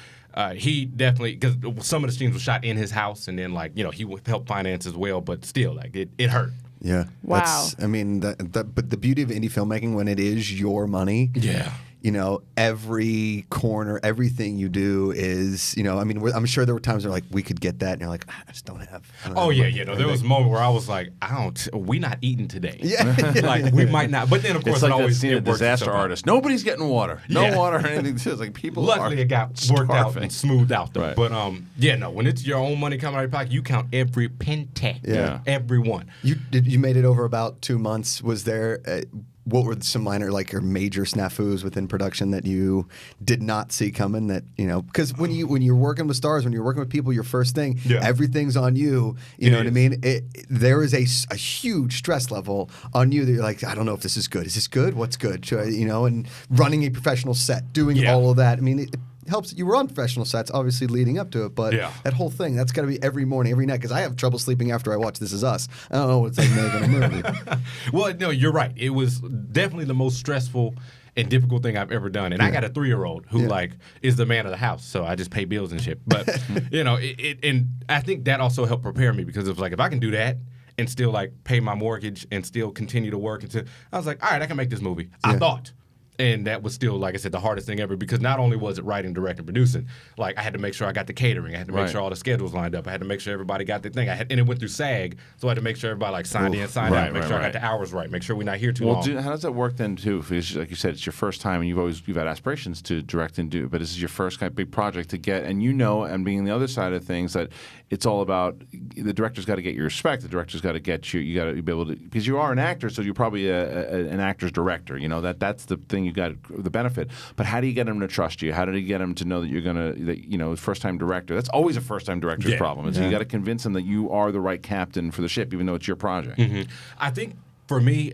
He definitely, because some of the scenes were shot in his house, and then he would help finance as well. But still, it hurt. Yeah. Wow. But the beauty of indie filmmaking when it is your money. Yeah. Every corner, everything you do is, I'm sure there were times where we could get that, and you're like, I just don't have. There was a moment where I was like, we not eating today. Yeah. We might not. But then, of course, it's like it always that scene of Disaster Artist. Nobody's getting water. No water or anything. It's like people luckily it got worked out and smoothed out, though. Right. But, when it's your own money coming out of your pocket, you count every penny. Yeah. Every one. You made it over about 2 months. Was there... what were some minor or major snafus within production that you did not see coming? That because when you're working with stars, when you're working with people, your first thing, everything's on you. You know what I mean? There is a huge stress level on you that you're like, I don't know if this is good. Is this good? What's good? And running a professional set, doing all of that. I mean, helps that you were on professional sets, obviously leading up to it. But that whole thing, that's got to be every morning, every night. Because I have trouble sleeping after I watch This Is Us. I don't know what it's like making a movie. Well, no, you're right. It was definitely the most stressful and difficult thing I've ever done. And I got a 3-year-old who like is the man of the house, so I just pay bills and shit. But and I think that also helped prepare me because it was like if I can do that and still like pay my mortgage and still continue to work I was like, all right, I can make this movie. I thought. And that was still, like I said, the hardest thing ever because not only was it writing, directing, producing, like I had to make sure I got the catering. I had to make sure all the schedules lined up. I had to make sure everybody got the thing. And it went through SAG, so I had to make sure everybody like signed in, signed out, make sure I got the hours right, make sure we're not here too long. How does that work then too? Because like you said, it's your first time and you've had aspirations to direct and do, but this is your first kind of big project to get, and and being the other side of things that it's all about the director's got to get your respect. The director's got to get you. You got to be able to, because you are an actor, so you're probably an actor's director. You know that's the thing you got the benefit. But how do you get them to trust you? How do you get them to know that you're gonna first time director? That's always a first time director's problem. So you got to convince them that you are the right captain for the ship, even though it's your project. Mm-hmm. I think for me.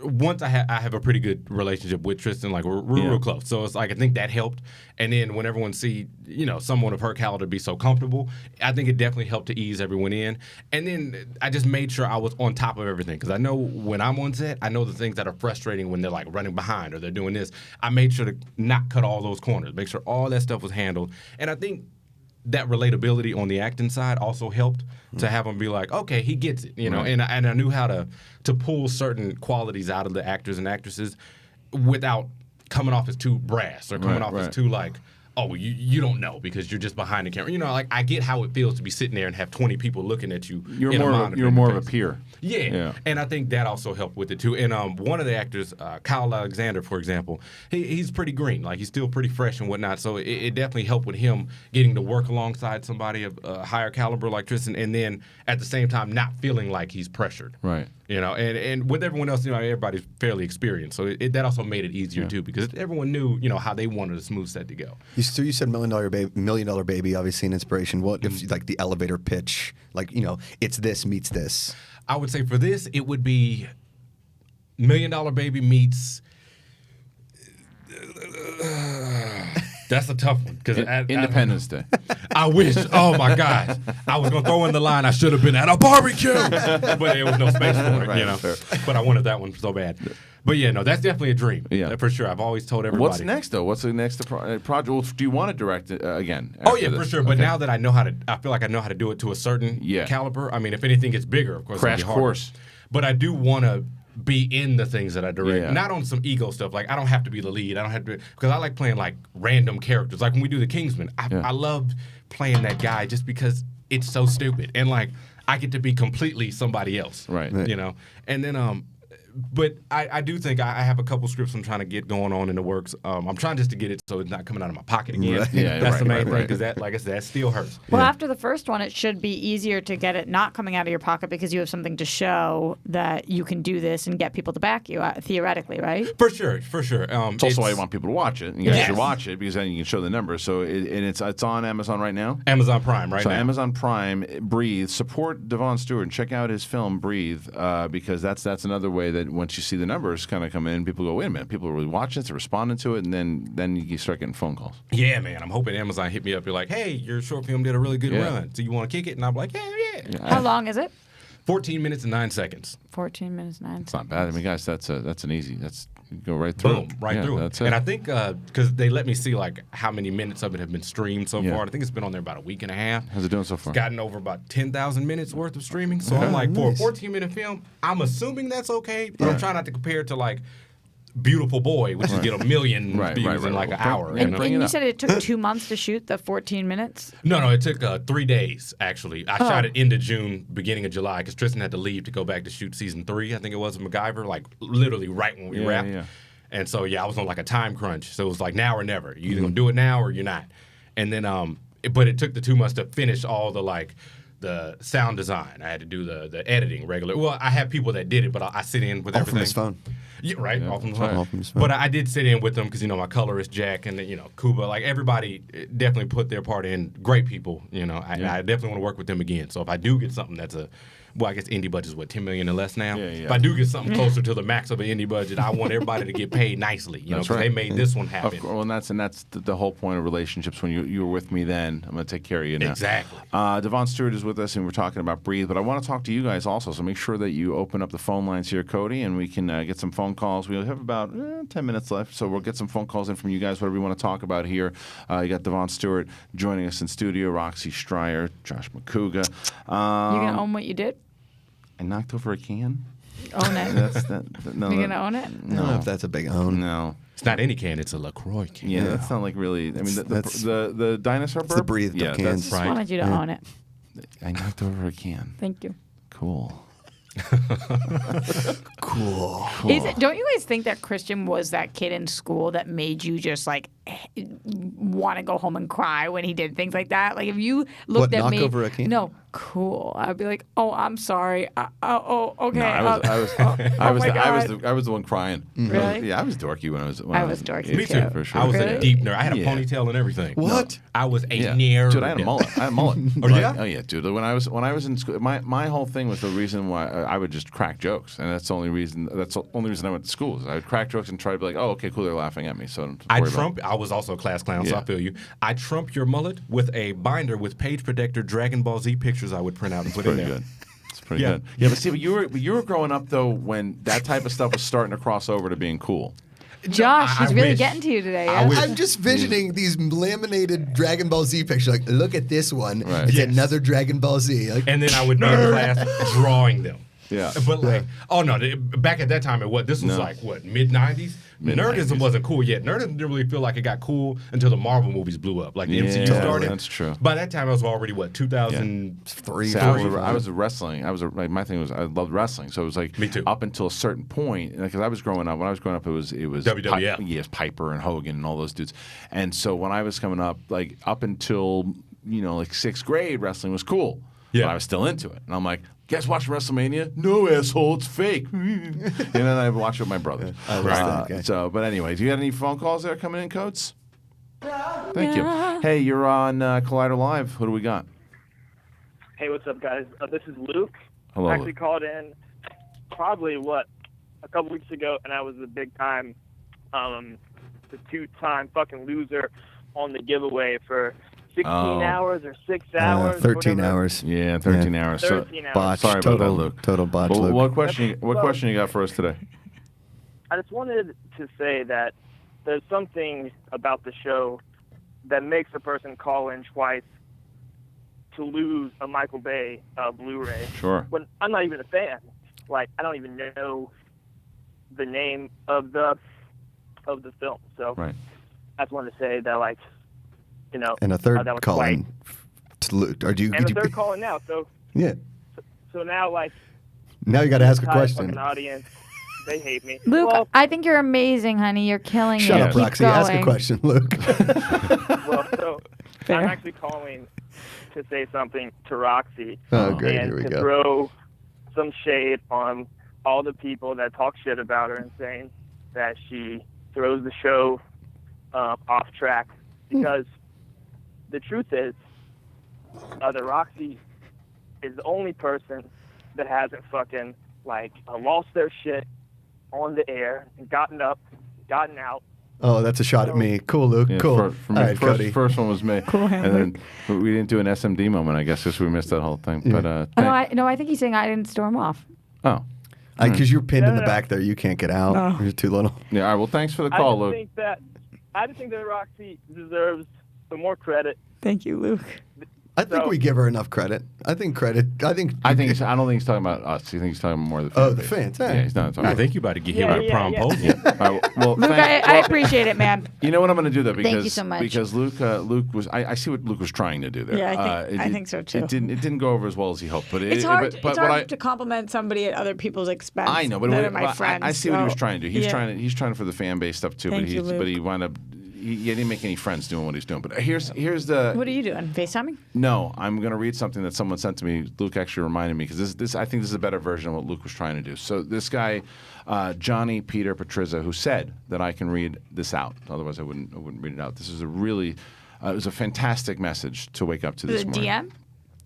Once I have a pretty good relationship with Tristan, like we're real close. So it's like I think that helped. And then when everyone see, someone of her caliber be so comfortable, I think it definitely helped to ease everyone in. And then I just made sure I was on top of everything because I know when I'm on set, I know the things that are frustrating when they're like running behind or they're doing this. I made sure to not cut all those corners, make sure all that stuff was handled. And I think that relatability on the acting side also helped to have him be like, okay, he gets it, and I knew how to pull certain qualities out of the actors and actresses without coming off as too brass or coming off as too like, oh, you don't know because you're just behind the camera. Like I get how it feels to be sitting there and have 20 people looking at you. You're more of a peer. Yeah, and I think that also helped with it too. And one of the actors, Kyle Alexander, for example, he's pretty green, like he's still pretty fresh and whatnot. So it definitely helped with him getting to work alongside somebody of a higher caliber like Tristan, and then at the same time not feeling like he's pressured. Right. And with everyone else, everybody's fairly experienced, so that also made it easier too because everyone knew, how they wanted a smooth set to go. So you said Million Dollar Baby, obviously an inspiration. What if like the elevator pitch, like it's this meets this? I would say for this, it would be $1 Million Baby meets. That's a tough one because Independence Day. I wish. Oh my gosh, I was gonna throw in the line. I should have been at a barbecue, but there was no space for it. Sure. But I wanted that one so bad. But that's definitely a dream. Yeah, for sure. I've always told everybody. What's next though? What's the next project? Well, do you want to direct it again? Oh yeah, for sure. But now that I know how to, I feel like I know how to do it to a certain caliber. I mean, if anything gets bigger, of course, crash course. But I do want to be in the things that I direct, not on some ego stuff. Like I don't have to be the lead. I don't have to because I like playing like random characters. Like when we do The Kingsman, I loved playing that guy just because it's so stupid and like I get to be completely somebody else, right? And then but I do think I have a couple scripts I'm trying to get going on in the works. I'm trying just to get it so it's not coming out of my pocket again. Right. That's the main thing because that, like I said, that still hurts. Well, after the first one, it should be easier to get it not coming out of your pocket because you have something to show that you can do this and get people to back you, theoretically, right? For sure. It's also why you want people to watch it. You guys should watch it because then you can show the numbers. So it's on Amazon right now? Amazon Prime right now. So Amazon Prime, Breathe. Support Devon Stewart and check out his film, Breathe, because that's another way that once you see the numbers kind of come in, people go, wait a minute, people are really watching it, they're responding to it, and then you start getting phone calls. Yeah, man. I'm hoping Amazon hit me up. You're like, hey, your short film did a really good run. So you want to kick it? And I'm like, yeah. How long is it? 14 minutes and 9 seconds. 14 minutes, 9 seconds. It's not bad. I mean, guys, that's an easy. You go right through. Boom, right through. That's it. And I think because they let me see like how many minutes of it have been streamed so far. I think it's been on there about a week and a half. How's it doing so far? It's gotten over about 10,000 minutes worth of streaming. So I'm like, for a 14-minute film, I'm assuming that's okay. But I'm trying not to compare it to like Beautiful Boy, which is get 1 million views in like an hour. And you said it took 2 months to shoot the 14 minutes? No, it took 3 days, actually. I shot it end of June, beginning of July, because Tristan had to leave to go back to shoot season 3, I think it was, of MacGyver, like literally right when we wrapped. Yeah. And so, I was on like a time crunch. So it was like now or never. You're either going to do it now or you're not. And then, but it took the 2 months to finish all the like, the sound design. I had to do the editing regular. Well, I have people that did it, but I sit in with everything. From his phone. Yeah, right. Off from his phone. But I did sit in with them because, my colorist, Jack, and, Kuba. Like, everybody definitely put their part in. Great people, I definitely want to work with them again. So if I do get something that's well, I guess indie budget is what, $10 million and less now. Yeah. If I do get something closer to the max of an indie budget, I want everybody to get paid nicely. You know, That's 'cause right. they made this one happen. Of course, well, and that's the whole point of relationships. When you were with me then, I'm going to take care of you now. Exactly. Devon Stewart is with us, and we're talking about Breathe. But I want to talk to you guys also, so make sure that you open up the phone lines here, Cody, and we can get some phone calls. We have about 10 minutes left, so we'll get some phone calls in from you guys, whatever you want to talk about here. You got Devon Stewart joining us in studio, Roxy Striar, Josh Macuga. You gonna own what you did? I knocked over a can. Own it. No, You're gonna own it? I don't know if that's a big own. No. It's not any can, it's a LaCroix can. Yeah, that's not like really. I mean, the dinosaur burp. the breathed yeah, cans. I wanted you to own it. I knocked over a can. Thank you. Cool. Cool. Don't you guys think that Kristian was that kid in school that made you just like want to go home and cry when he did things like that? Like if you looked at knock me, over a can? no, cool. I'd be like, oh, I'm sorry. Okay. No, I was the one crying. Really? Yeah, I was dorky when I was. I was dorky Me too. For sure. I was a Really? deep nerd. I had a ponytail and everything. What? I was a Yeah. nerd. Dude, I had a mullet. Oh, yeah? Oh yeah, dude. When I was in school, my whole thing was the reason why I would just crack jokes, and that's the only reason. That's the only reason I went to school. Is I would crack jokes and try to be like, oh, okay, cool, they're laughing at me. So don't worry about it. I was also a class clown, so Yeah. I feel you. I trump your mullet with a binder with page protector Dragon Ball Z pictures I would print out and put in Pretty there. good. It's pretty good. Yeah, but see, but you were growing up though when that type of stuff was starting to cross over to being cool. Josh, he's really wish. getting to you today. I Yeah? wish. I'm just visioning these laminated Dragon Ball Z pictures. Like, look at this one. Right. It's Yes. another Dragon Ball Z. Like, And then I would be in class drawing them. Yeah. But like, oh no, back at that time, this was like what, mid-90s? Nerdism wasn't cool yet. Nerdism didn't really feel like it got cool until the Marvel movies blew up. Like the MCU started. That's true. By that time, I was already 2003. See, I was wrestling. Like my thing was I loved wrestling, so it was like Me too. up until a certain point. Because I was growing up. When I was growing up, it was WWF. Yes, Piper and Hogan and all those dudes. And so when I was coming up, like up until like 6th grade, wrestling was cool. Yeah. But I was still into it, and I'm like, you guys watch WrestleMania? No, asshole, it's fake. And then I watch it with my brothers. Okay. So, but anyway, do you have any phone calls that are coming in, Coates? Thank you. Hey, you're on Collider Live. Who do we got? Hey, what's up, guys? This is Luke. Hello, I actually Luke. called in probably, a couple weeks ago, and I was the big-time, the 2-time fucking loser on the giveaway for 16 hours or 6 hours. 13 whatever. hours. Yeah, 13 hours. 13 hours. Botch. Sorry about that, Luke. Total botch, Well, Luke. what question you got for us today? I just wanted to say that there's something about the show that makes a person call in twice to lose a Michael Bay Blu-ray. Sure. When I'm not even a fan. Like, I don't even know the name of the film. So Right. I just wanted to say that, like, And a third that was call quite- in. To Luke. Or do you, And could a you- third call in now. So Yeah. now, like, Now you got to ask a entire question. fucking audience, they hate me. Luke, Well, I think you're amazing, honey. You're killing Shut it. up, Keep Roxy. Ask a going. question, Luke. so I'm actually calling to say something to Roxy. Oh, great. And Here we to go. throw some shade on all the people that talk shit about her and saying that she throws the show off track. Because the truth is that Roxy is the only person that hasn't fucking, like, lost their shit on the air and gotten up, gotten out. Oh, that's a shot at me. Cool, Luke. Yeah, cool. For me, All right, Cody. first one was me. Cool, and then we didn't do an SMD moment, I guess, because we missed that whole thing. Yeah. But I think he's saying I didn't storm off. oh. Because you're pinned in the No. back there. You can't get out. Oh. You're too little. Yeah, all right. Well, thanks for the call, Luke. I just think that Roxy deserves some more credit. Thank you, Luke. I think we give her enough credit. I think I don't think he's talking about us. I think he's talking more of the Oh, fan the base. fans. Yeah, he's not talking I about think you about to get Yeah, hit by a prom post. Yeah. All right, well, Luke, I appreciate it, man. You know what I'm going to do though, because Thank you so much. because Luke was. I see what Luke was trying to do there. Yeah, I think so, too. It didn't go over as well as he hoped, but It's hard to compliment somebody at other people's expense. I know, but that are my friends. I see what he was so, trying to do. He's yeah. He's trying for the fan base stuff too, Thank but you, Luke. he wound up. He didn't make any friends doing what he's doing. But here's the. What are you doing? FaceTiming? No, I'm going to read something that someone sent to me. Luke actually reminded me because this I think this is a better version of what Luke was trying to do. So this guy, Johnny Peter Patrizza, who said that I can read this out. Otherwise, I wouldn't read it out. This is a really, it was a fantastic message to wake up to this The morning. DM?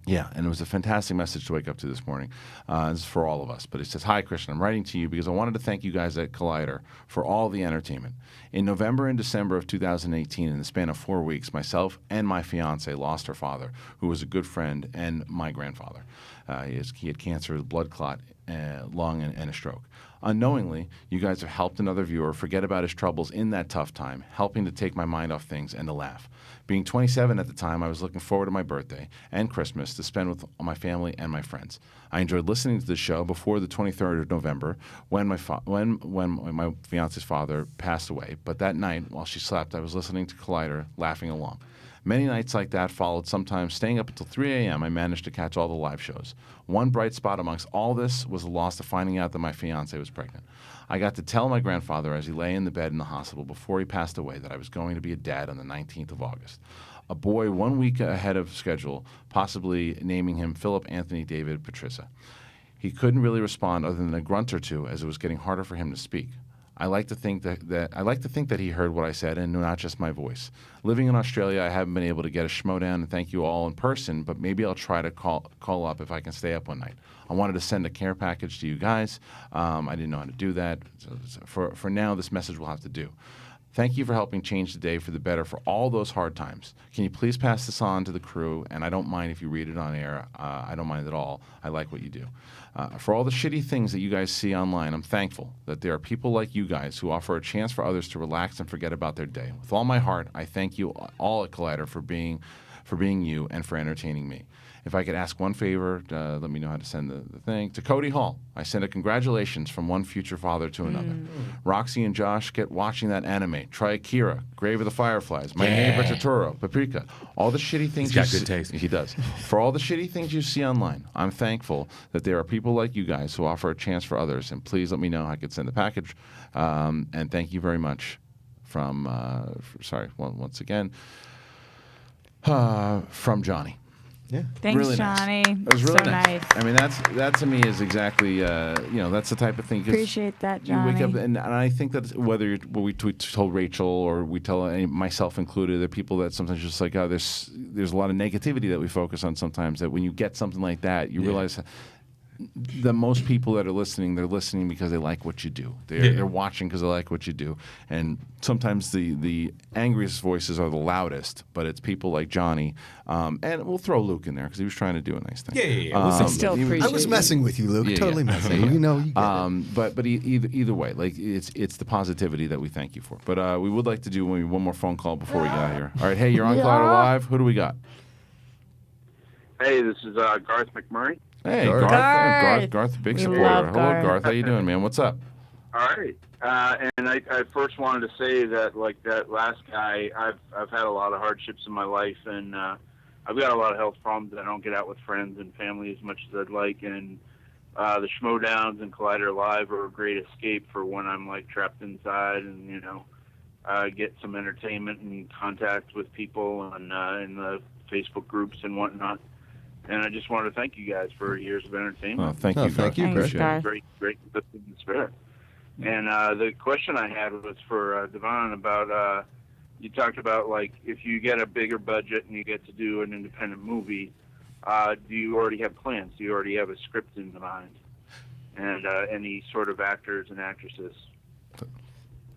Yeah, and it was a fantastic message to wake up to this morning. This is for all of us. But it says, "Hi, Kristian. I'm writing to you because I wanted to thank you guys at Collider for all the entertainment. In November and December of 2018, in the span of 4 weeks, myself and my fiance lost her father, who was a good friend and my grandfather. He had cancer, a blood clot, lung, and a stroke. Unknowingly, you guys have helped another viewer forget about his troubles in that tough time, helping to take my mind off things and to laugh. Being 27 at the time, I was looking forward to my birthday and Christmas to spend with my family and my friends. I enjoyed listening to the show before the 23rd of November when my fiance's father passed away. But that night, while she slept, I was listening to Collider, laughing along. Many nights like that followed, sometimes staying up until 3 a.m. I managed to catch all the live shows. One bright spot amongst all this was the loss of finding out that my fiancé was pregnant. I got to tell my grandfather as he lay in the bed in the hospital before he passed away that I was going to be a dad on the 19th of August. A boy 1 week ahead of schedule, possibly naming him Philip Anthony David Patricia. He couldn't really respond other than a grunt or two as it was getting harder for him to speak. I like to think that he heard what I said and not just my voice. Living in Australia, I haven't been able to get a schmo down and thank you all in person, but maybe I'll try to call up if I can stay up one night. I wanted to send a care package to you guys. I didn't know how to do that. So for now, this message will have to do. Thank you for helping change the day for the better for all those hard times. Can you please pass this on to the crew? And I don't mind if you read it on air. I don't mind at all. I like what you do. For all the shitty things that you guys see online, I'm thankful that there are people like you guys who offer a chance for others to relax and forget about their day. With all my heart, I thank you all at Collider for being you and for entertaining me. If I could ask one favor, let me know how to send the thing. To Cody Hall, I send a congratulations from one future father to another. Roxy and Josh, get watching that anime. Try Akira, Grave of the Fireflies, My Neighbor Totoro, Paprika. All the shitty things He's got good taste. He does. For all the shitty things you see online, I'm thankful that there are people like you guys who offer a chance for others. And please let me know how I could send the package. And thank you very much from, once again, from Johnny. Yeah. Thanks, really Johnny. Nice. It was really so nice. I mean, that to me is exactly, that's the type of thing. 'Cause Appreciate that, you wake Johnny. up, and I think that whether we told Rachel or we tell myself included, there are people that sometimes just like, oh, there's a lot of negativity that we focus on sometimes. That when you get something like that, you realize that most people that are listening, they're listening because they like what you do. They're watching because they like what you do. And sometimes the angriest voices are the loudest, but it's people like Johnny. And we'll throw Luke in there because he was trying to do a nice thing. Yeah. I still appreciate I was messing with you, Luke. Yeah, totally yeah. messing. You know, you get it. But either way, like it's the positivity that we thank you for. But we would like to do maybe one more phone call before we get out of here. All right, hey, you're on Collider Live. Who do we got? Hey, this is Garth McMurray. Hey, Garth. Garth, big We supporter. love Hello, Garth. Garth. How you doing, man? What's up? All right. And I first wanted to say that, like that last guy, I've had a lot of hardships in my life, and I've got a lot of health problems. I don't get out with friends and family as much as I'd like, and the Schmodowns and Collider Live are a great escape for when I'm like trapped inside and get some entertainment and contact with people and in the Facebook groups and whatnot. And I just wanted to thank you guys for years of entertainment. Oh, thank you, Garth. Thank you, Thanks, Chris. Garth. Great listening spirit. And the question I had was for Devon about, you talked about, like, if you get a bigger budget and you get to do an independent movie, do you already have plans? Do you already have a script in mind? And any sort of actors and actresses?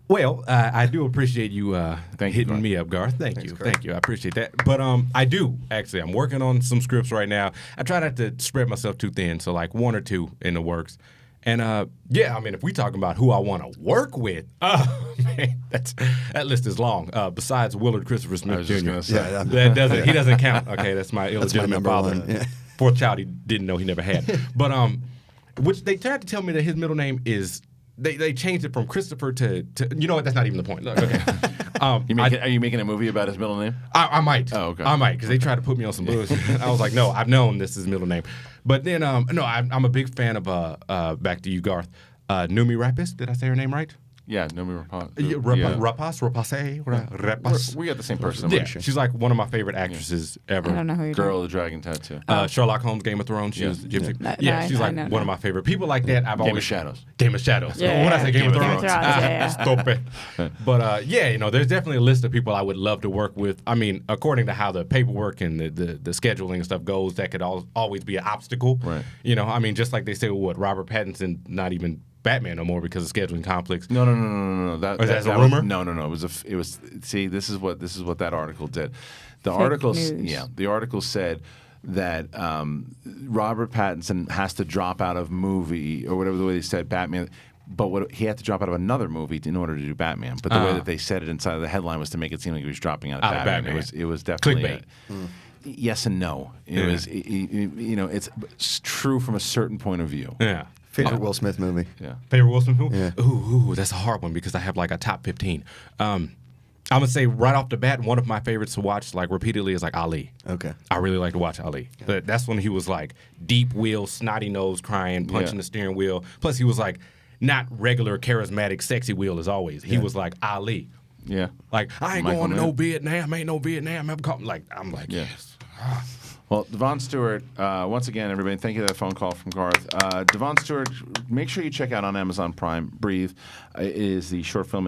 Well, I do appreciate you hitting Garth. me up, Garth. Thank you. I appreciate that. But I do, actually. I'm working on some scripts right now. I try not to spread myself too thin, so like 1 or 2 in the works. And if we talking about who I want to work with, man, that list is long. Besides Willard Christopher Smith Jr. He doesn't count. Okay, that's my illegitimate father. Yeah. Fourth child he didn't know he never had. But which they tried to tell me that his middle name is. They changed it from Christopher to you know what? That's not even the point. Look, okay. Are you making a movie about his middle name? I might. Oh, okay. I might because they tried to put me on some bullshit. I was like, no, I've known this is his middle name. But then, I'm a big fan of back to you, Garth. Numi Rapist. Did I say her name right? Yeah, Noomi Rapace. Rapace. We got the same person. Yeah, she's like one of my favorite actresses ever. I don't know who you're Girl with the Dragon Tattoo. Sherlock Holmes, Game of Thrones. She was the gypsy. She's like one of my favorite people like that. I've Game always of Shadows. Game of Shadows. Yeah, When I say Game of Game of Thrones, Thrones, But there's definitely a list of people I would love to work with. I mean, according to how the paperwork and the scheduling and stuff goes, that could always be an obstacle. Right. I mean, just like they say, Robert Pattinson not even Batman no more because of scheduling conflicts. No. That's a rumor? No. It was. See, this is what that article did. The article said that Robert Pattinson has to drop out of movie or whatever the way they said Batman. But he had to drop out of another movie in order to do Batman. But the way that they said it inside of the headline was to make it seem like he was dropping out of Batman. It was definitely clickbait. Yes and no. It was. It's true from a certain point of view. Yeah. Favorite Will Smith movie? Yeah. Favorite Will Smith movie? Yeah. Ooh, that's a hard one because I have like a top 15. I'm gonna say right off the bat, one of my favorites to watch like repeatedly is like Ali. Okay. I really like to watch Ali. But that's when he was like deep wheel, snotty nose, crying, punching the steering wheel. Plus he was like not regular, charismatic, sexy Will as always. He was like Ali. Yeah. Like I ain't going to no Vietnam. Ain't no Vietnam. I'm like yes. Well, Devon Stewart, once again, everybody, thank you for that phone call from Garth. Devon Stewart, make sure you check out on Amazon Prime, Breathe. It is the short film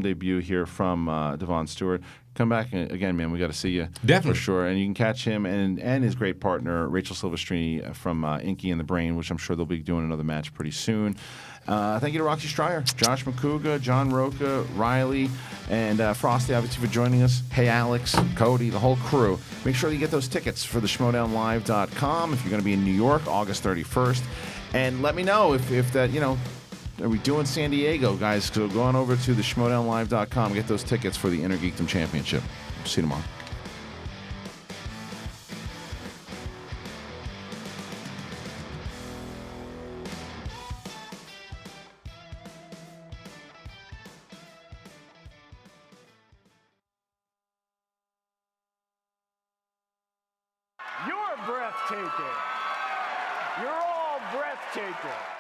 debut here from Devon Stewart. Come back again, man. We got to see you. Definitely. For sure. And you can catch him and his great partner, Rachel Silvestrini from Inky and the Brain, which I'm sure they'll be doing another match pretty soon. Thank you to Roxy Striar, Josh Macuga, John Rocha, Reilly, and Frosty, obviously, for joining us. Hey, Alex, Cody, the whole crew. Make sure you get those tickets for the schmodownlive.com if you're going to be in New York, August 31st. And let me know if that, are we doing San Diego, guys? So go on over to the schmodownlive.com, get those tickets for the Inner Geekdom Championship. See you tomorrow. You're breathtaking. You're all breathtaking.